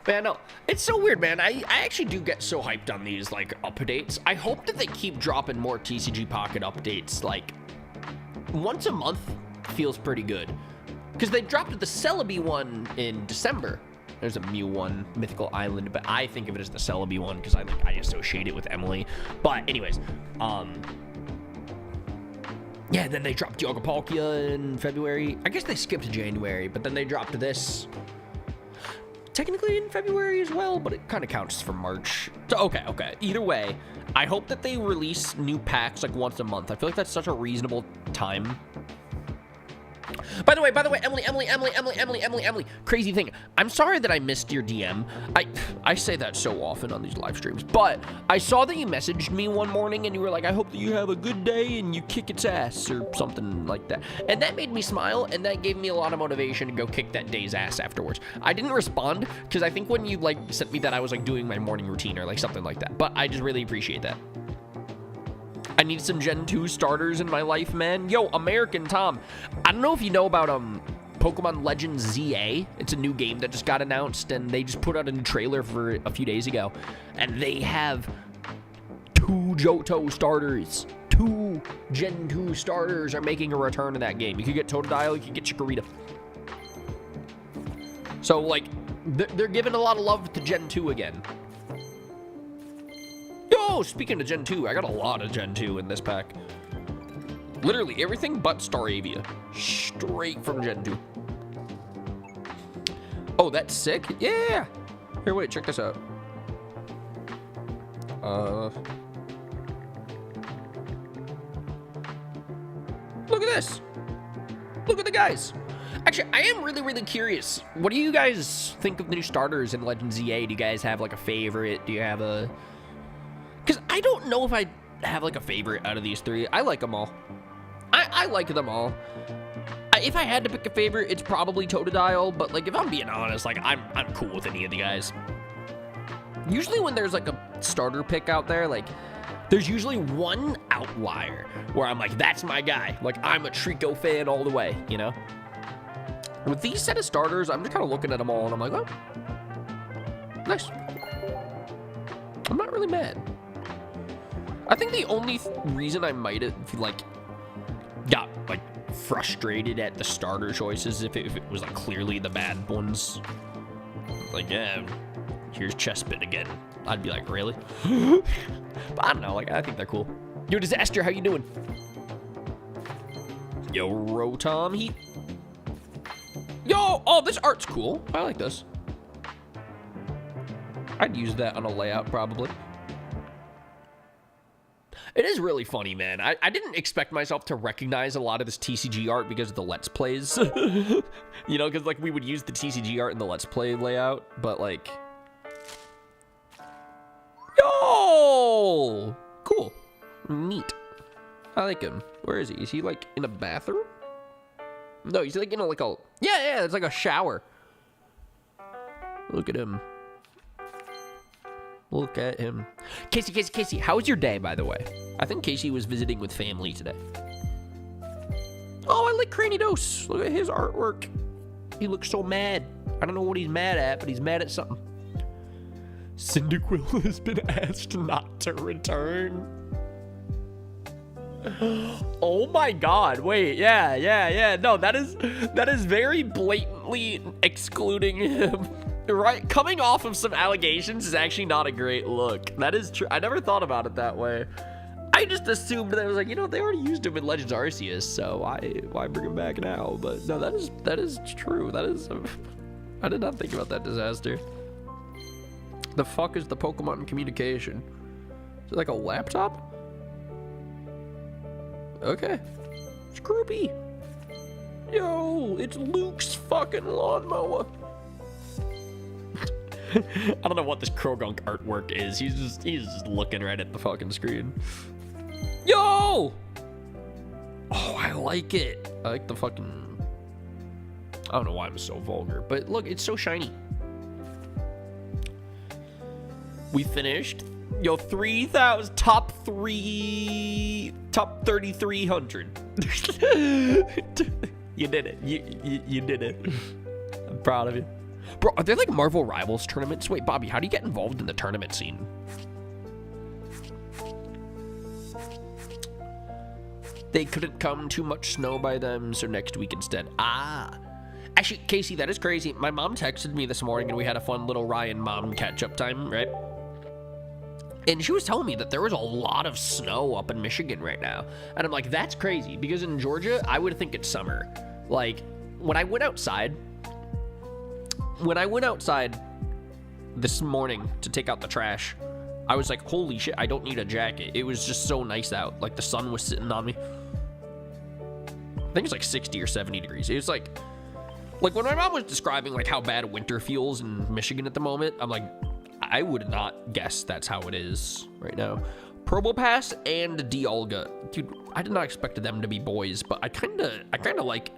Man, no, it's so weird, man. I actually do get so hyped on these, like, updates. I hope that they keep dropping more TCG Pocket updates, like, once a month feels pretty good. Because they dropped the Celebi one in December. There's a Mew one, Mythical Island, but I think of it as the Celebi one because I associate it with Emily. But anyways, yeah, then they dropped Dialga in February. I guess they skipped January, but then they dropped this technically in February as well, but it kind of counts for March. So, okay. Either way, I hope that they release new packs like once a month. I feel like that's such a reasonable time. By the way, Emily, crazy thing. I'm sorry that I missed your DM. I say that so often on these live streams, but I saw that you messaged me one morning and you were like, I hope that you have a good day and you kick its ass or something like that. And that made me smile and that gave me a lot of motivation to go kick that day's ass afterwards. I didn't respond because I think when you like sent me that, I was like doing my morning routine or like something like that, but I just really appreciate that. I need some Gen 2 starters in my life, man. Yo, American Tom. I don't know if you know about Pokemon Legends ZA. It's a new game that just got announced, and they just put out a new trailer for a few days ago. And they have 2 Johto starters. 2 Gen 2 starters are making a return in that game. You could get Totodile, you could get Chikorita. So, like, they're giving a lot of love to Gen 2 again. Yo, speaking of Gen 2, I got a lot of Gen 2 in this pack. Literally everything but Staravia. Straight from Gen 2. Oh, that's sick? Yeah! Here, wait, check this out. Look at this! Look at the guys! Actually, I am really curious. What do you guys think of the new starters in Legends ZA? Do you guys have, like, a favorite? Do you have a... Because I don't know if I have, like, a favorite out of these 3. I like them all. I like them all. If I had to pick a favorite, it's probably Totodile, but, like, if I'm being honest, like, I'm cool with any of the guys. Usually when there's, like, a starter pick out there, like, there's usually one outlier where I'm like, that's my guy. Like, I'm a Trico fan all the way, you know? With these set of starters, I'm just kind of looking at them all, and I'm like, oh, nice. I'm not really mad. I think the only reason I might have, like, got, like, frustrated at the starter choices if it was, like, clearly the bad ones. Like, yeah, here's Chespin again. I'd be like, really? But I don't know, like, I think they're cool. Yo, Disaster, how you doing? Yo, Rotom Heat. Yo, oh, this art's cool. I like this. I'd use that on a layout, probably. It is really funny, man. I didn't expect myself to recognize a lot of this TCG art because of the Let's Plays. You know, because, like, we would use the TCG art in the Let's Play layout, but, like... Yo! Cool. Neat. I like him. Where is he? Is he, like, in a bathroom? No, he's, like, in a, like, a... Yeah, it's like a shower. Look at him. Look at him. Casey, how was your day, by the way? I think Casey was visiting with family today. Oh, I like Cranidos. Look at his artwork. He looks so mad. I don't know what he's mad at, but he's mad at something. Cyndaquil has been asked not to return. Oh my god, wait, yeah. No, that is very blatantly excluding him. Right, coming off of some allegations is actually not a great look. That is true. I never thought about it that way. I just assumed that it was like, you know, they already used him in Legends Arceus, so why bring him back now? But no, that is true. That is, I did not think about that. Disaster. The fuck is the Pokemon communication? Is it like a laptop? Okay. Scroopy. Yo, it's Luke's fucking lawnmower. I don't know what this Krogunk artwork is. He's just looking right at the fucking screen. Yo! Oh, I like it. I like the fucking... I don't know why I'm so vulgar, but look, it's so shiny. We finished. Yo, 3,000, top 3,300. You did it. You did it. I'm proud of you. Bro, are there like Marvel Rivals tournaments? Wait, Bobby, how do you get involved in the tournament scene? They couldn't come, too much snow by them, so next week instead. Ah. Actually, Casey, that is crazy. My mom texted me this morning and we had a fun little Ryan mom catch-up time, right? And she was telling me that there was a lot of snow up in Michigan right now. And I'm like, that's crazy, because in Georgia, I would think it's summer. Like, when I went outside this morning to take out the trash, I was like, holy shit, I don't need a jacket. It was just so nice out. Like, the sun was sitting on me. I think it's like 60 or 70 degrees. It was like when my mom was describing like how bad winter feels in Michigan at the moment, I'm like, I would not guess that's how it is right now. Probopass and Dialga. Dude, I did not expect them to be boys, but I kind of like...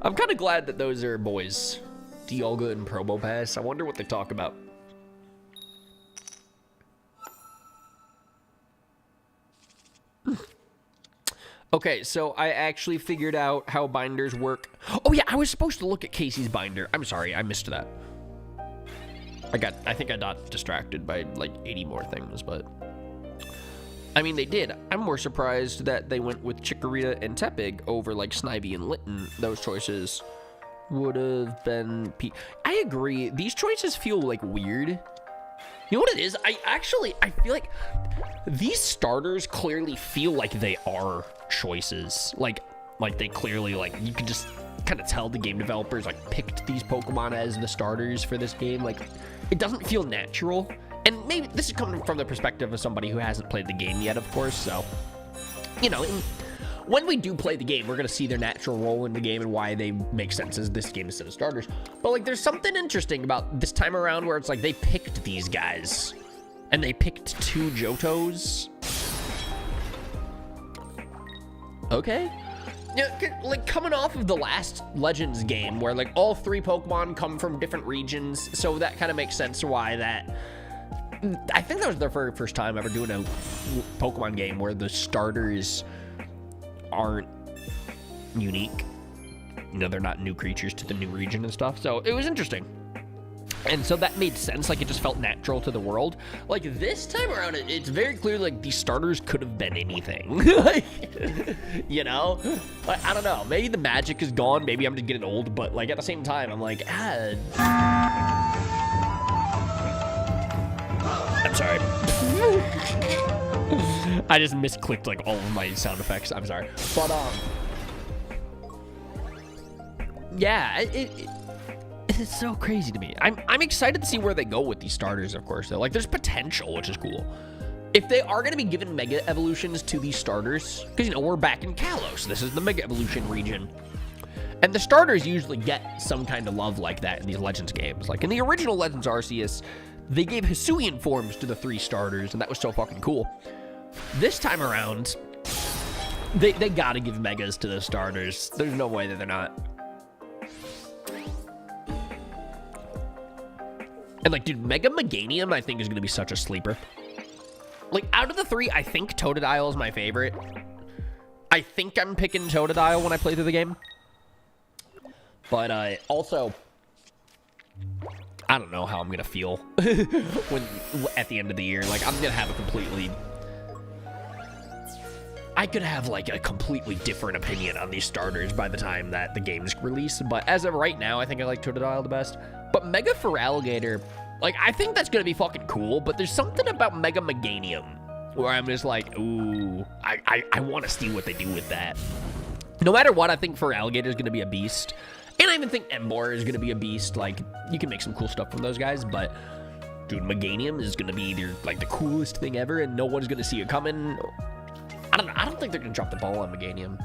I'm kind of glad that those are boys. Dialga and Probopass. I wonder what they talk about. Okay, so I actually figured out how binders work. Oh yeah, I was supposed to look at Casey's binder. I'm sorry, I missed that. I think I got distracted by like 80 more things, but I mean, they did. I'm more surprised that they went with Chikorita and Tepig over like Snivy and Litten. Those choices would have been... I agree. These choices feel like weird. You know what it is? I feel like these starters clearly feel like they are choices. Like they clearly, like, you can just kind of tell the game developers like picked these Pokemon as the starters for this game. Like, it doesn't feel natural. And maybe this is coming from the perspective of somebody who hasn't played the game yet, of course. So, you know, when we do play the game, we're going to see their natural role in the game and why they make sense as this game instead of starters. But, like, there's something interesting about this time around where it's like they picked these guys. And they picked 2 Johtos. Okay. Yeah, like, coming off of the last Legends game where, like, all 3 Pokemon come from different regions. So that kind of makes sense why that... I think that was their very first time ever doing a Pokemon game where the starters aren't unique. You know, they're not new creatures to the new region and stuff. So it was interesting. And so that made sense. Like, it just felt natural to the world. Like, this time around, it's very clear, like, these starters could have been anything. Like, you know? Like, I don't know. Maybe the magic is gone. Maybe I'm just getting old. But, like, at the same time, I'm like, I'm sorry. I just misclicked like all of my sound effects. I'm sorry. But yeah, it's so crazy to me. I'm excited to see where they go with these starters, of course. Though, like, there's potential, which is cool. If they are going to be giving Mega Evolutions to these starters, because, you know, we're back in Kalos. This is the Mega Evolution region. And the starters usually get some kind of love like that in these Legends games. Like, in the original Legends Arceus, they gave Hisuian forms to the 3 starters, and that was so fucking cool. This time around, they gotta give Megas to the starters. There's no way that they're not. And, like, dude, Mega Meganium, I think, is gonna be such a sleeper. Like, out of the 3, I think Totodile is my favorite. I think I'm picking Totodile when I play through the game. But, also... I don't know how I'm gonna feel at the end of the year. Like, I'm gonna have a completely... I could have, like, a completely different opinion on these starters by the time that the game's released. But as of right now, I think I like Totodile the best. But Mega Feraligatr, like, I think that's gonna be fucking cool. But there's something about Mega Meganium where I'm just like, ooh, I want to see what they do with that. No matter what, I think Feraligatr is gonna be a beast. And I even think Emboar is going to be a beast. Like, you can make some cool stuff from those guys, but, dude, Meganium is going to be either, like, the coolest thing ever, and no one's going to see it coming. I don't know. I don't think they're going to drop the ball on Meganium.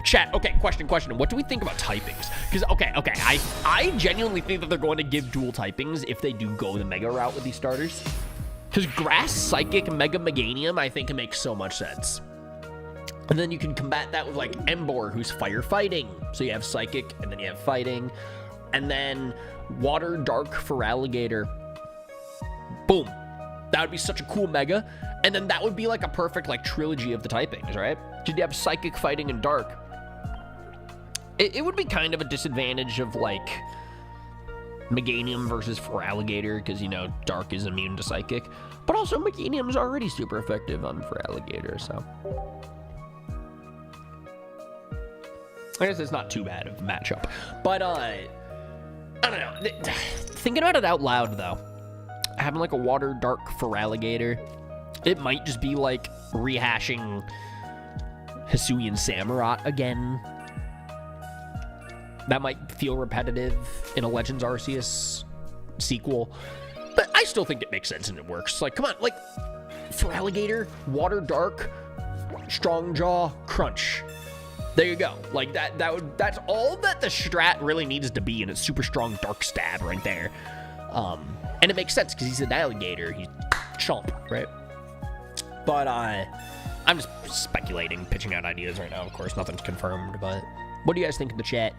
Chat, okay, question. What do we think about typings? Because, okay, I genuinely think that they're going to give dual typings if they do go the Mega route with these starters. Because Grass, Psychic, Mega Meganium, I think it makes so much sense. And then you can combat that with, like, Emboar, who's Fire Fighting. So you have Psychic, and then you have Fighting. And then Water, Dark, Feraligatr. Boom. That would be such a cool Mega. And then that would be, like, a perfect, like, trilogy of the typings, right? Did you have Psychic, Fighting, and Dark? It would be kind of a disadvantage of, like, Meganium versus Feraligatr, because, you know, Dark is immune to Psychic. But also, Meganium's already super effective on Feraligatr, so... I guess it's not too bad of a matchup. But, I don't know. Thinking about it out loud, though. Having, like, a Water Dark Feraligatr, it might just be, like, rehashing Hisuian Samurott again. That might feel repetitive in a Legends Arceus sequel. But I still think it makes sense and it works. Like, come on, like, Feraligatr, Water Dark, Strong Jaw, Crunch. There you go. Like, that's all that the strat really needs to be, and it's super strong Dark Stab right there. And it makes sense, because he's an alligator. He's chomp, right? But, I'm just speculating, pitching out ideas right now. Of course, nothing's confirmed, but what do you guys think in the chat?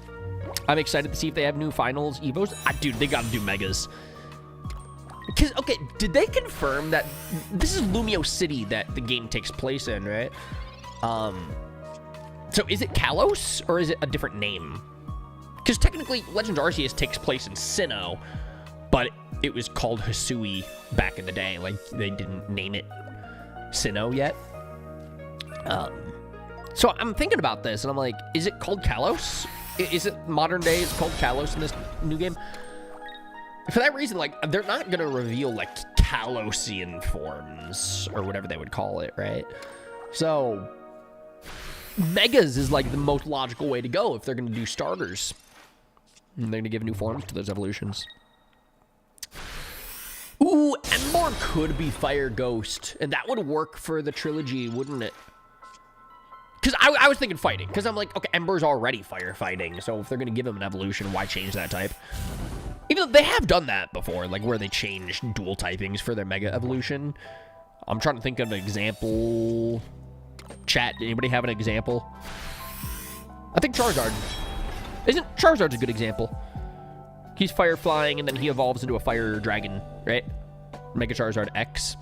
I'm excited to see if they have new finals, Evos. Dude, they gotta do Megas. Because, okay, did they confirm that this is Lumio City that the game takes place in, right? So is it Kalos, or is it a different name? Because technically, Legends Arceus takes place in Sinnoh, but it was called Hisui back in the day. Like, they didn't name it Sinnoh yet. So I'm thinking about this, and I'm like, is it called Kalos? Is it modern day? It's called Kalos in this new game? For that reason, like, they're not going to reveal, like, Kalosian forms, or whatever they would call it, right? So... Megas is, like, the most logical way to go if they're going to do starters. And they're going to give new forms to those evolutions. Ooh, Emboar could be Fire Ghost. And that would work for the trilogy, wouldn't it? Because I was thinking Fighting. Because I'm like, okay, Emboar's already Fire Fighting. So if they're going to give him an evolution, why change that type? Even though they have done that before, like, where they changed dual typings for their Mega evolution. I'm trying to think of an example... Chat, anybody have an example? I think Charizard. Isn't Charizard's a good example? He's fire flying, and then he evolves into a fire dragon, right? Mega Charizard X.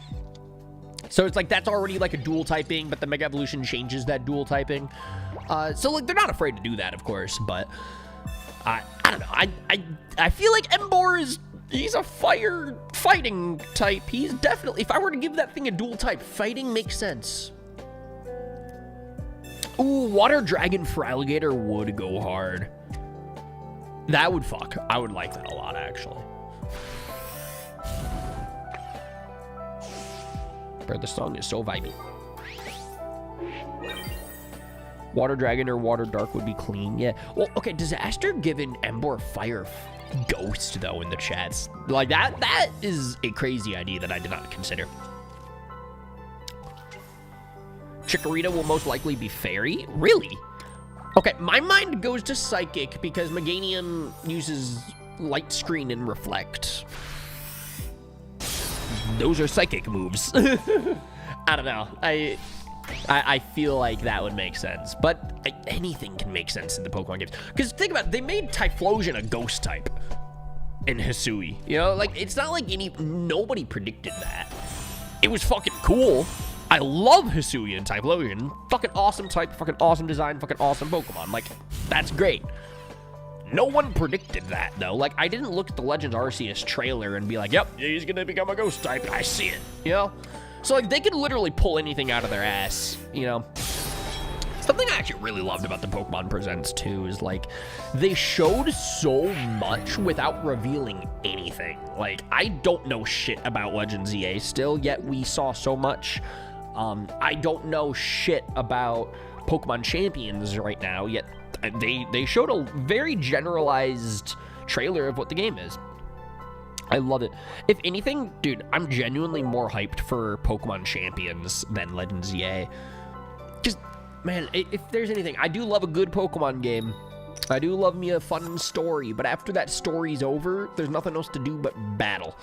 So it's like, that's already like a dual typing, but the Mega Evolution changes that dual typing. So like, they're not afraid to do that, of course, but I don't know. I feel like Emboar he's a fire fighting type. He's definitely, if I were to give that thing a dual type, fighting makes sense. Ooh, Water Dragon Feraligatr would go hard. That would fuck. I would like that a lot, actually. Bro, the song is so vibey. Water Dragon or Water Dark would be clean. Yeah. Well, okay, Disaster given Emboar Fire Ghost, though, in the chats. Like, that is a crazy idea that I did not consider. Chikorita will most likely be Fairy? Really? Okay, my mind goes to Psychic because Meganium uses Light Screen and Reflect. Those are Psychic moves. I don't know. I feel like that would make sense. But anything can make sense in the Pokemon games. Because think about it, they made Typhlosion a Ghost type in Hisui. You know, like, it's not like nobody predicted that. It was fucking cool. I love Hisui and Typhlosion. Fucking awesome type, fucking awesome design, fucking awesome Pokemon. Like, that's great. No one predicted that, though. Like, I didn't look at the Legends Arceus trailer and be like, yep, he's gonna become a ghost type. I see it, you know? So, like, they could literally pull anything out of their ass, you know? Something I actually really loved about the Pokemon Presents, too, is, like, they showed so much without revealing anything. Like, I don't know shit about Legends EA still, yet we saw so much. I don't know shit about Pokemon Champions right now, yet they showed a very generalized trailer of what the game is. I love it. If anything, dude, I'm genuinely more hyped for Pokemon Champions than Legends EA. Just, Man, if there's anything, I do love a good Pokemon game. I do love me a fun story, but after that story's over, there's nothing else to do but battle.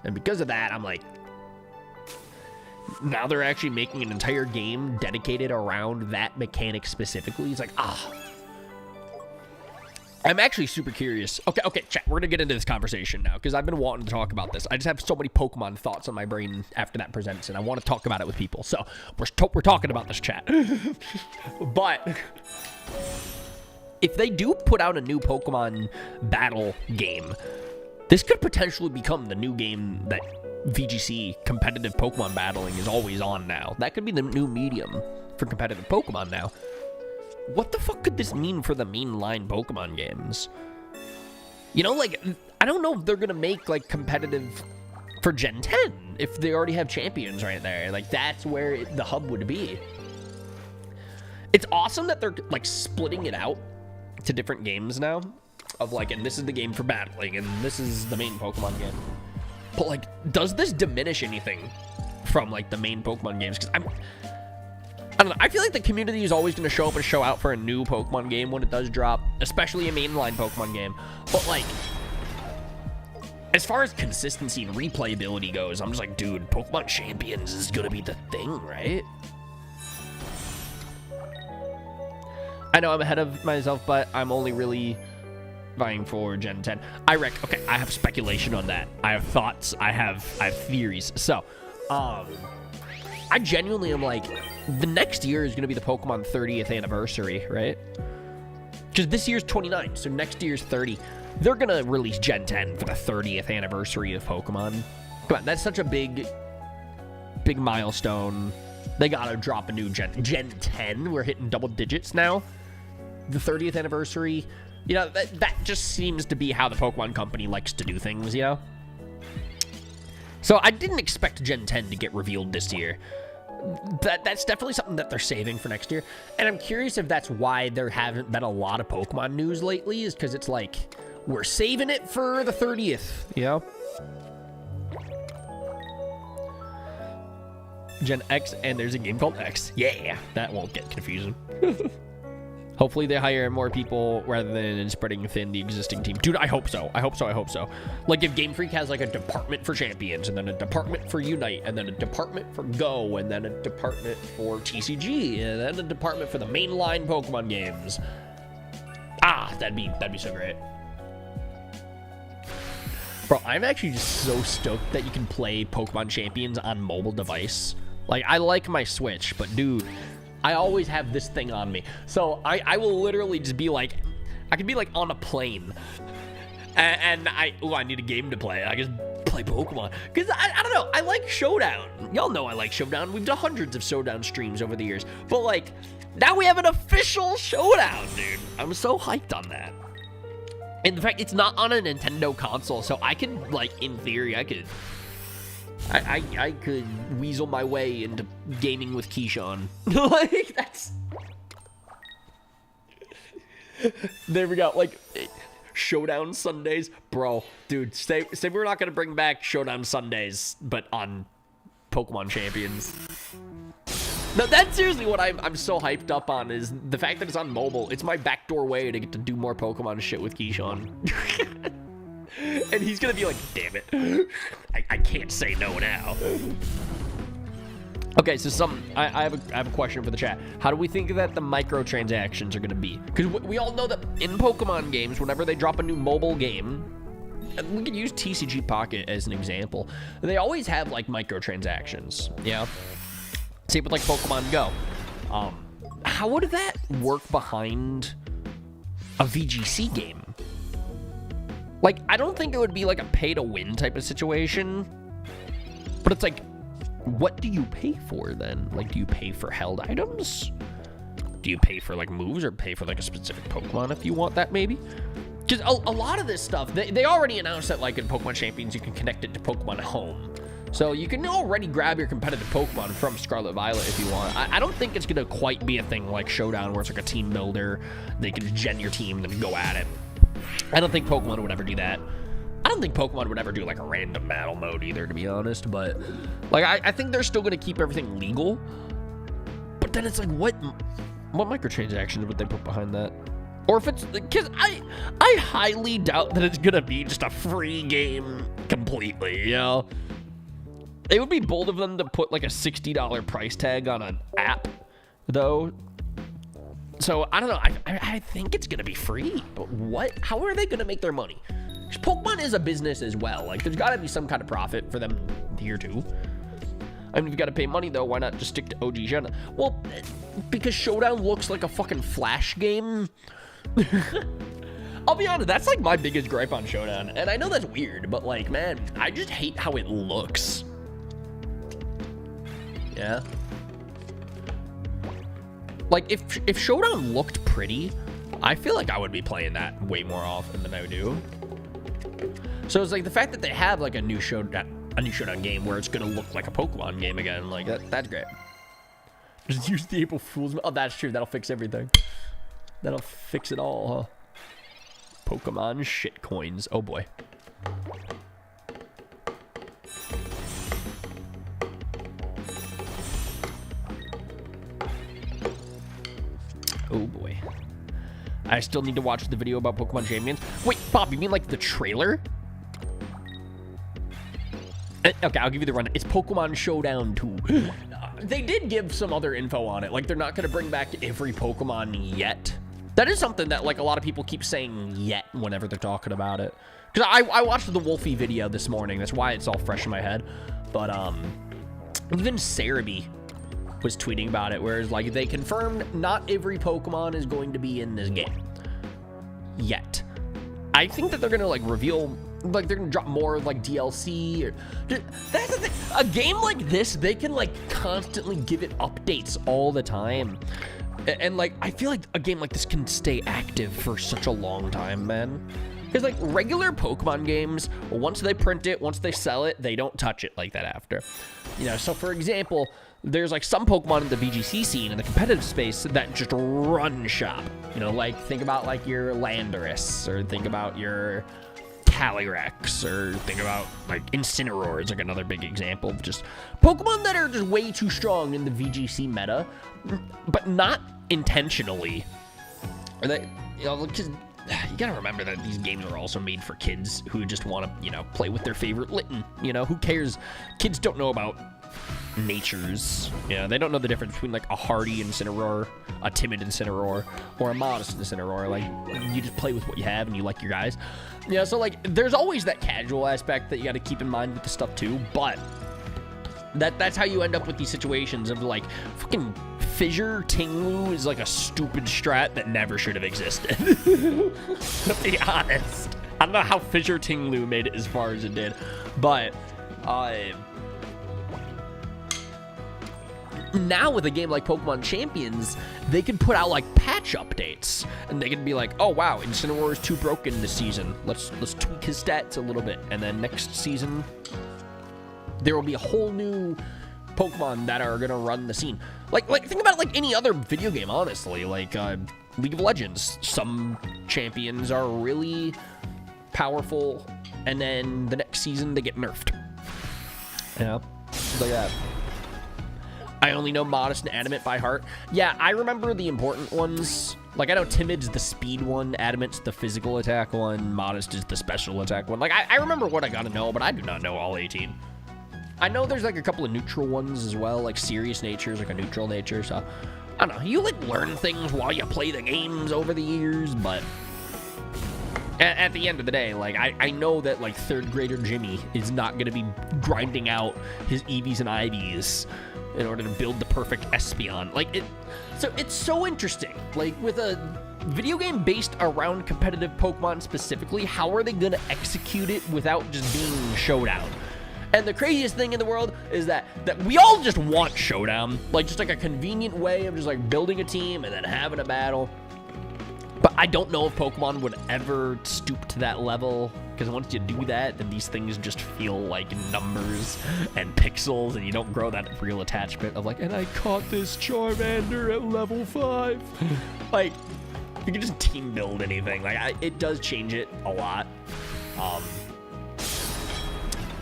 And because of that, I'm like, now they're actually making an entire game dedicated around that mechanic specifically. It's like, I'm actually super curious. Okay, chat, we're gonna get into this conversation now, because I've been wanting to talk about this. I just have so many Pokemon thoughts on my brain after that presents, and I want to talk about it with people. So, we're talking about this, chat. But if they do put out a new Pokemon battle game, this could potentially become the new game that VGC, competitive Pokemon battling, is always on now. That could be the new medium for competitive Pokemon now. What the fuck could this mean for the mainline Pokemon games? You know, like, I don't know if they're gonna make, like, competitive for Gen 10 if they already have champions right there. Like, that's where the hub would be. It's awesome that they're, like, splitting it out to different games now. Of, like, and this is the game for battling, and this is the main Pokemon game. But, like, does this diminish anything from, like, the main Pokemon games? Because I don't know. I feel like the community is always going to show up and show out for a new Pokemon game when it does drop, especially a mainline Pokemon game. But, like, as far as consistency and replayability goes, I'm just like, dude, Pokemon Champions is going to be the thing, right? I know I'm ahead of myself, but I'm only really vying for Gen 10. Okay, I have speculation on that. I have thoughts. I have theories. So, I genuinely am like, the next year is going to be the Pokemon 30th anniversary, right? Because this year's 29, so next year's 30. They're going to release Gen 10 for the 30th anniversary of Pokemon. Come on, that's such a big milestone. They got to drop a new Gen 10. We're hitting double digits now. The 30th anniversary. You know, that just seems to be how the Pokemon Company likes to do things, you know? So I didn't expect Gen 10 to get revealed this year. That's definitely something that they're saving for next year. And I'm curious if that's why there haven't been a lot of Pokemon news lately, is because it's like, we're saving it for the 30th, you know? Gen X, and there's a game called X. Yeah, that won't get confusing. Hopefully they hire more people rather than spreading thin the existing team. Dude, I hope so. I hope so. Like, if Game Freak has, like, a department for Champions, and then a department for Unite, and then a department for Go, and then a department for TCG, and then a department for the mainline Pokemon games. That'd be so great. Bro, I'm actually just so stoked that you can play Pokemon Champions on mobile device. Like, I like my Switch, but dude, I always have this thing on me. So I will literally just be like, I can be like on a plane and I need a game to play. I just play Pokemon. Because I don't know, I like Showdown. Y'all know I like Showdown. We've done hundreds of Showdown streams over the years. But like, now we have an official Showdown, dude. I'm so hyped on that. And in fact, it's not on a Nintendo console, so I could, like, in theory, I could weasel my way into gaming with Keyshawn. Like, that's... There we go. Like, Showdown Sundays. Bro, dude, say we're not going to bring back Showdown Sundays, but on Pokemon Champions. No, that's seriously what I'm so hyped up on, is the fact that it's on mobile. It's my backdoor way to get to do more Pokemon shit with Keyshawn. And he's gonna be like, damn it, I can't say no now. Okay, so I have a question for the chat. How do we think that the microtransactions are gonna be? Because we all know that in Pokemon games, whenever they drop a new mobile game, and we can use TCG Pocket as an example, they always have like microtransactions, yeah? Same with like Pokemon Go. How would that work behind a VGC game? Like, I don't think it would be like a pay-to-win type of situation, but it's like, what do you pay for then? Like, do you pay for held items? Do you pay for like moves, or pay for like a specific Pokemon if you want that, maybe? Because a lot of this stuff, they already announced that like in Pokemon Champions, you can connect it to Pokemon Home. So you can already grab your competitive Pokemon from Scarlet Violet if you want. I don't think it's going to quite be a thing like Showdown where it's like a team builder. They can gen your team and go at it. I don't think Pokemon would ever do that. I don't think Pokemon would ever do like a random battle mode either, to be honest. But like, I think they're still going to keep everything legal. But But then it's like, what microtransactions would they put behind that? Or if it's, because I highly doubt that it's gonna be just a free game completely, you know? It would be bold of them to put like a $60 price tag on an app, though. So I don't know. I think it's gonna be free, but how are they gonna make their money? Because Pokemon is a business as well. Like, there's gotta be some kind of profit for them here too. I mean, if you gotta pay money though, why not just stick to OG Showdown? Well, because Showdown looks like a fucking Flash game. I'll be honest, that's like my biggest gripe on Showdown, and I know that's weird, but like, man, I just hate how it looks. Yeah. Like, if Showdown looked pretty, I feel like I would be playing that way more often than I do. So it's like the fact that they have like a new Showdown game where it's gonna look like a Pokemon game again, like that's great. Just use the April Fool's. Oh, that's true. That'll fix everything. That'll fix it all, huh? Pokemon shit coins. Oh boy. Oh boy. I still need to watch the video about Pokemon Champions. Wait, Bob, you mean like the trailer? Okay, I'll give you the run. It's Pokemon Showdown 2. They did give some other info on it. Like, they're not going to bring back every Pokemon yet. That is something that, like, a lot of people keep saying yet whenever they're talking about it. Because I watched the Wolfie video this morning. That's why it's all fresh in my head. But, even Cerebi was tweeting about it, whereas, like, they confirmed not every Pokemon is going to be in this game. Yet. I think that they're going to, like, reveal... Like, they're gonna drop more, like, DLC, or... That's the thing. A game like this, they can, like, constantly give it updates all the time. And, like, I feel like a game like this can stay active for such a long time, man. Because, like, regular Pokemon games, once they print it, once they sell it, they don't touch it like that after. You know, so, for example, there's, like, some Pokemon in the VGC scene, in the competitive space, that just run shop. You know, like, think about, like, your Landorus, or think about your... Calyrex, or think about like Incineroar is like another big example of just Pokemon that are just way too strong in the VGC meta, but not intentionally. Or they, you know, because you gotta remember that these games are also made for kids who just want to, you know, play with their favorite Litten. You know, who cares? Kids don't know about natures. Yeah, they don't know the difference between like a hardy Incineroar, a timid Incineroar, or a modest Incineroar. Like, you just play with what you have and you like your guys. Yeah, so like there's always that casual aspect that you got to keep in mind with the stuff too, but that's how you end up with these situations of like fucking Fissure Tinglu is like a stupid strat that never should have existed. To be honest, I don't know how Fissure Tinglu made it as far as it did, but now with a game like Pokemon Champions, they can put out like patch updates, and they can be like, oh wow, Incineroar is too broken this season. Let's tweak his stats a little bit, and then next season there will be a whole new Pokemon that are gonna run the scene. Like think about it like any other video game, honestly. Like League of Legends, some champions are really powerful, and then the next season they get nerfed. Yeah, like that. I only know Modest and Adamant by heart. Yeah, I remember the important ones. Like, I know Timid's the speed one, Adamant's the physical attack one, Modest is the special attack one. Like, I remember what I gotta know, but I do not know all 18. I know there's, like, a couple of neutral ones as well, like Serious Nature's like a neutral nature, so... I don't know, you, like, learn things while you play the games over the years, but... At the end of the day, like, I know that, like, third grader Jimmy is not gonna be grinding out his EVs and IVs in order to build the perfect Espeon. Like, it's so interesting. Like, with a video game based around competitive Pokemon specifically, how are they gonna execute it without just being Showdown? And the craziest thing in the world is that we all just want Showdown. Like, just like a convenient way of just like building a team and then having a battle. But I don't know if Pokemon would ever stoop to that level, because once you do that, then these things just feel like numbers and pixels, and you don't grow that real attachment of like, and I caught this Charmander at level 5. Like, you can just team build anything. Like, it does change it a lot.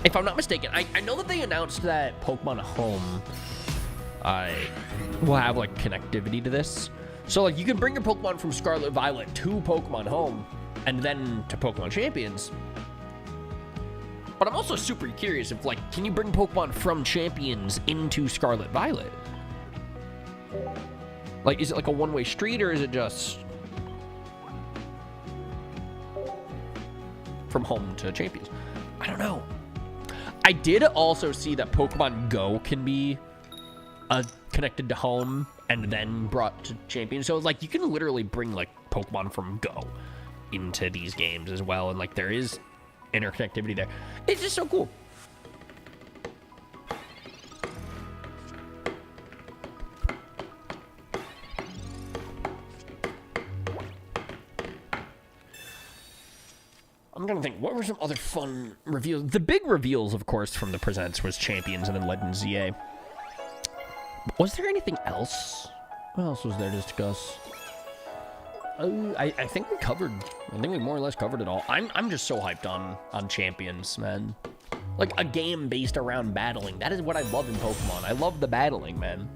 If I'm not mistaken, I know that they announced that Pokemon Home I will have like connectivity to this. So like you can bring your Pokemon from Scarlet Violet to Pokemon Home and then to Pokemon Champions. But I'm also super curious if like, can you bring Pokemon from Champions into Scarlet Violet? Like, is it like a one-way street or is it just from Home to Champions? I don't know. I did also see that Pokemon Go can be connected to Home and then brought to Champions. So like you can literally bring like Pokemon from Go into these games as well. And like there is interconnectivity there. It's just so cool. I'm gonna think, what were some other fun reveals? The big reveals, of course, from the Presents was Champions and then Legends ZA. Was there anything else? What else was there to discuss? I think we covered. I think we more or less covered it all. I'm just so hyped on Champions, man. Like a game based around battling. That is what I love in Pokemon. I love the battling, man.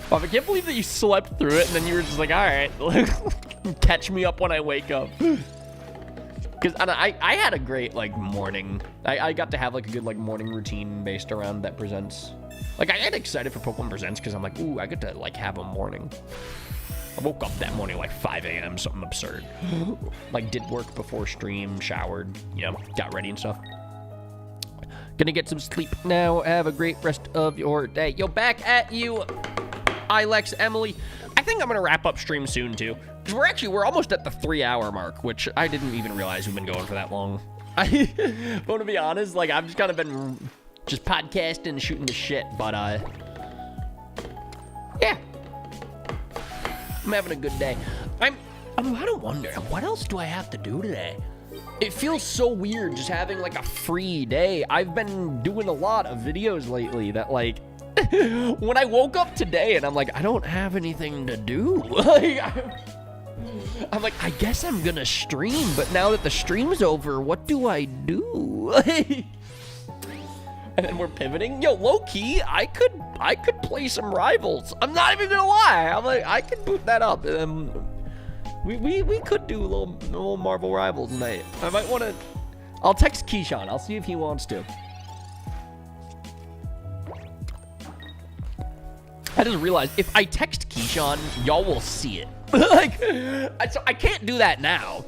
Bob, I can't believe that you slept through it and then you were just like, all right, catch me up when I wake up. Because I had a great, like, morning. I got to have, like, a good, like, morning routine based around that Presents. Like, I got excited for Pokemon Presents because I'm like, ooh, I get to, like, have a morning. I woke up that morning, like, 5 a.m., something absurd. Like, did work before stream, showered, you know, got ready and stuff. Gonna get some sleep now. Have a great rest of your day. Yo, back at you. Ilex, Emily. I think I'm gonna wrap up stream soon too, because we're almost at the 3-hour mark, which I didn't even realize we've been going for that long. But to be honest, like I've just kind of been just podcasting, shooting the shit, but yeah, I'm having a good day. I don't wonder what else do I have to do today. It feels so weird just having like a free day. I've been doing a lot of videos lately that like. When I woke up today and I'm like, I don't have anything to do. Like, I'm like, I guess I'm gonna stream, but now that the stream's over, what do I do? And then we're pivoting. Yo, low key, I could play some Rivals. I'm not even gonna lie. I'm like, I could boot that up. We could do a little Marvel Rivals night. I might want to. I'll text Keyshawn. I'll see if he wants to. I just realized if I text Keyshawn, y'all will see it. Like, so I can't do that now.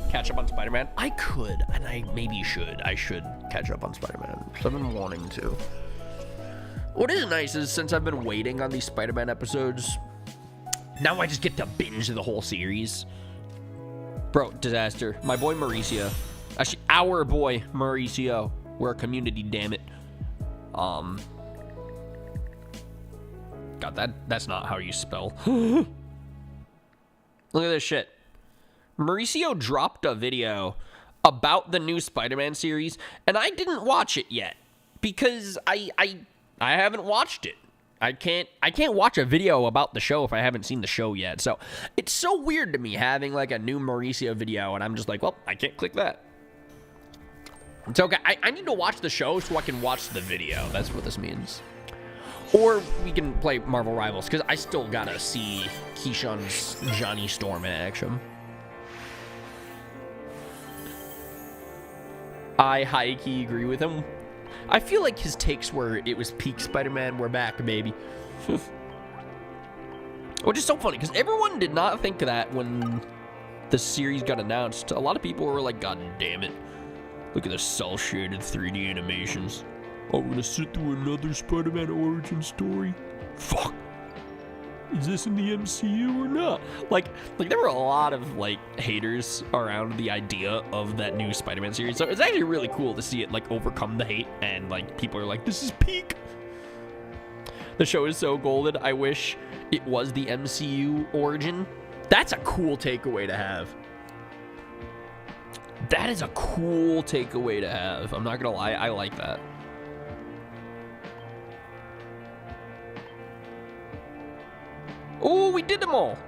Catch up on Spider-Man? I could, and I maybe should. I should catch up on Spider-Man. So I've been wanting to. What is nice is since I've been waiting on these Spider-Man episodes, now I just get to binge the whole series. Bro, disaster. My boy Mauricio. Actually, our boy Mauricio. We're a community, damn it. God, that's not how you spell. Look at this shit. Mauricio dropped a video about the new Spider-Man series, and I didn't watch it yet because I haven't watched it. I can't watch a video about the show if I haven't seen the show yet. So it's so weird to me having like a new Mauricio video, and I'm just like, well, I can't click that. It's okay. I need to watch the show so I can watch the video. That's what this means. Or we can play Marvel Rivals, because I still gotta see Keyshawn's Johnny Storm in action. I high-key agree with him. I feel like his takes were, it was peak Spider-Man, we're back, baby. Which is so funny, because everyone did not think that when the series got announced. A lot of people were like, God damn it. Look at the cel-shaded 3D animations. Oh, we're gonna sit through another Spider-Man origin story? Fuck. Is this in the MCU or not? Like there were a lot of, like, haters around the idea of that new Spider-Man series. So it's actually really cool to see it, like, overcome the hate. And, like, people are like, this is peak. The show is so golden. I wish it was the MCU origin. That's a cool takeaway to have. That is a cool takeaway to have. I'm not gonna lie, I like that. Oh, we did them all.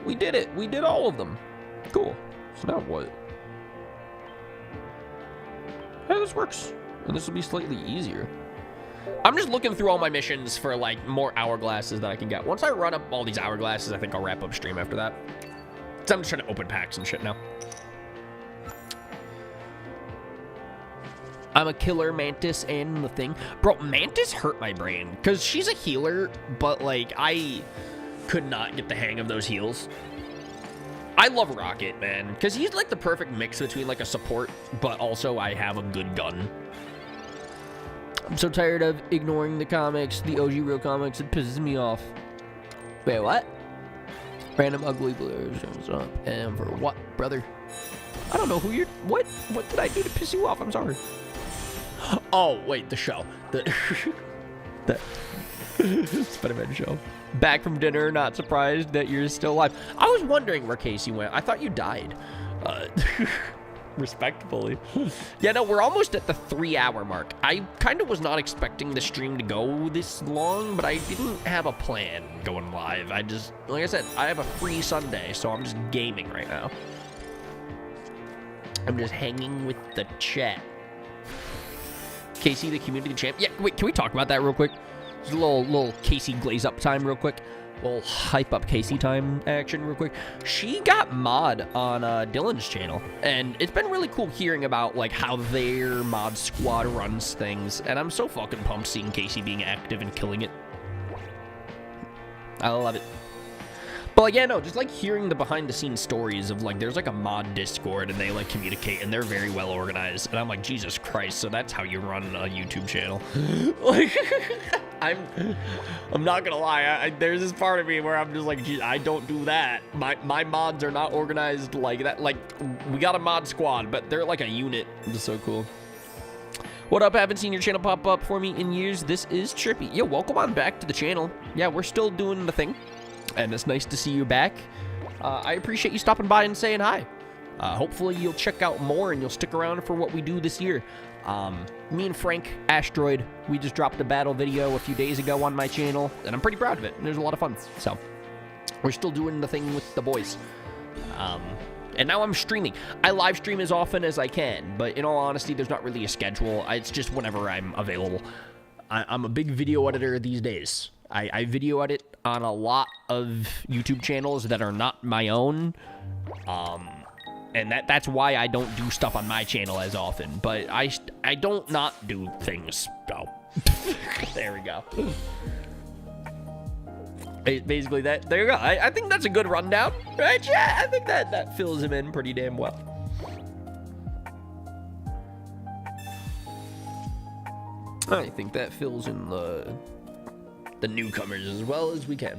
We did it. We did all of them. Cool. So now what? Hey, this works. And this will be slightly easier. I'm just looking through all my missions for, like, more hourglasses that I can get. Once I run up all these hourglasses, I think I'll wrap up stream after that. So I'm just trying to open packs and shit now. I'm a killer, Mantis, and the thing. Bro, Mantis hurt my brain. Because she's a healer, but, like, I could not get the hang of those heals. I love Rocket, man. Because he's, like, the perfect mix between, like, a support, but also I have a good gun. I'm so tired of ignoring the comics, the OG real comics. It pisses me off. Wait, what? Random ugly blues. What's up? And for what, brother? I don't know who you're... What did I do to piss you off? I'm sorry. Oh, wait, the show. The Spider-Man show. Back from dinner, not surprised that you're still alive. I was wondering where Casey went. I thought you died. Respectfully. Yeah, no, we're almost at the 3-hour mark. I kind of was not expecting the stream to go this long, but I didn't have a plan going live. I just, like I said, I have a free Sunday, so I'm just gaming right now. I'm just hanging with the chat. Casey, the community champ. Yeah, wait, can we talk about that real quick? Just a little Casey glaze up time real quick. Little hype up Casey time action real quick. She got mod on Dylan's channel, and it's been really cool hearing about like how their mod squad runs things, and I'm so fucking pumped seeing Casey being active and killing it. I love it. But like, yeah, no, just like hearing the behind the scenes stories of like, there's like a mod Discord and they like communicate and they're very well organized. And I'm like, Jesus Christ, so that's how you run a YouTube channel. Like, I'm not gonna lie, there's this part of me where I'm just like, geez, I don't do that. My mods are not organized like that. Like, we got a mod squad, but they're like a unit. It's so cool. What up? I haven't seen your channel pop up for me in years. This is trippy. Yo, welcome on back to the channel. Yeah, we're still doing the thing. And it's nice to see you back. I appreciate you stopping by and saying hi. Hopefully you'll check out more and you'll stick around for what we do this year. Me and Frank, Asteroid, we just dropped a battle video a few days ago on my channel, and I'm pretty proud of it. And there's a lot of fun. So, we're still doing the thing with the boys. And now I'm streaming. I live stream as often as I can, but in all honesty, there's not really a schedule. It's just whenever I'm available. I'm a big video editor these days. I video edit on a lot of YouTube channels that are not my own. And that's why I don't do stuff on my channel as often. But I don't not do things. Oh. There we go. Basically, there you go. I think that's a good rundown, right? Yeah, I think that fills him in pretty damn well. I think that fills in the newcomers as well as we can.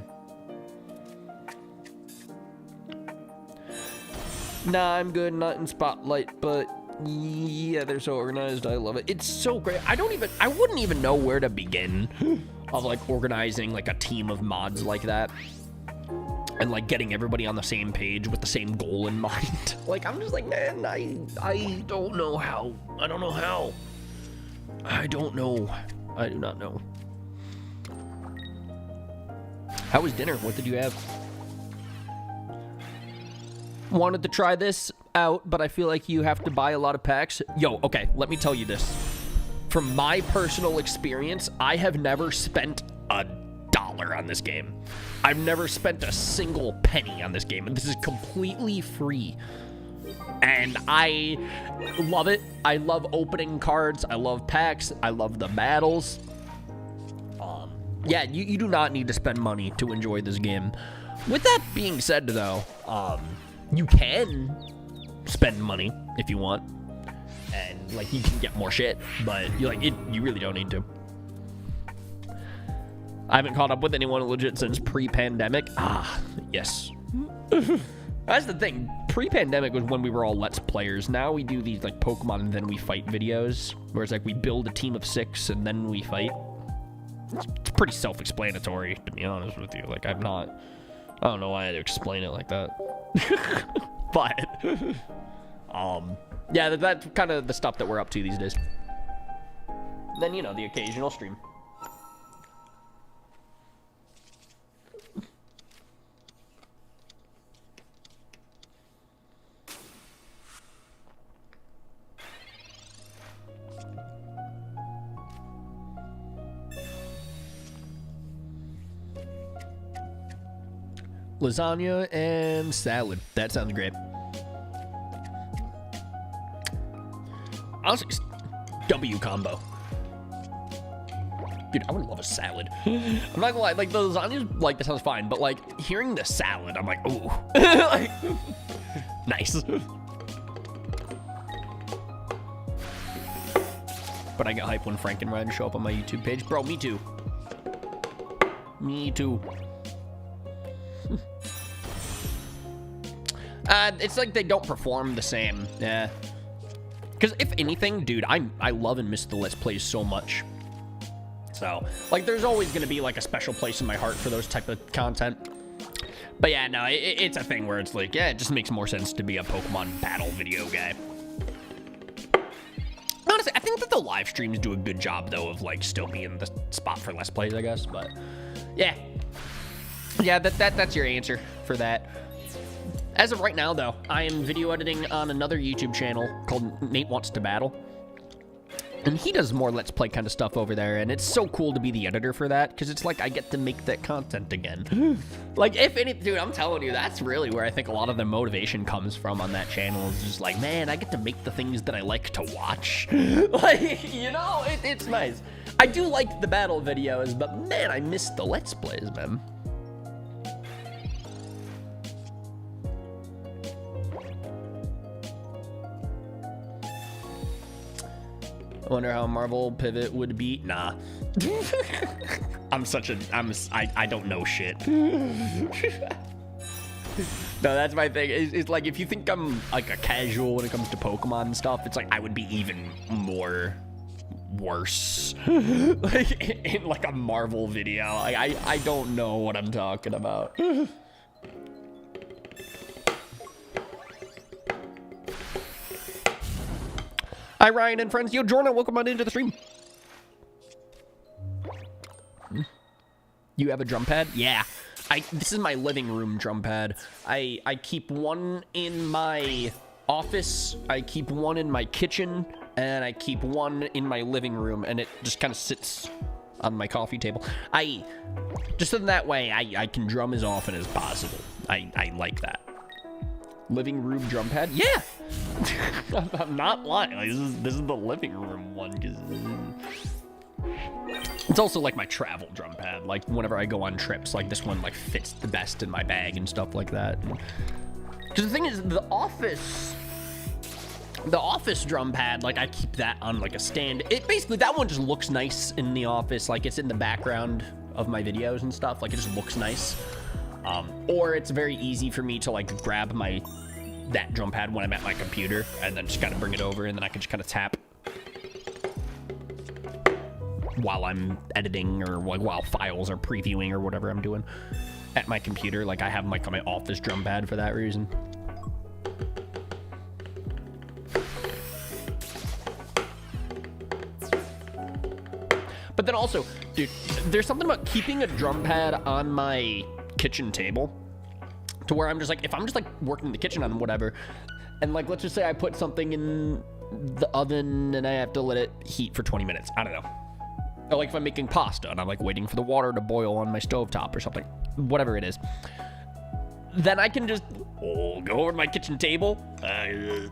Nah, I'm good, not in Spotlight, but yeah, they're so organized. I love it. It's so great. I wouldn't even know where to begin of like organizing like a team of mods like that. And like getting everybody on the same page with the same goal in mind. Like, I'm just like, man, I don't know how. I don't know how. I don't know. I do not know. How was dinner? What did you have? Wanted to try this out, but I feel like you have to buy a lot of packs. Yo, okay, let me tell you this. From my personal experience, I have never spent $1 on this game. I've never spent a single penny on this game, and this is completely free. And I love it. I love opening cards. I love packs. I love the battles. Yeah, you do not need to spend money to enjoy this game. With that being said, though, you can spend money if you want, and like you can get more shit, but you really don't need to. I haven't caught up with anyone legit since pre-pandemic. Ah, yes. That's the thing. Pre-pandemic was when we were all Let's Players. Now we do these like Pokemon and then we fight videos, where it's like we build a team of 6 and then we fight. It's pretty self-explanatory, to be honest with you. Like, I don't know why I had to explain it like that. But, yeah, that's kind of the stuff that we're up to these days. Then, you know, the occasional stream. lasagna and salad. That sounds great. Honestly, W combo. Dude, I would love a salad. I'm not gonna lie, like the lasagna, like that sounds fine, but like hearing the salad, I'm like, ooh. Like, nice. But I get hype when Frank and Ryan show up on my YouTube page. Bro, me too. Me too. It's like they don't perform the same. Yeah. Because if anything, dude, I love and miss the Let's Plays so much. So, like, there's always going to be, like, a special place in my heart for those type of content. But yeah, no, it's a thing where it's like, yeah, it just makes more sense to be a Pokemon battle video guy. Honestly, I think that the live streams do a good job, though, of, like, still being the spot for Let's Plays, I guess. But, yeah. Yeah, that's your answer for that. As of right now, though, I am video editing on another YouTube channel called Nate Wants to Battle. And he does more Let's Play kind of stuff over there, and it's so cool to be the editor for that, because it's like I get to make that content again. Like, if any, dude, I'm telling you, that's really where I think a lot of the motivation comes from on that channel, is just like, man, I get to make the things that I like to watch. Like, you know, it's nice. I do like the battle videos, but man, I miss the Let's Plays, man. I wonder how Marvel Pivot would be. Nah. I don't know shit. No, that's my thing. It's like, if you think I'm like a casual when it comes to Pokemon and stuff, it's like I would be even more worse. Like in like a Marvel video. Like I don't know what I'm talking about. Hi, Ryan and friends. Yo, Jordan, welcome on into the stream. You have a drum pad? Yeah. This is my living room drum pad. I keep one in my office, I keep one in my kitchen, and I keep one in my living room, and it just kind of sits on my coffee table. Just in that way, I can drum as often as possible. I like that. Living room drum pad? Yeah! I'm not lying. Like, this is the living room one, because it's also like my travel drum pad. Like whenever I go on trips, like this one like fits the best in my bag and stuff like that. Because the thing is, the office drum pad, like I keep that on like a stand. It basically, that one just looks nice in the office. Like it's in the background of my videos and stuff. Like it just looks nice. Or it's very easy for me to like grab that drum pad when I'm at my computer and then just kind of bring it over, and then I can just kind of tap while I'm editing, or like while files are previewing or whatever I'm doing at my computer. Like I have like my office drum pad for that reason. But then also, dude, there's something about keeping a drum pad on my kitchen table to where I'm just like, if I'm just like working in the kitchen on whatever, and like let's just say I put something in the oven and I have to let it heat for 20 minutes, I don't know, or like if I'm making pasta and I'm like waiting for the water to boil on my stovetop or something, whatever it is, then I can just go over to my kitchen table, I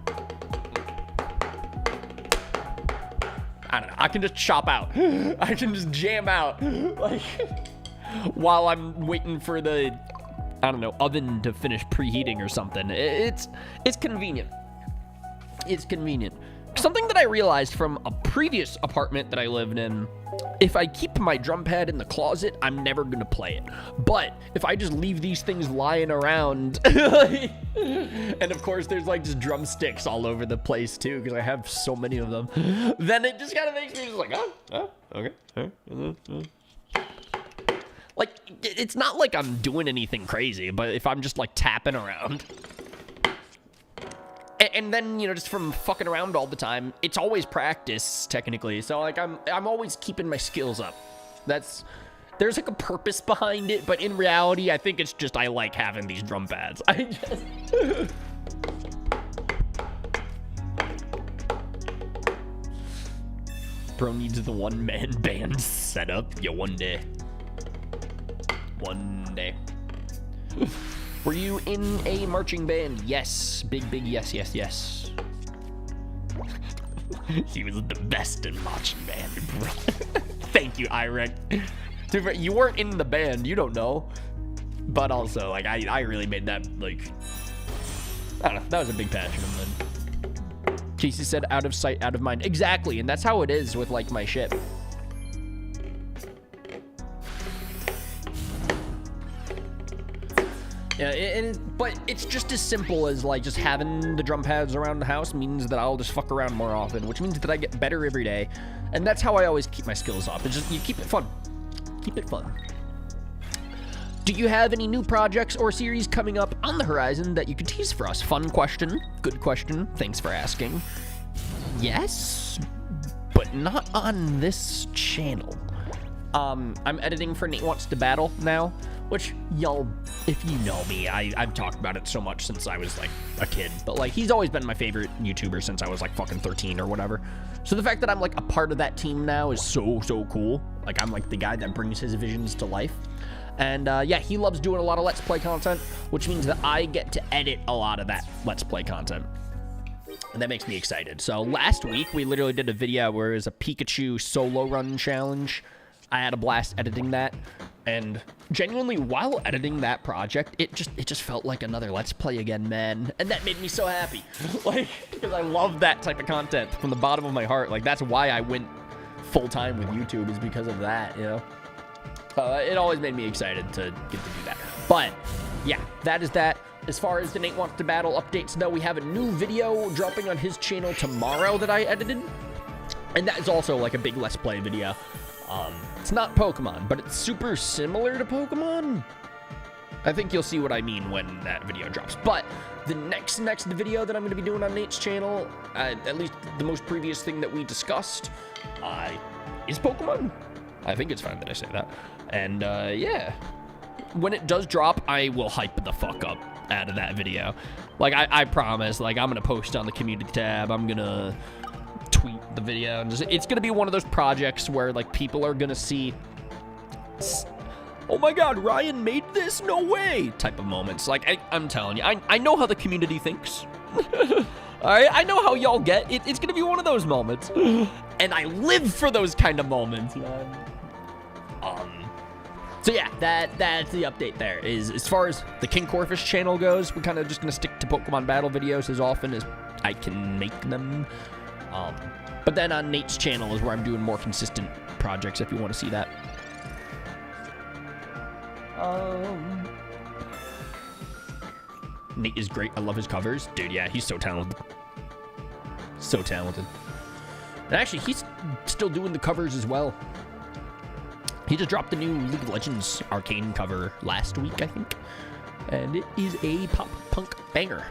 don't know, I can just chop out, I can just jam out, like while I'm waiting for the, I don't know, oven to finish preheating or something. It's convenient. It's convenient. Something that I realized from a previous apartment that I lived in, if I keep my drum pad in the closet, I'm never gonna play it. But if I just leave these things lying around, and of course there's like just drumsticks all over the place too, because I have so many of them, then it just kind of makes me just like, okay. Like, it's not like I'm doing anything crazy, but if I'm just like tapping around, and then, you know, just from fucking around all the time, it's always practice technically. So like I'm always keeping my skills up. There's like a purpose behind it, but in reality, I think it's just I like having these drum pads. Bro needs the one-man band setup. Yeah, one day. Were you in a marching band? Yes. Big yes. He was the best in marching band, bro. Thank you, Irek. You weren't in the band, you don't know. But also, like, I really made that, like, I don't know, that was a big passion of mine. Casey said, out of sight, out of mind. Exactly, and that's how it is with, like, my ship. Yeah, but it's just as simple as, like, just having the drum pads around the house means that I'll just fuck around more often, which means that I get better every day. And that's how I always keep my skills up. It's just, you keep it fun. Keep it fun. Do you have any new projects or series coming up on the horizon that you could tease for us? Fun question. Good question. Thanks for asking. Yes, but not on this channel. I'm editing for Nate Wants to Battle now, which, y'all, if you know me, I've talked about it so much since I was, like, a kid. But, like, he's always been my favorite YouTuber since I was, like, fucking 13 or whatever. So the fact that I'm, like, a part of that team now is so cool. Like, I'm, like, the guy that brings his visions to life. And, yeah, he loves doing a lot of Let's Play content, which means that I get to edit a lot of that Let's Play content. And that makes me excited. So last week, we literally did a video where it was a Pikachu solo run challenge. I had a blast editing that, and genuinely, while editing that project, it just felt like another Let's Play again, man. And that made me so happy, like, because I love that type of content from the bottom of my heart. Like, that's why I went full-time with YouTube, is because of that, you know? It always made me excited to get to do that. But, yeah, that is that. As far as the Nate Wants to Battle updates, though, we have a new video dropping on his channel tomorrow that I edited. And that is also, like, a big Let's Play video. It's not Pokemon, but it's super similar to Pokemon. I think you'll see what I mean when that video drops. But the next video that I'm going to be doing on Nate's channel, at least the most previous thing that we discussed, is Pokemon. I think it's fine that I say that. And, yeah. When it does drop, I will hype the fuck up out of that video. Like, I promise. Like, I'm going to post on the community tab. I'm going to tweet the video. And it's going to be one of those projects where, like, people are going to see, oh my god, Ryan made this? No way! Type of moments. Like, I'm telling you, I know how the community thinks. Alright, I know how y'all get. It's going to be one of those moments. And I live for those kind of moments, man. So yeah, that's the update there. Is as far as the King Corfish channel goes, we're kind of just going to stick to Pokemon battle videos as often as I can make them. But then on Nate's channel is where I'm doing more consistent projects if you want to see that. Nate is great. I love his covers. Dude, yeah, he's so talented. So talented. And actually, he's still doing the covers as well. He just dropped the new League of Legends Arcane cover last week, I think. And it is a pop-punk banger.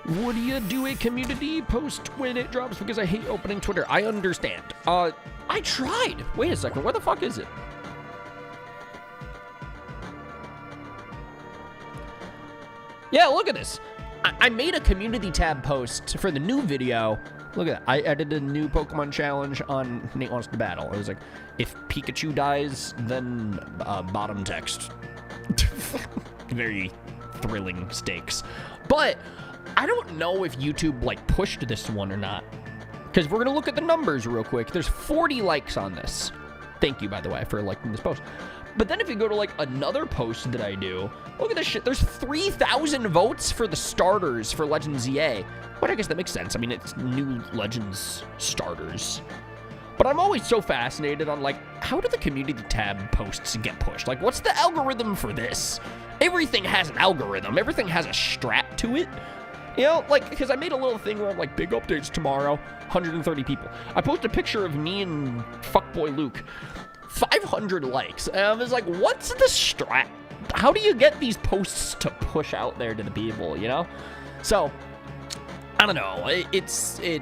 Would you do a community post when it drops? Because I hate opening Twitter. I understand. I tried. Wait a second. Where the fuck is it? Yeah, look at this. I made a community tab post for the new video. Look at that. I edited a new Pokemon challenge on Nate Wants to Battle. It was like, if Pikachu dies, then bottom text. Very thrilling stakes. But I don't know if YouTube, like, pushed this one or not. Because we're going to look at the numbers real quick. There's 40 likes on this. Thank you, by the way, for liking this post. But then if you go to, like, another post that I do, look at this shit. There's 3,000 votes for the starters for Legends EA. But I guess that makes sense. I mean, it's new Legends starters. But I'm always so fascinated on, like, how do the community tab posts get pushed? Like, what's the algorithm for this? Everything has an algorithm. Everything has a strat to it. You know, like, because I made a little thing where I'm like, big updates tomorrow, 130 people. I posted a picture of me and fuckboy Luke. 500 likes. And I was like, what's the strat? How do you get these posts to push out there to the people, you know? So, I don't know. It's, look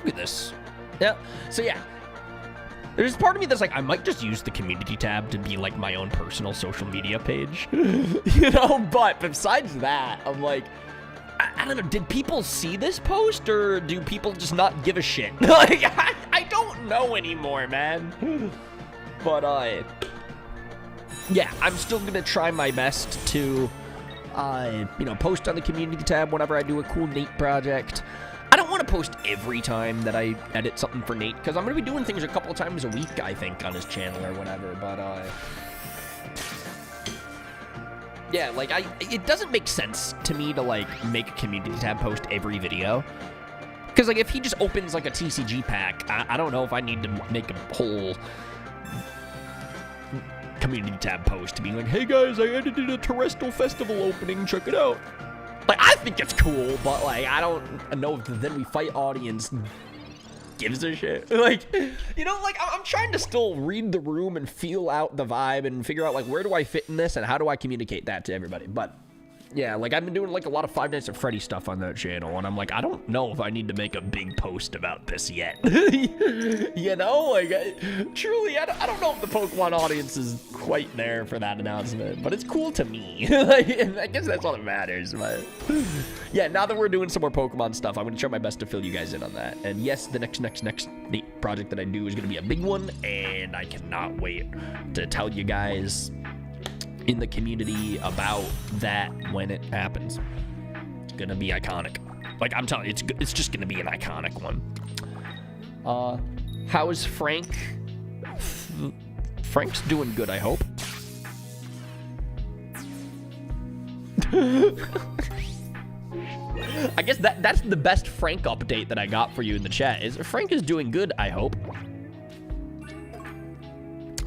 at this. Yeah. So, yeah. There's part of me that's like, I might just use the community tab to be like my own personal social media page. You know? But besides that, I'm like, I don't know. Did people see this post or do people just not give a shit? Like, I don't know anymore, man. But, yeah, I'm still gonna try my best to, you know, post on the community tab whenever I do a cool Nate project. I don't want to post every time that I edit something for Nate, because I'm going to be doing things a couple of times a week, I think, on his channel or whatever, but, yeah, like, it doesn't make sense to me to, like, make a community tab post every video, because, like, if he just opens, like, a TCG pack, I don't know if I need to make a whole community tab post to be like, hey, guys, I edited a Terrestrial Festival opening, check it out. Like, I think it's cool, but, like, I don't know if the Then We Fight audience gives a shit. Like, you know, like, I'm trying to still read the room and feel out the vibe and figure out, like, where do I fit in this and how do I communicate that to everybody. But, yeah, like, I've been doing, like, a lot of Five Nights at Freddy's stuff on that channel, and I'm like, I don't know if I need to make a big post about this yet. You know? Like, truly, I don't know if the Pokemon audience is quite there for that announcement, but it's cool to me. Like, I guess that's all that matters, but... Yeah, now that we're doing some more Pokemon stuff, I'm going to try my best to fill you guys in on that. And yes, the next Nate project that I do is going to be a big one, and I cannot wait to tell you guys in the community about that when it happens. It's gonna be iconic. Like, I'm telling you, it's just gonna be an iconic one. How is Frank? Frank's doing good, I hope. I guess that's the best Frank update that I got for you in the chat. Is Frank is doing good, I hope.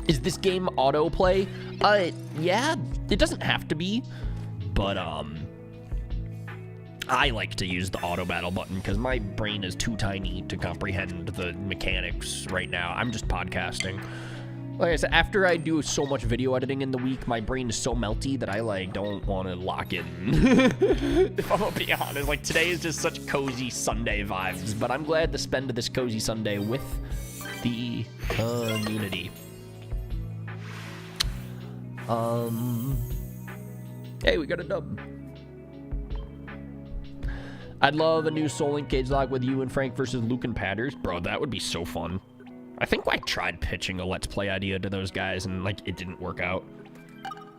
Is this game autoplay? Yeah, it doesn't have to be, but, I like to use the auto battle button because my brain is too tiny to comprehend the mechanics right now. I'm just podcasting. Like I said, after I do so much video editing in the week, my brain is so melty that I, like, don't want to lock in. If I'm gonna be honest, like, today is just such cozy Sunday vibes, but I'm glad to spend this cozy Sunday with the community. Hey, we got a dub. I'd love a new Soul Link cage lock with you and Frank versus Luke and Patters. Bro, that would be so fun. I think I tried pitching a Let's Play idea to those guys, and, like, it didn't work out.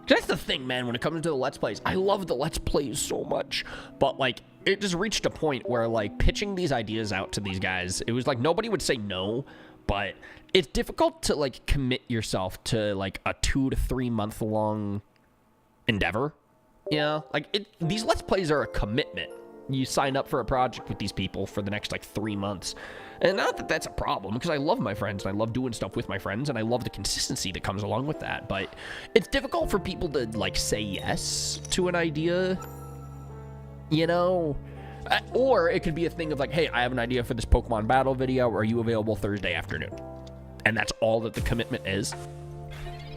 That's the thing, man, when it comes to the Let's Plays. I love the Let's Plays so much, but, like, it just reached a point where, like, pitching these ideas out to these guys, it was like nobody would say no, but it's difficult to, like, commit yourself to, like, a 2 to 3 month long endeavor. You know, like, these Let's Plays are a commitment. You sign up for a project with these people for the next, like, 3 months. And not that that's a problem, because I love my friends, and I love doing stuff with my friends, and I love the consistency that comes along with that. But it's difficult for people to, like, say yes to an idea, you know? Or it could be a thing of, like, hey, I have an idea for this Pokemon battle video. Are you available Thursday afternoon? And that's all that the commitment is.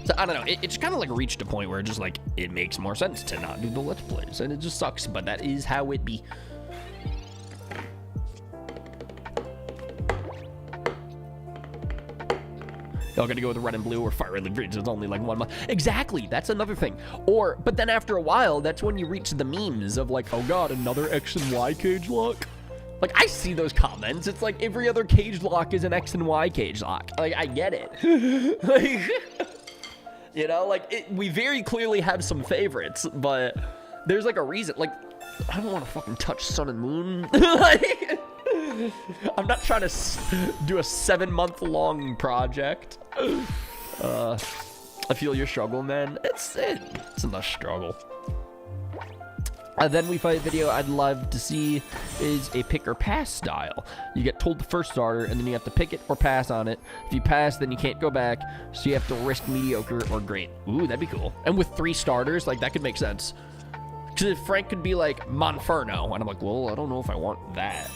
So, I don't know. It's kind of, like, reached a point where just, like, it makes more sense to not do the Let's Plays. And it just sucks, but that is how it be. Y'all gonna go with red and blue or fire red and green? It's only like 1 month. Exactly, that's another thing. But then after a while, that's when you reach the memes of, like, oh god, another X and Y cage lock. Like, I see those comments. It's like every other cage lock is an X and Y cage lock. Like, I get it. Like, you know, like, we very clearly have some favorites, but there's, like, a reason. Like, I don't want to fucking touch Sun and Moon. Like, I'm not trying to do a 7-month-long project. I feel your struggle, man. It's a struggle. Then We Fight video I'd love to see is a pick or pass style. You get told the first starter, and then you have to pick it or pass on it. If you pass, then you can't go back, so you have to risk mediocre or great. Ooh, that'd be cool. And with 3 starters, like, that could make sense. Because Frank could be like, Monferno, and I'm like, well, I don't know if I want that.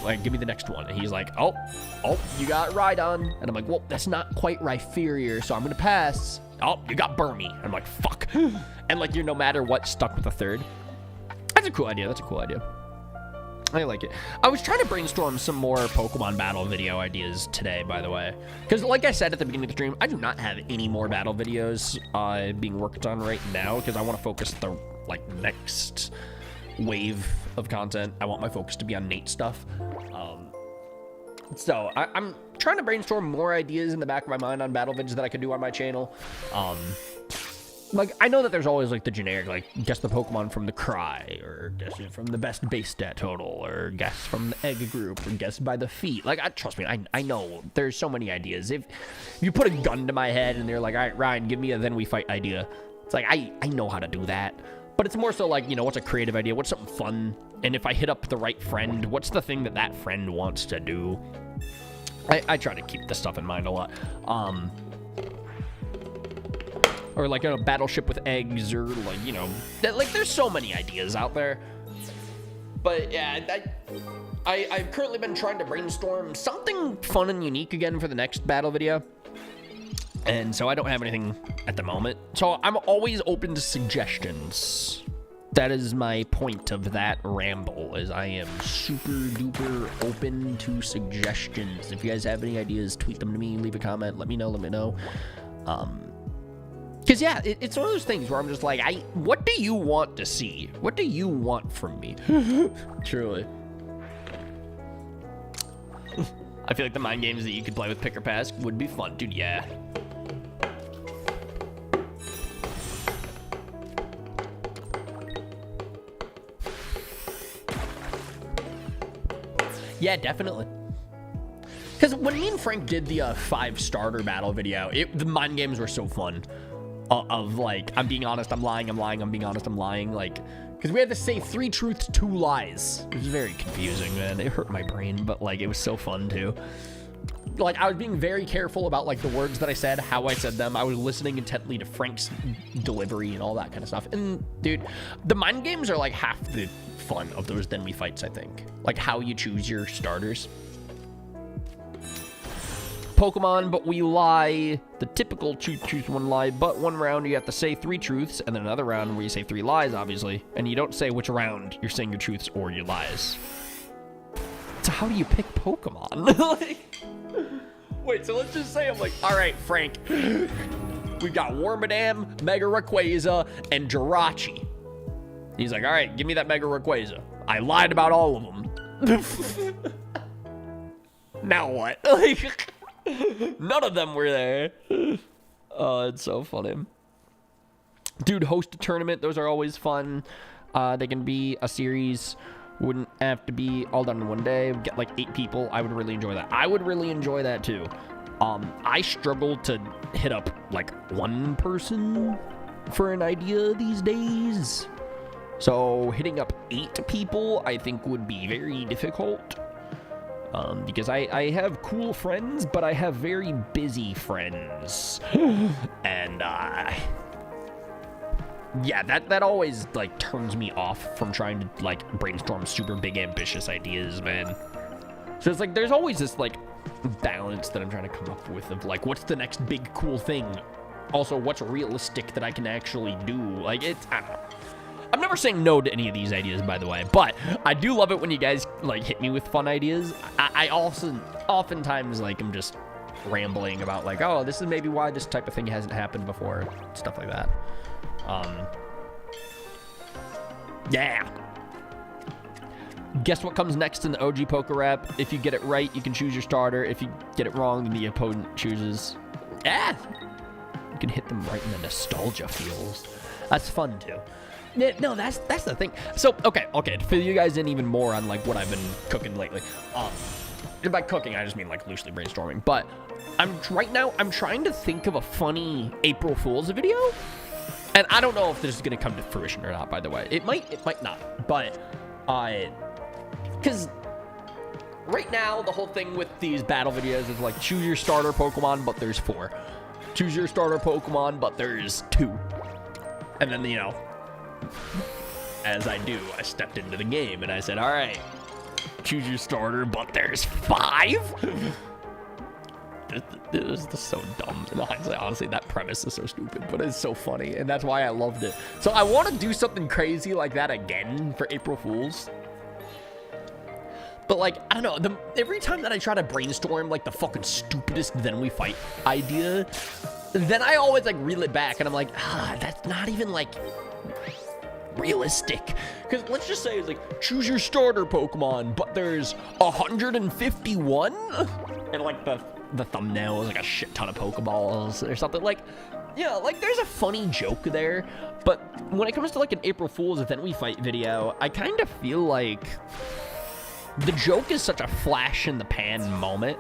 Like, give me the next one. And he's like, oh, you got Rhydon. And I'm like, well, that's not quite Rhyperior, so I'm going to pass. Oh, you got Burmy. And I'm like, fuck. And, like, you're no matter what stuck with a third. That's a cool idea. That's a cool idea. I like it. I was trying to brainstorm some more Pokemon battle video ideas today, by the way. Because, like I said at the beginning of the stream, I do not have any more battle videos being worked on right now, because I want to focus the, like, next wave of content. I want my focus to be on Nate stuff. So I'm trying to brainstorm more ideas in the back of my mind on battle vids that I could do on my channel. like, I know that there's always, like, the generic, like, guess the Pokemon from the Cry, or guess it from the best base stat total, or guess from the egg group, or guess by the feet. Like, trust me, I know there's so many ideas. If you put a gun to my head and they're like, all right, Ryan, give me a then we fight idea. It's like, I know how to do that. But it's more so like, you know, what's a creative idea? What's something fun? And if I hit up the right friend, what's the thing that that friend wants to do? I try to keep this stuff in mind a lot. Or like a battleship with eggs, or like, you know, like there's so many ideas out there. But yeah, I've currently been trying to brainstorm something fun and unique again for the next battle video. And so I don't have anything at the moment. So I'm always open to suggestions. That is my point of that ramble, is I am super duper open to suggestions. If you guys have any ideas, tweet them to me, leave a comment, let me know. Because, yeah, it's one of those things where I'm just like, what do you want to see? What do you want from me? Truly. I feel like the mind games that you could play with Pick or Pass would be fun. Dude, yeah. Yeah, definitely. Because when me and Frank did the 5 starter battle video, the mind games were so fun. Of like, I'm being honest, I'm lying, I'm lying, I'm being honest, I'm lying. Like, because we had to say 3 truths, 2 lies. It was very confusing, man. It hurt my brain, but like, it was so fun too. Like, I was being very careful about like the words that I said, how I said them. I was listening intently to Frank's delivery and all that kind of stuff. And dude, the mind games are like half the fun of those Then We Fights, I think. Like how you choose your starters. Pokemon, but we lie. The typical choose 1 lie, but 1 round you have to say 3 truths, and then another round where you say 3 lies, obviously. And you don't say which round you're saying your truths or your lies. So how do you pick Pokemon? Like, wait, so let's just say I'm like, all right, Frank, we've got Wormadam, Mega Rayquaza, and Jirachi. He's like, all right, give me that Mega Rayquaza. I lied about all of them. Now what? Like, none of them were there. Oh, it's so funny. Dude, host a tournament. Those are always fun. They can be a series. Wouldn't have to be all done in one day. Get like 8 people. I would really enjoy that. I would really enjoy that too. I struggle to hit up like 1 person for an idea these days. So hitting up 8 people, I think, would be very difficult. Because I have cool friends, but I have very busy friends. And, yeah, that always, like, turns me off from trying to, like, brainstorm super big, ambitious ideas, man. So it's like, there's always this, like, balance that I'm trying to come up with of, like, what's the next big, cool thing? Also, what's realistic that I can actually do? Like, I don't know. I'm never saying no to any of these ideas, by the way, but I do love it when you guys, like, hit me with fun ideas. I also, oftentimes, like, I'm just rambling about, like, oh, this is maybe why this type of thing hasn't happened before, stuff like that. Yeah. Guess what comes next in the OG Poker Rap? If you get it right, you can choose your starter. If you get it wrong, then the opponent chooses. Yeah. You can hit them right in the nostalgia feels. That's fun, too. Yeah, no, that's the thing. So, okay, to fill you guys in even more on, like, what I've been cooking lately. And by cooking, I just mean, like, loosely brainstorming. But right now, I'm trying to think of a funny April Fool's video. And I don't know if this is going to come to fruition or not, by the way. It might not. But, because right now, the whole thing with these battle videos is, like, choose your starter Pokemon, but there's 4. Choose your starter Pokemon, but there's 2. And then, you know, as I do, I stepped into the game and I said, all right, choose your starter, but there's 5? It was just so dumb. In hindsight, honestly, that premise is so stupid, but it's so funny, and that's why I loved it. So I want to do something crazy like that again for April Fools. But, like, I don't know, every time that I try to brainstorm, like, the fucking stupidest Then We Fight idea, then I always, like, reel it back, and I'm like, that's not even, like, realistic. Because let's just say it's like, choose your starter Pokemon, but there's 151? And, like, the thumbnail is, like, a shit ton of Pokeballs or something. Like, Yeah, like there's a funny joke there, but when it comes to like an April Fool's Then We Fight video, I kind of feel like the joke is such a flash in the pan moment.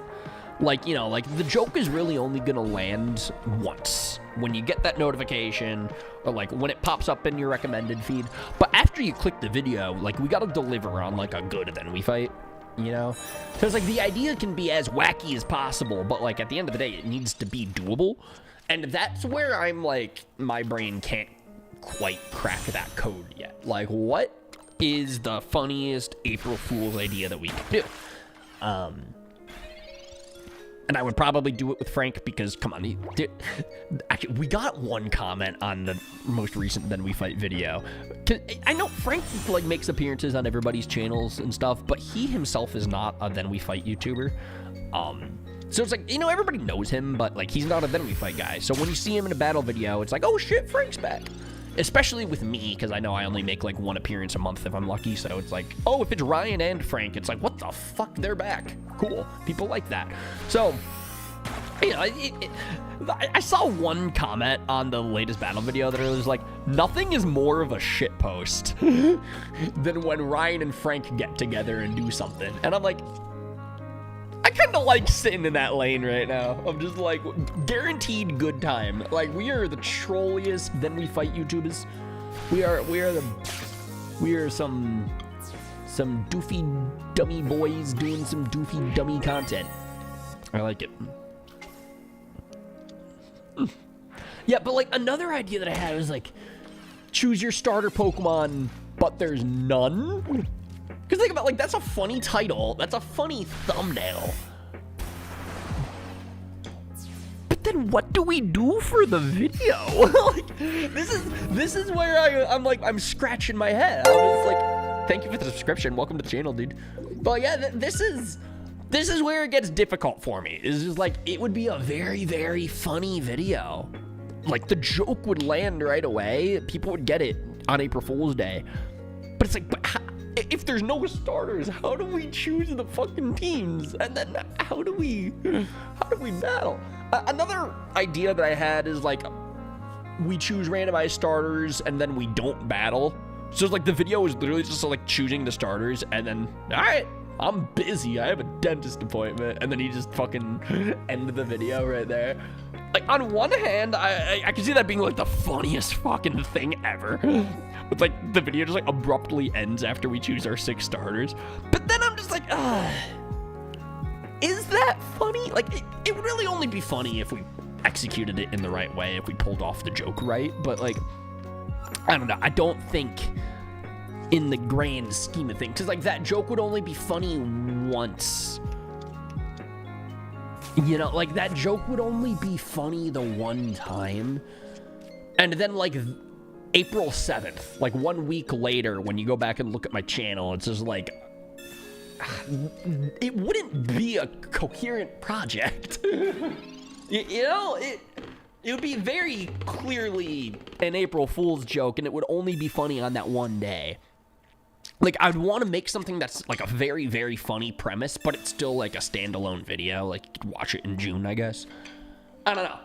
Like, you know, like the joke is really only gonna land once when you get that notification or like when it pops up in your recommended feed. But after you click the video, like we gotta deliver on like a good Then We Fight, you know? So it's like the idea can be as wacky as possible, but like at the end of the day, it needs to be doable. And that's where I'm like, my brain can't quite crack that code yet. Like, what is the funniest April Fool's idea that we can do? And I would probably do it with Frank because, come on, actually, we got one comment on the most recent Then We Fight video. I know Frank, like, makes appearances on everybody's channels and stuff, but he himself is not a Then We Fight YouTuber. So it's like, you know, everybody knows him, but, like, he's not a Then We Fight guy. So when you see him in a battle video, it's like, oh, shit, Frank's back. Especially with me, because I know I only make, like, one appearance a month if I'm lucky. So it's like, oh, if it's Ryan and Frank, it's like, what the fuck, they're back. Cool. People like that. So, you know, I saw one comment on the latest battle video that was like, nothing is more of a shitpost than when Ryan and Frank get together and do something. And I'm like, I kind of like sitting in that lane right now. I'm just like, guaranteed good time. Like, we are the trolliest Then We Fight YouTubers. We are some doofy dummy boys doing some doofy dummy content. I like it. Yeah, but like another idea that I had was like, choose your starter Pokemon, but there's none. Because think about, like, that's a funny title. That's a funny thumbnail. But then what do we do for the video? Like, this is where I'm scratching my head. I'm just like, thank you for the subscription. Welcome to the channel, dude. But yeah, this is where it gets difficult for me. It's just like, it would be a very, very funny video. Like, the joke would land right away. People would get it on April Fool's Day. But it's like, but if there's no starters, how do we choose the fucking teams? And then how do we battle? Another idea that I had is like, we choose randomized starters and then we don't battle. So it's like the video is literally just like choosing the starters and then, all right, I'm busy, I have a dentist appointment, and then you just fucking end the video right there. Like, on one hand, I can see that being like the funniest fucking thing ever. With like the video just like abruptly ends after we choose our 6 starters. But then I'm just like, is that funny? Like, it would really only be funny if we executed it in the right way, if we pulled off the joke right. But like, I don't know. I don't think in the grand scheme of things, because like that joke would only be funny once. You know, like that joke would only be funny the one time. And then like April 7th, like 1 week later, when you go back and look at my channel, it's just like, it wouldn't be a coherent project. You know, it would be very clearly an April Fool's joke, and it would only be funny on that one day. Like, I'd want to make something that's like a very, very funny premise, but it's still like a standalone video. Like, you could watch it in June, I guess. I don't know.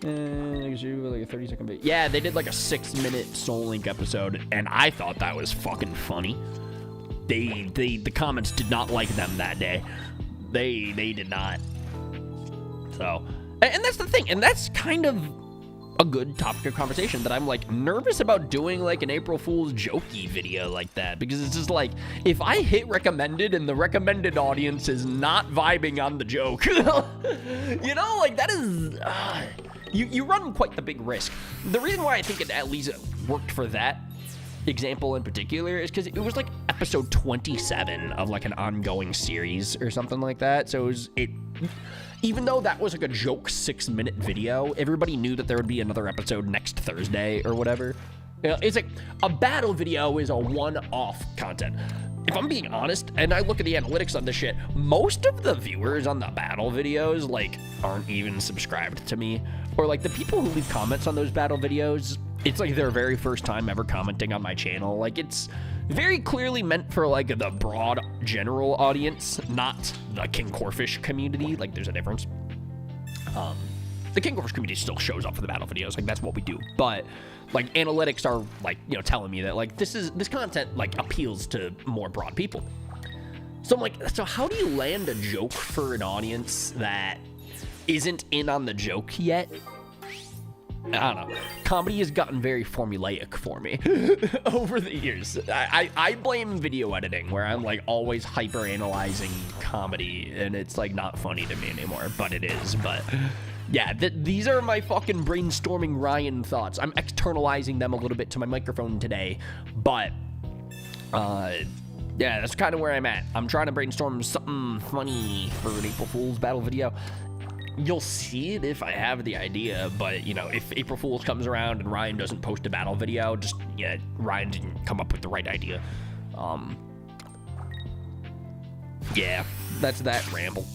Like a 30-second bit. Yeah, they did like a 6-minute Soul Link episode, and I thought that was fucking funny. The comments did not like them that day. They did not. So, and that's the thing, and that's kind of a good topic of conversation, that I'm like nervous about doing like an April Fool's jokey video like that, because it's just like, if I hit recommended and the recommended audience is not vibing on the joke, you know, like that is, you run quite the big risk. The reason why I think it at least worked for that example in particular is because it was like episode 27 of like an ongoing series or something like that. So even though that was like a joke 6-minute video, everybody knew that there would be another episode next Thursday or whatever. You know, it's like a battle video is a one-off content. If I'm being honest, and I look at the analytics on this shit, most of the viewers on the battle videos like aren't even subscribed to me, or like the people who leave comments on those battle videos, it's like their very first time ever commenting on my channel. Like, it's very clearly meant for like the broad general audience, not the King Corfish community. Like there's a difference. The King Corfish community still shows up for the battle videos, like that's what we do. But like analytics are like, you know, telling me that like this content like appeals to more broad people. So I'm like, so how do you land a joke for an audience that isn't in on the joke yet? I don't know. Comedy has gotten very formulaic for me over the years. I blame video editing, where I'm like always hyper analyzing comedy, and it's like not funny to me anymore, but it is. But yeah, these are my fucking brainstorming Ryan thoughts. I'm externalizing them a little bit to my microphone today, but yeah, that's kind of where I'm at. I'm trying to brainstorm something funny for an April Fool's battle video. You'll see it if I have the idea, but, you know, if April Fool's comes around and Ryan doesn't post a battle video, just, yeah, Ryan didn't come up with the right idea. Yeah, that's that ramble.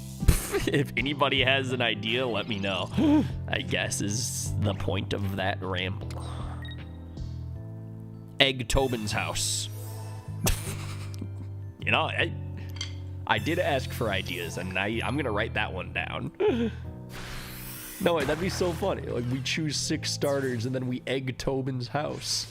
If anybody has an idea, let me know, I guess is the point of that ramble. Egg Tobin's house. You know, I did ask for ideas, and I'm gonna write that one down. No, that'd be so funny. Like, we choose 6 starters, and then we egg Tobin's house.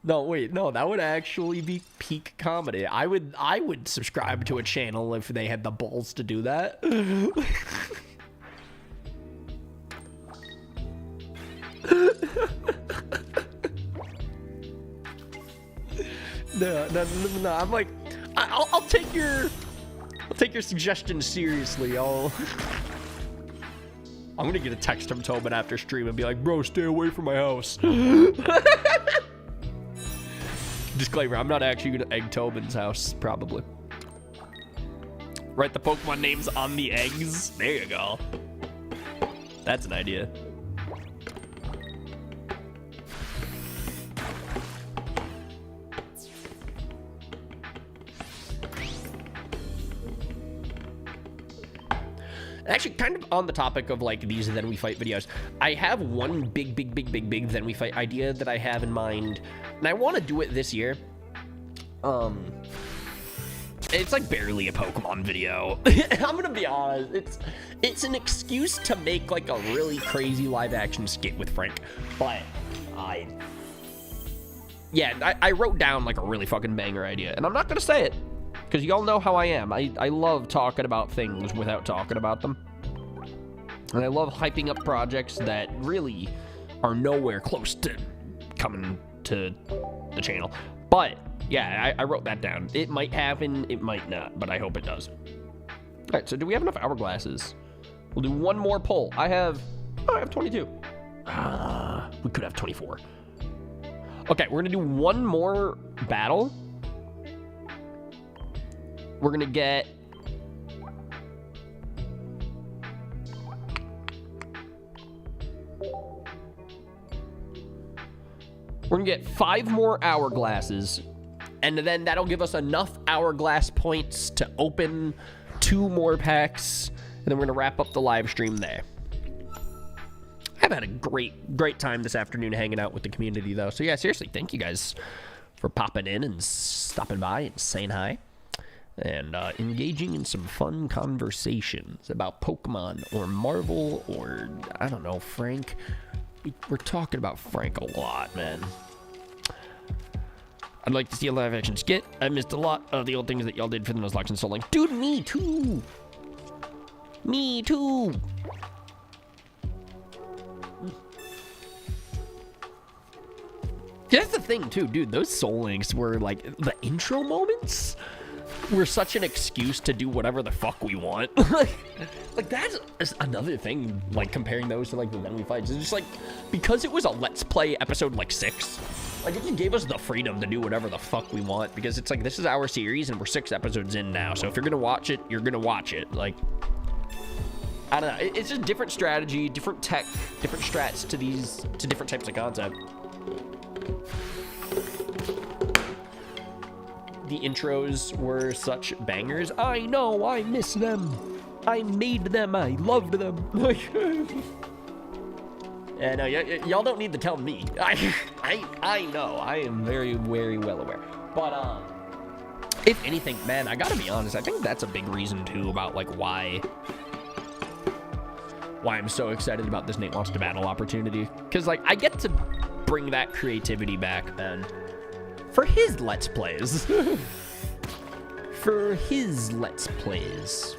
No, wait, no, that would actually be peak comedy. I would subscribe to a channel if they had the balls to do that. No, I'm like, I'll take your suggestion seriously. I'm gonna get a text from Tobin after stream and be like, bro, stay away from my house. Disclaimer, I'm not actually gonna egg Tobin's house, probably. Write the Pokemon names on the eggs. There you go. That's an idea. Actually, kind of on the topic of like these Then We Fight videos, I have one big Then We Fight idea that I have in mind, and I want to do it this year. It's like barely a Pokemon video. I'm gonna be honest, it's an excuse to make like a really crazy live action skit with Frank, but I wrote down like a really fucking banger idea, and I'm not gonna say it, because y'all know how I am. I love talking about things without talking about them. And I love hyping up projects that really are nowhere close to coming to the channel. But, yeah, I wrote that down. It might happen, it might not, but I hope it does. All right, so do we have enough hourglasses? We'll do one more pull. I have 22. We could have 24. Okay, we're gonna do one more battle. We're gonna get We're gonna get 5 more hourglasses, and then that'll give us enough hourglass points to open 2 more packs, and then we're gonna wrap up the live stream there. I've had a great time this afternoon hanging out with the community, though. So yeah, seriously, thank you guys for popping in and stopping by and saying hi, and engaging in some fun conversations about Pokemon or Marvel or, I don't know, Frank. We're talking about Frank a lot, man. I'd like to see a live action skit. I missed a lot of the old things that y'all did for the Nuzlocke and Soul Link. Dude, me too. Me too. That's the thing too, dude. Those Soul Links were like the intro moments were such an excuse to do whatever the fuck we want. like that's another thing, like comparing those to like the Then We Fight. It's just like, because it was a Let's Play episode like 6, like it just gave us the freedom to do whatever the fuck we want, because it's like, this is our series and we're 6 episodes in now. So if you're gonna watch it, you're gonna watch it. Like, I don't know. It's just different strategy, different tech, different strats to different types of content. The intros were such bangers. I know, I miss them. I made them, I loved them. Yeah, no, y'all don't need to tell me. I know. I am very, very well aware. But, if anything, man, I gotta be honest, I think that's a big reason, too, about, like, why I'm so excited about this Nate Wants to Battle opportunity. Because, like, I get to bring that creativity back, man. For his Let's Plays. For his Let's Plays.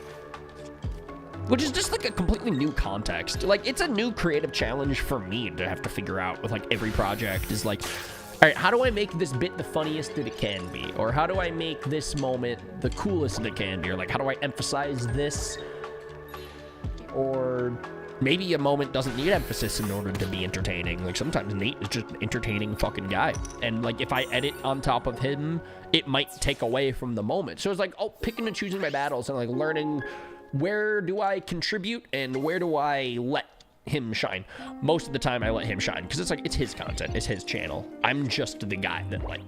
Which is just, like, a completely new context. Like, it's a new creative challenge for me to have to figure out with, like, every project is, like, all right, how do I make this bit the funniest that it can be? Or how do I make this moment the coolest that it can be? Or, like, how do I emphasize this? Or maybe a moment doesn't need emphasis in order to be entertaining. Like, sometimes Nate is just an entertaining fucking guy. And, like, if I edit on top of him, it might take away from the moment. So it's like, oh, picking and choosing my battles and, like, learning where do I contribute and where do I let him shine. Most of the time I let him shine because it's like, it's his content, it's his channel. I'm just the guy that, like,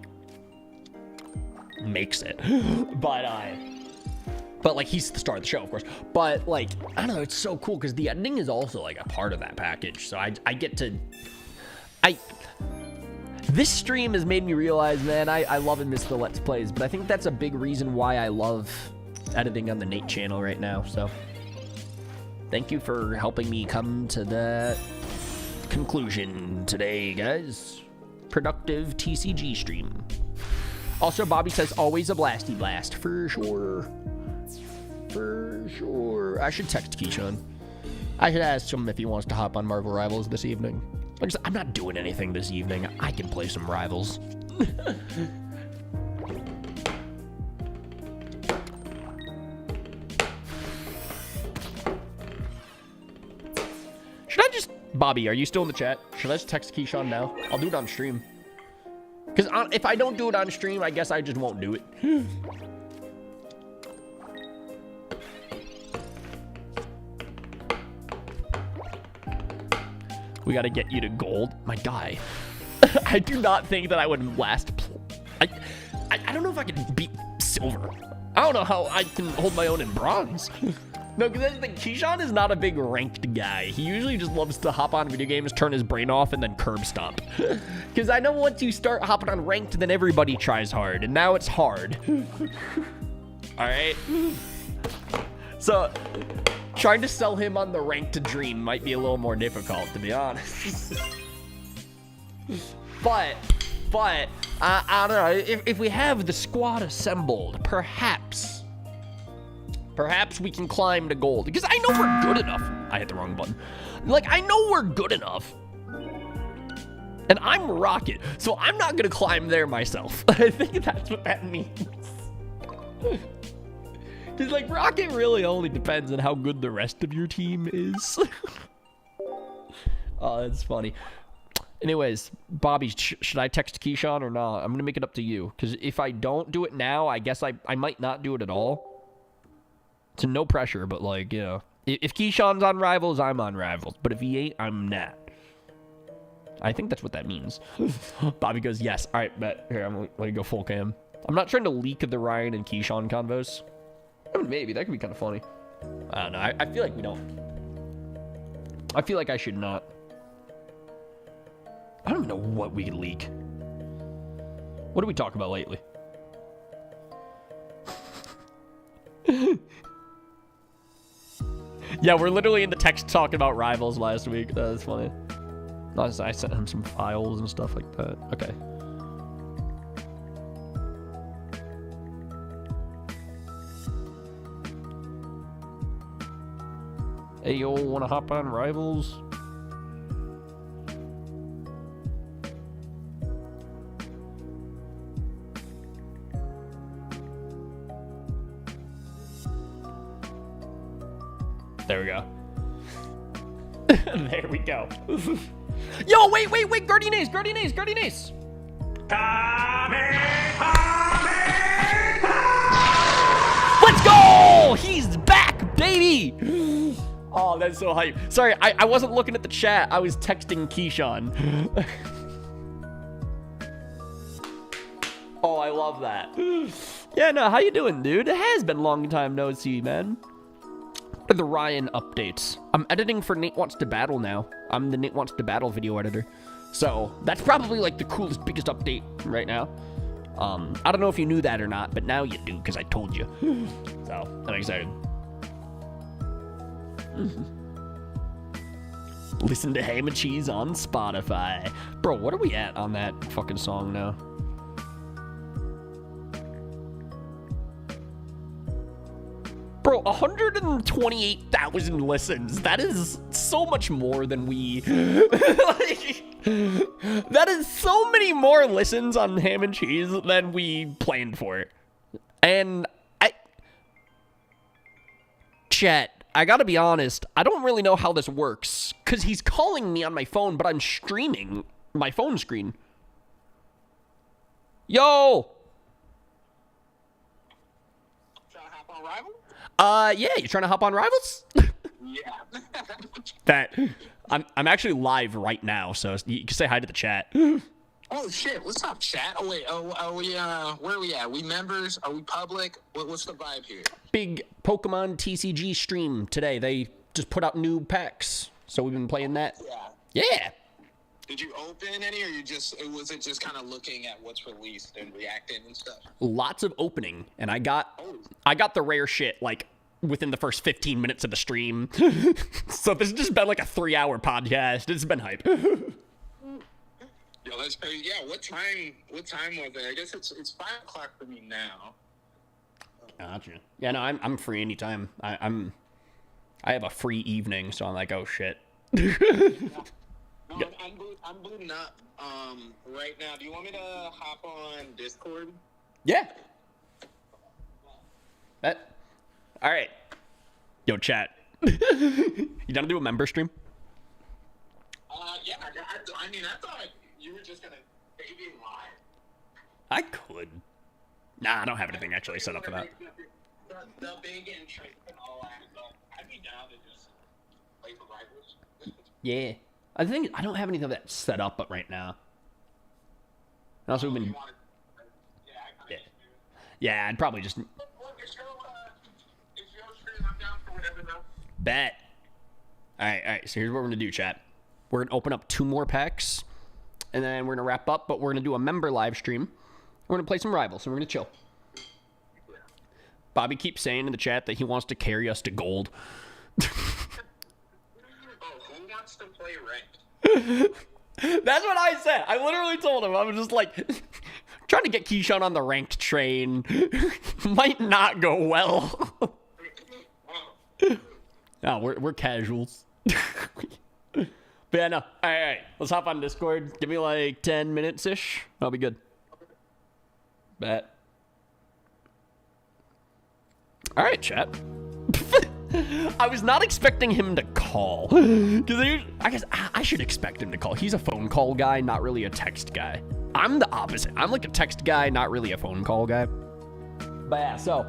makes it. But like, he's the star of the show, of course. But, like, I don't know, it's so cool because the editing is also, like, a part of that package. So I get to, this stream has made me realize, man, I love and miss the Let's Plays, but I think that's a big reason why I love editing on the Nate channel right now. So thank you for helping me come to that conclusion today, guys. Productive TCG stream. Also, Bobby says, always a blasty blast. For sure. For sure. I should text Keyshawn. I should ask him if he wants to hop on Marvel Rivals this evening. Like I said, I'm not doing anything this evening. I can play some Rivals. Should I just... Bobby, are you still in the chat? Should I just text Keyshawn now? I'll do it on stream. Because if I don't do it on stream, I guess I just won't do it. We got to get you to gold. My guy. I do not think that I would last... I don't know if I can beat silver. I don't know how I can hold my own in bronze. No, because that's the thing. Keyshawn is not a big ranked guy. He usually just loves to hop on video games, turn his brain off, and then curb stomp. Because I know once you start hopping on ranked, then everybody tries hard. And now it's hard. Alright? So, trying to sell him on the ranked dream might be a little more difficult, to be honest. But, I don't know. If we have the squad assembled, perhaps we can climb to gold. Because I know we're good enough. I hit the wrong button. Like, I know we're good enough. And I'm Rocket, so I'm not going to climb there myself. I think that's what that means. Because, like, Rocket really only depends on how good the rest of your team is. Oh, that's funny. Anyways, Bobby, should I text Keyshawn or not? I'm going to make it up to you. Because if I don't do it now, I guess I might not do it at all. So no pressure, but, like, you know. If Keyshawn's on Rivals, I'm on Rivals. But if he ain't, I'm not. I think that's what that means. Bobby goes, yes. All right, bet. Here, I'm going to go full cam. I'm not trying to leak the Ryan and Keyshawn convos. I mean, maybe. That could be kind of funny. I don't know. I feel like we don't. I feel like I should not. I don't even know what we could leak. What did we talk about lately? Yeah, we're literally in the text talking about Rivals last week. That's funny. I sent him some files and stuff like that. Okay. Hey, yo, wanna hop on Rivals? There we go. There we go. Yo, wait, Guardian Ace. Let's go! He's back, baby! Oh, that's so hype. Sorry, I wasn't looking at the chat. I was texting Keyshawn. Oh, I love that. Yeah, no, how you doing, dude? It has been a long time no see, man. the Ryan updates. I'm editing for Nate Wants to Battle now. I'm the Nate Wants to Battle video editor. So that's probably like the coolest, biggest update right now. I don't know if you knew that or not, but now you do because I told you. So I'm excited. Listen to Ham and Cheese on Spotify. Bro, what are we at on that fucking song now? Bro, 128,000 listens. That is so much more than we... like, that is so many more listens on Ham and Cheese than we planned for. And Chat, I gotta be honest, I don't really know how this works. Because he's calling me on my phone, but I'm streaming my phone screen. Yo! Yeah, you trying to hop on Rivals? Yeah. I'm actually live right now, so you can say hi to the chat. Oh shit, what's up, chat? Oh wait, are we where are we at? We members? Are we public? What's the vibe here? Big Pokemon TCG stream today. They just put out new packs, so we've been playing that. Yeah. Did you open any, or was it just kind of looking at what's released and reacting and stuff? Lots of opening, and I got the rare shit like within the first 15 minutes of the stream. So this has just been like a 3-hour podcast. It's been hype. Yo, that's crazy. Yeah, what time was it? I guess it's 5 o'clock for me now. Gotcha. Yeah, no, I'm free anytime. I have a free evening, so I'm like, oh shit. No, I'm booting up right now. Do you want me to hop on Discord? Yeah. All right. Yo, chat. You down to do a member stream? Yeah. I mean, I thought you were just gonna maybe live. I could. Nah, I don't have anything actually set up for that. The big entrance and all that. I'd be down to just play for Rivals. Yeah. I think I don't have anything of that set up but right now. And also, we've been... Yeah, I'd probably just... Bet. All right. So here's what we're going to do, chat. We're going to open up 2 more packs, and then we're going to wrap up, but we're going to do a member live stream. We're going to play some Rivals, so we're going to chill. Bobby keeps saying in the chat that he wants to carry us to gold. Who wants to play ranked? That's what I said. I literally told him. I was just like, trying to get Keyshawn on the ranked train might not go well. No, we're casuals. But yeah, no. All right. Let's hop on Discord. Give me like 10 minutes-ish. That'll be good. Bet. All right, chat. I was not expecting him to call. Because I guess I should expect him to call. He's a phone call guy, not really a text guy. I'm the opposite. I'm like a text guy, not really a phone call guy. But yeah, so,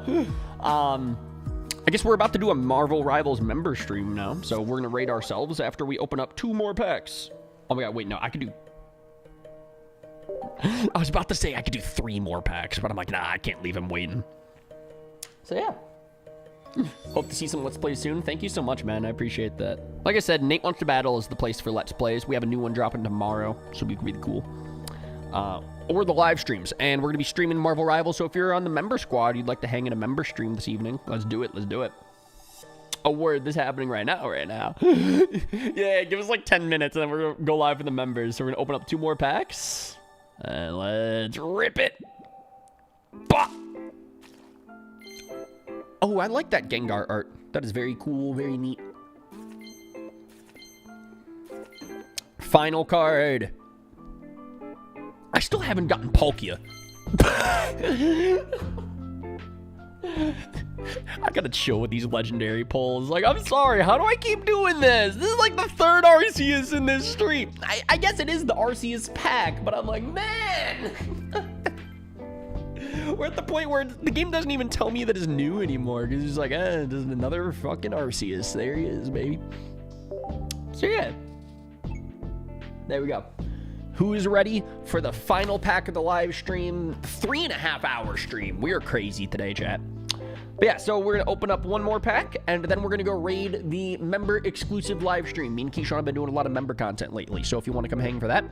I guess we're about to do a Marvel Rivals member stream now. So we're going to raid ourselves after we open up 2 more packs. Oh my god, wait, no, I could do... I was about to say I could do 3 more packs, but I'm like, nah, I can't leave him waiting. So yeah. Hope to see some Let's Plays soon. Thank you so much, man. I appreciate that. Like I said, Nate Wants to Battle is the place for Let's Plays. We have a new one dropping tomorrow, so it'll be really cool. Or the live streams. And we're going to be streaming Marvel Rivals, so if you're on the member squad, you'd like to hang in a member stream this evening, let's do it. Let's do it. Oh, word, this is happening right now. Yeah, give us like 10 minutes, and then we're going to go live for the members. So we're going to open up 2 more packs. And let's rip it. Bah! Oh, I like that Gengar art. That is very cool, very neat. Final card. I still haven't gotten Palkia. I gotta chill with these legendary pulls. Like, I'm sorry, how do I keep doing this? This is like the 3rd Arceus in this stream. I guess it is the Arceus pack, but I'm like, man. We're at the point where the game doesn't even tell me that it's new anymore. Because it's like, there's another fucking Arceus. There he is, baby. So yeah. There we go. Who is ready for the final pack of the live stream? 3.5-hour stream. We are crazy today, chat. But yeah, so we're going to open up one more pack, and then we're going to go raid the member-exclusive live stream. Me and Keyshawn have been doing a lot of member content lately, so if you want to come hang for that,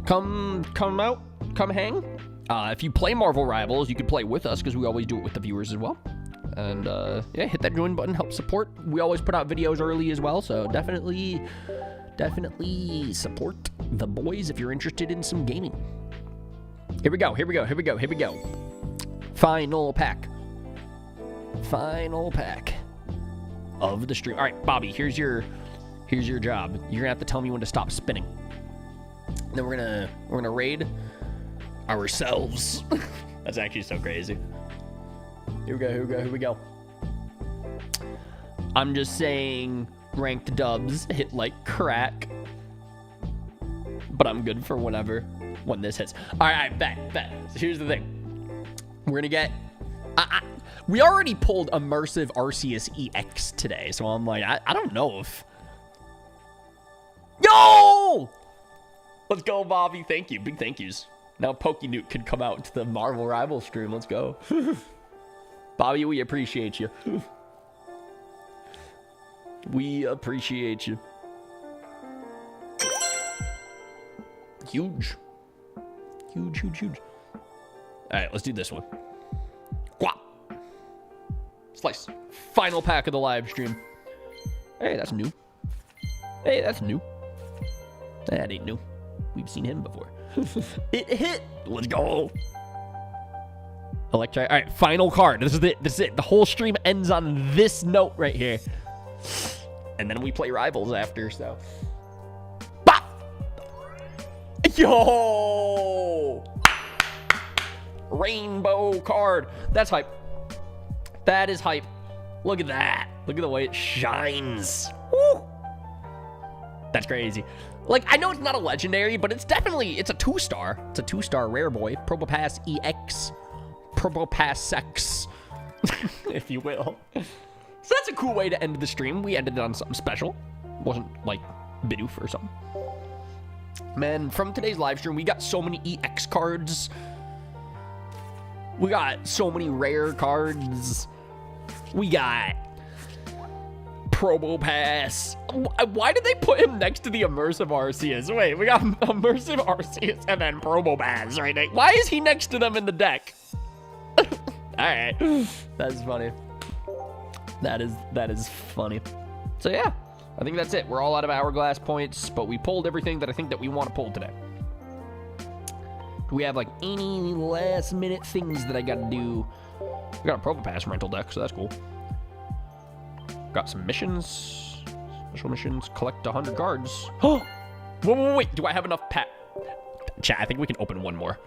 come hang. If you play Marvel Rivals, you can play with us, because we always do it with the viewers as well. And, yeah, hit that join button, help support. We always put out videos early as well, so definitely support the boys if you're interested in some gaming. Here we go. Final pack of the stream. All right, Bobby, here's your job. You're gonna have to tell me when to stop spinning. And then we're gonna raid ourselves. That's actually so crazy. Here we go. I'm just saying ranked dubs hit like crack. But I'm good for whenever when this hits. All right, bet. So here's the thing. We're gonna get. We already pulled immersive Arceus EX today, so I'm like, I don't know if. Yo! Let's go, Bobby. Thank you. Big thank yous. Now Pokénuke could come out to the Marvel Rival stream. Let's go. Bobby, we appreciate you. We appreciate you. Huge. All right, let's do this one. Quap. Slice. Final pack of the live stream. Hey, that's new. That ain't new. We've seen him before. It hit. Let's go. Electric. All right, final card. This is it. The whole stream ends on this note right here. And then we play Rivals after, so. Bop! Yo! Rainbow card. That's hype. That is hype. Look at that. Look at the way it shines. Woo! That's crazy. Like, I know it's not a legendary, but it's a 2-star. It's a 2-star rare boy. Probopass EX. Probopass X. If you will. So that's a cool way to end the stream. We ended it on something special. Wasn't like Bidoof or something. Man, from today's live stream, we got so many EX cards. We got so many rare cards. We got Probopass. Why did they put him next to the immersive Arceus? Wait, we got immersive Arceus and then Probopass right now. Why is he next to them in the deck? All right, that's funny. That is funny. So yeah, I think that's it. We're all out of hourglass points, but we pulled everything that I think that we want to pull today. Do we have like any last minute things that I gotta do? We got a Probopass rental deck, so that's cool. Got some missions, special missions. Collect 100 cards. Oh, wait. Do I have enough chat? I think we can open one more.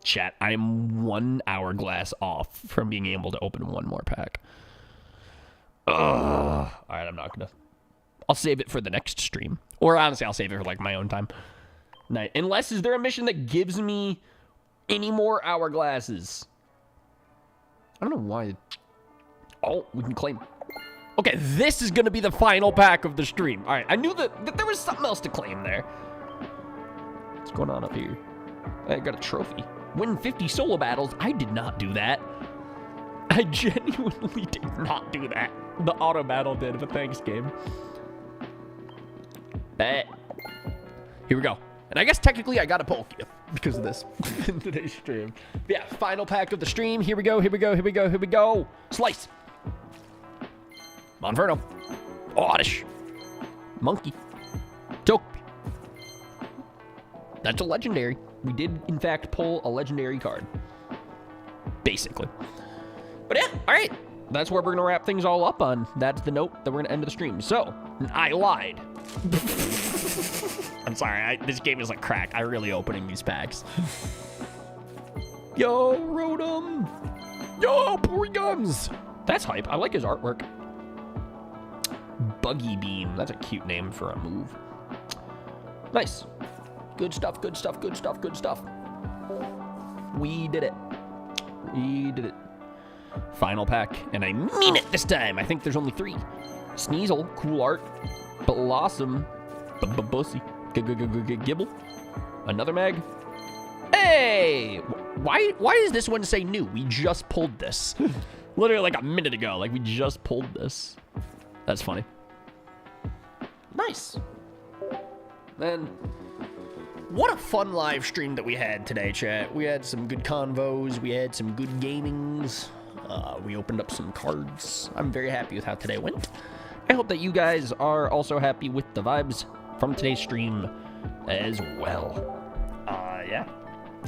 Chat, I am 1 hourglass off from being able to open one more pack. All right, I'm not gonna. I'll save it for the next stream. Or honestly, I'll save it for like my own time. Unless, is there a mission that gives me any more hourglasses? I don't know why. Oh, we can claim. Okay, this is gonna be the final pack of the stream. All right, I knew that there was something else to claim there. What's going on up here? I got a trophy. Win 50 solo battles. I did not do that. I genuinely did not do that. The auto battle did, but thanks, game. Here we go. And I guess technically I got a poke you because of this in today's stream. But yeah, final pack of the stream. Here we go. Slice. Monferno. Oddish. Monkey. Togepi. That's a legendary. We did, in fact, pull a legendary card. Basically. But yeah, all right. That's where we're going to wrap things all up on. That's the note that we're going to end the stream. So, I lied. I'm sorry. This game is like crack. I really opening these packs. Yo, Rotom. Yo, Porygums. That's hype. I like his artwork. Buggy Beam. That's a cute name for a move. Nice. Good stuff. We did it. Final pack, and I mean it this time. I think there's only 3. Sneasel, cool art. Blossom, Bussy, Gibble, Another mag. Hey! Why does this one say new? We just pulled this. Literally like a minute ago. Like, we just pulled this. That's funny. Nice. Man, what a fun live stream that we had today, chat. We had some good convos. We had some good gamings. We opened up some cards. I'm very happy with how today went. I hope that you guys are also happy with the vibes from today's stream as well. Yeah.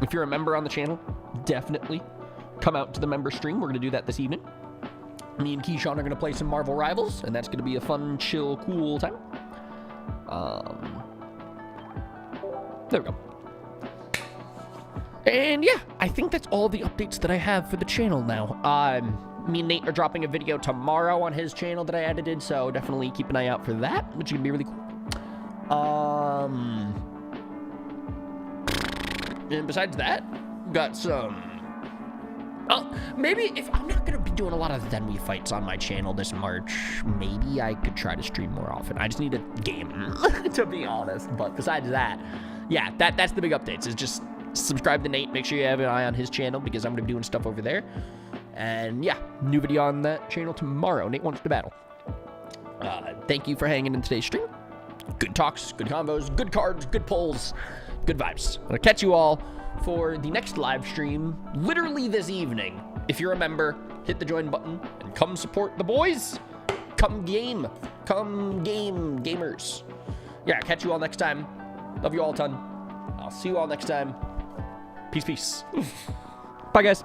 If you're a member on the channel, definitely come out to the member stream. We're going to do that this evening. Me and Keyshawn are going to play some Marvel Rivals, and that's going to be a fun, chill, cool time. There we go. And yeah, I think that's all the updates that I have for the channel now. Me and Nate are dropping a video tomorrow on his channel that I edited, so definitely keep an eye out for that, which is going to be really cool. And besides that, got some... maybe if I'm not going to be doing a lot of Then We Fights on my channel this March, maybe I could try to stream more often. I just need a game, to be honest. But besides that, yeah, that's the big updates, is just subscribe to Nate. Make sure you have an eye on his channel, because I'm going to be doing stuff over there. And yeah, new video on that channel tomorrow. Nate Wants to Battle. Thank you for hanging in today's stream. Good talks, good combos, good cards, good pulls, good vibes. I'll catch you all for the next live stream, literally this evening. If you're a member, hit the join button and come support the boys. Come game, gamers. Yeah, catch you all next time. Love you all a ton. I'll see you all next time. Peace. Bye, guys.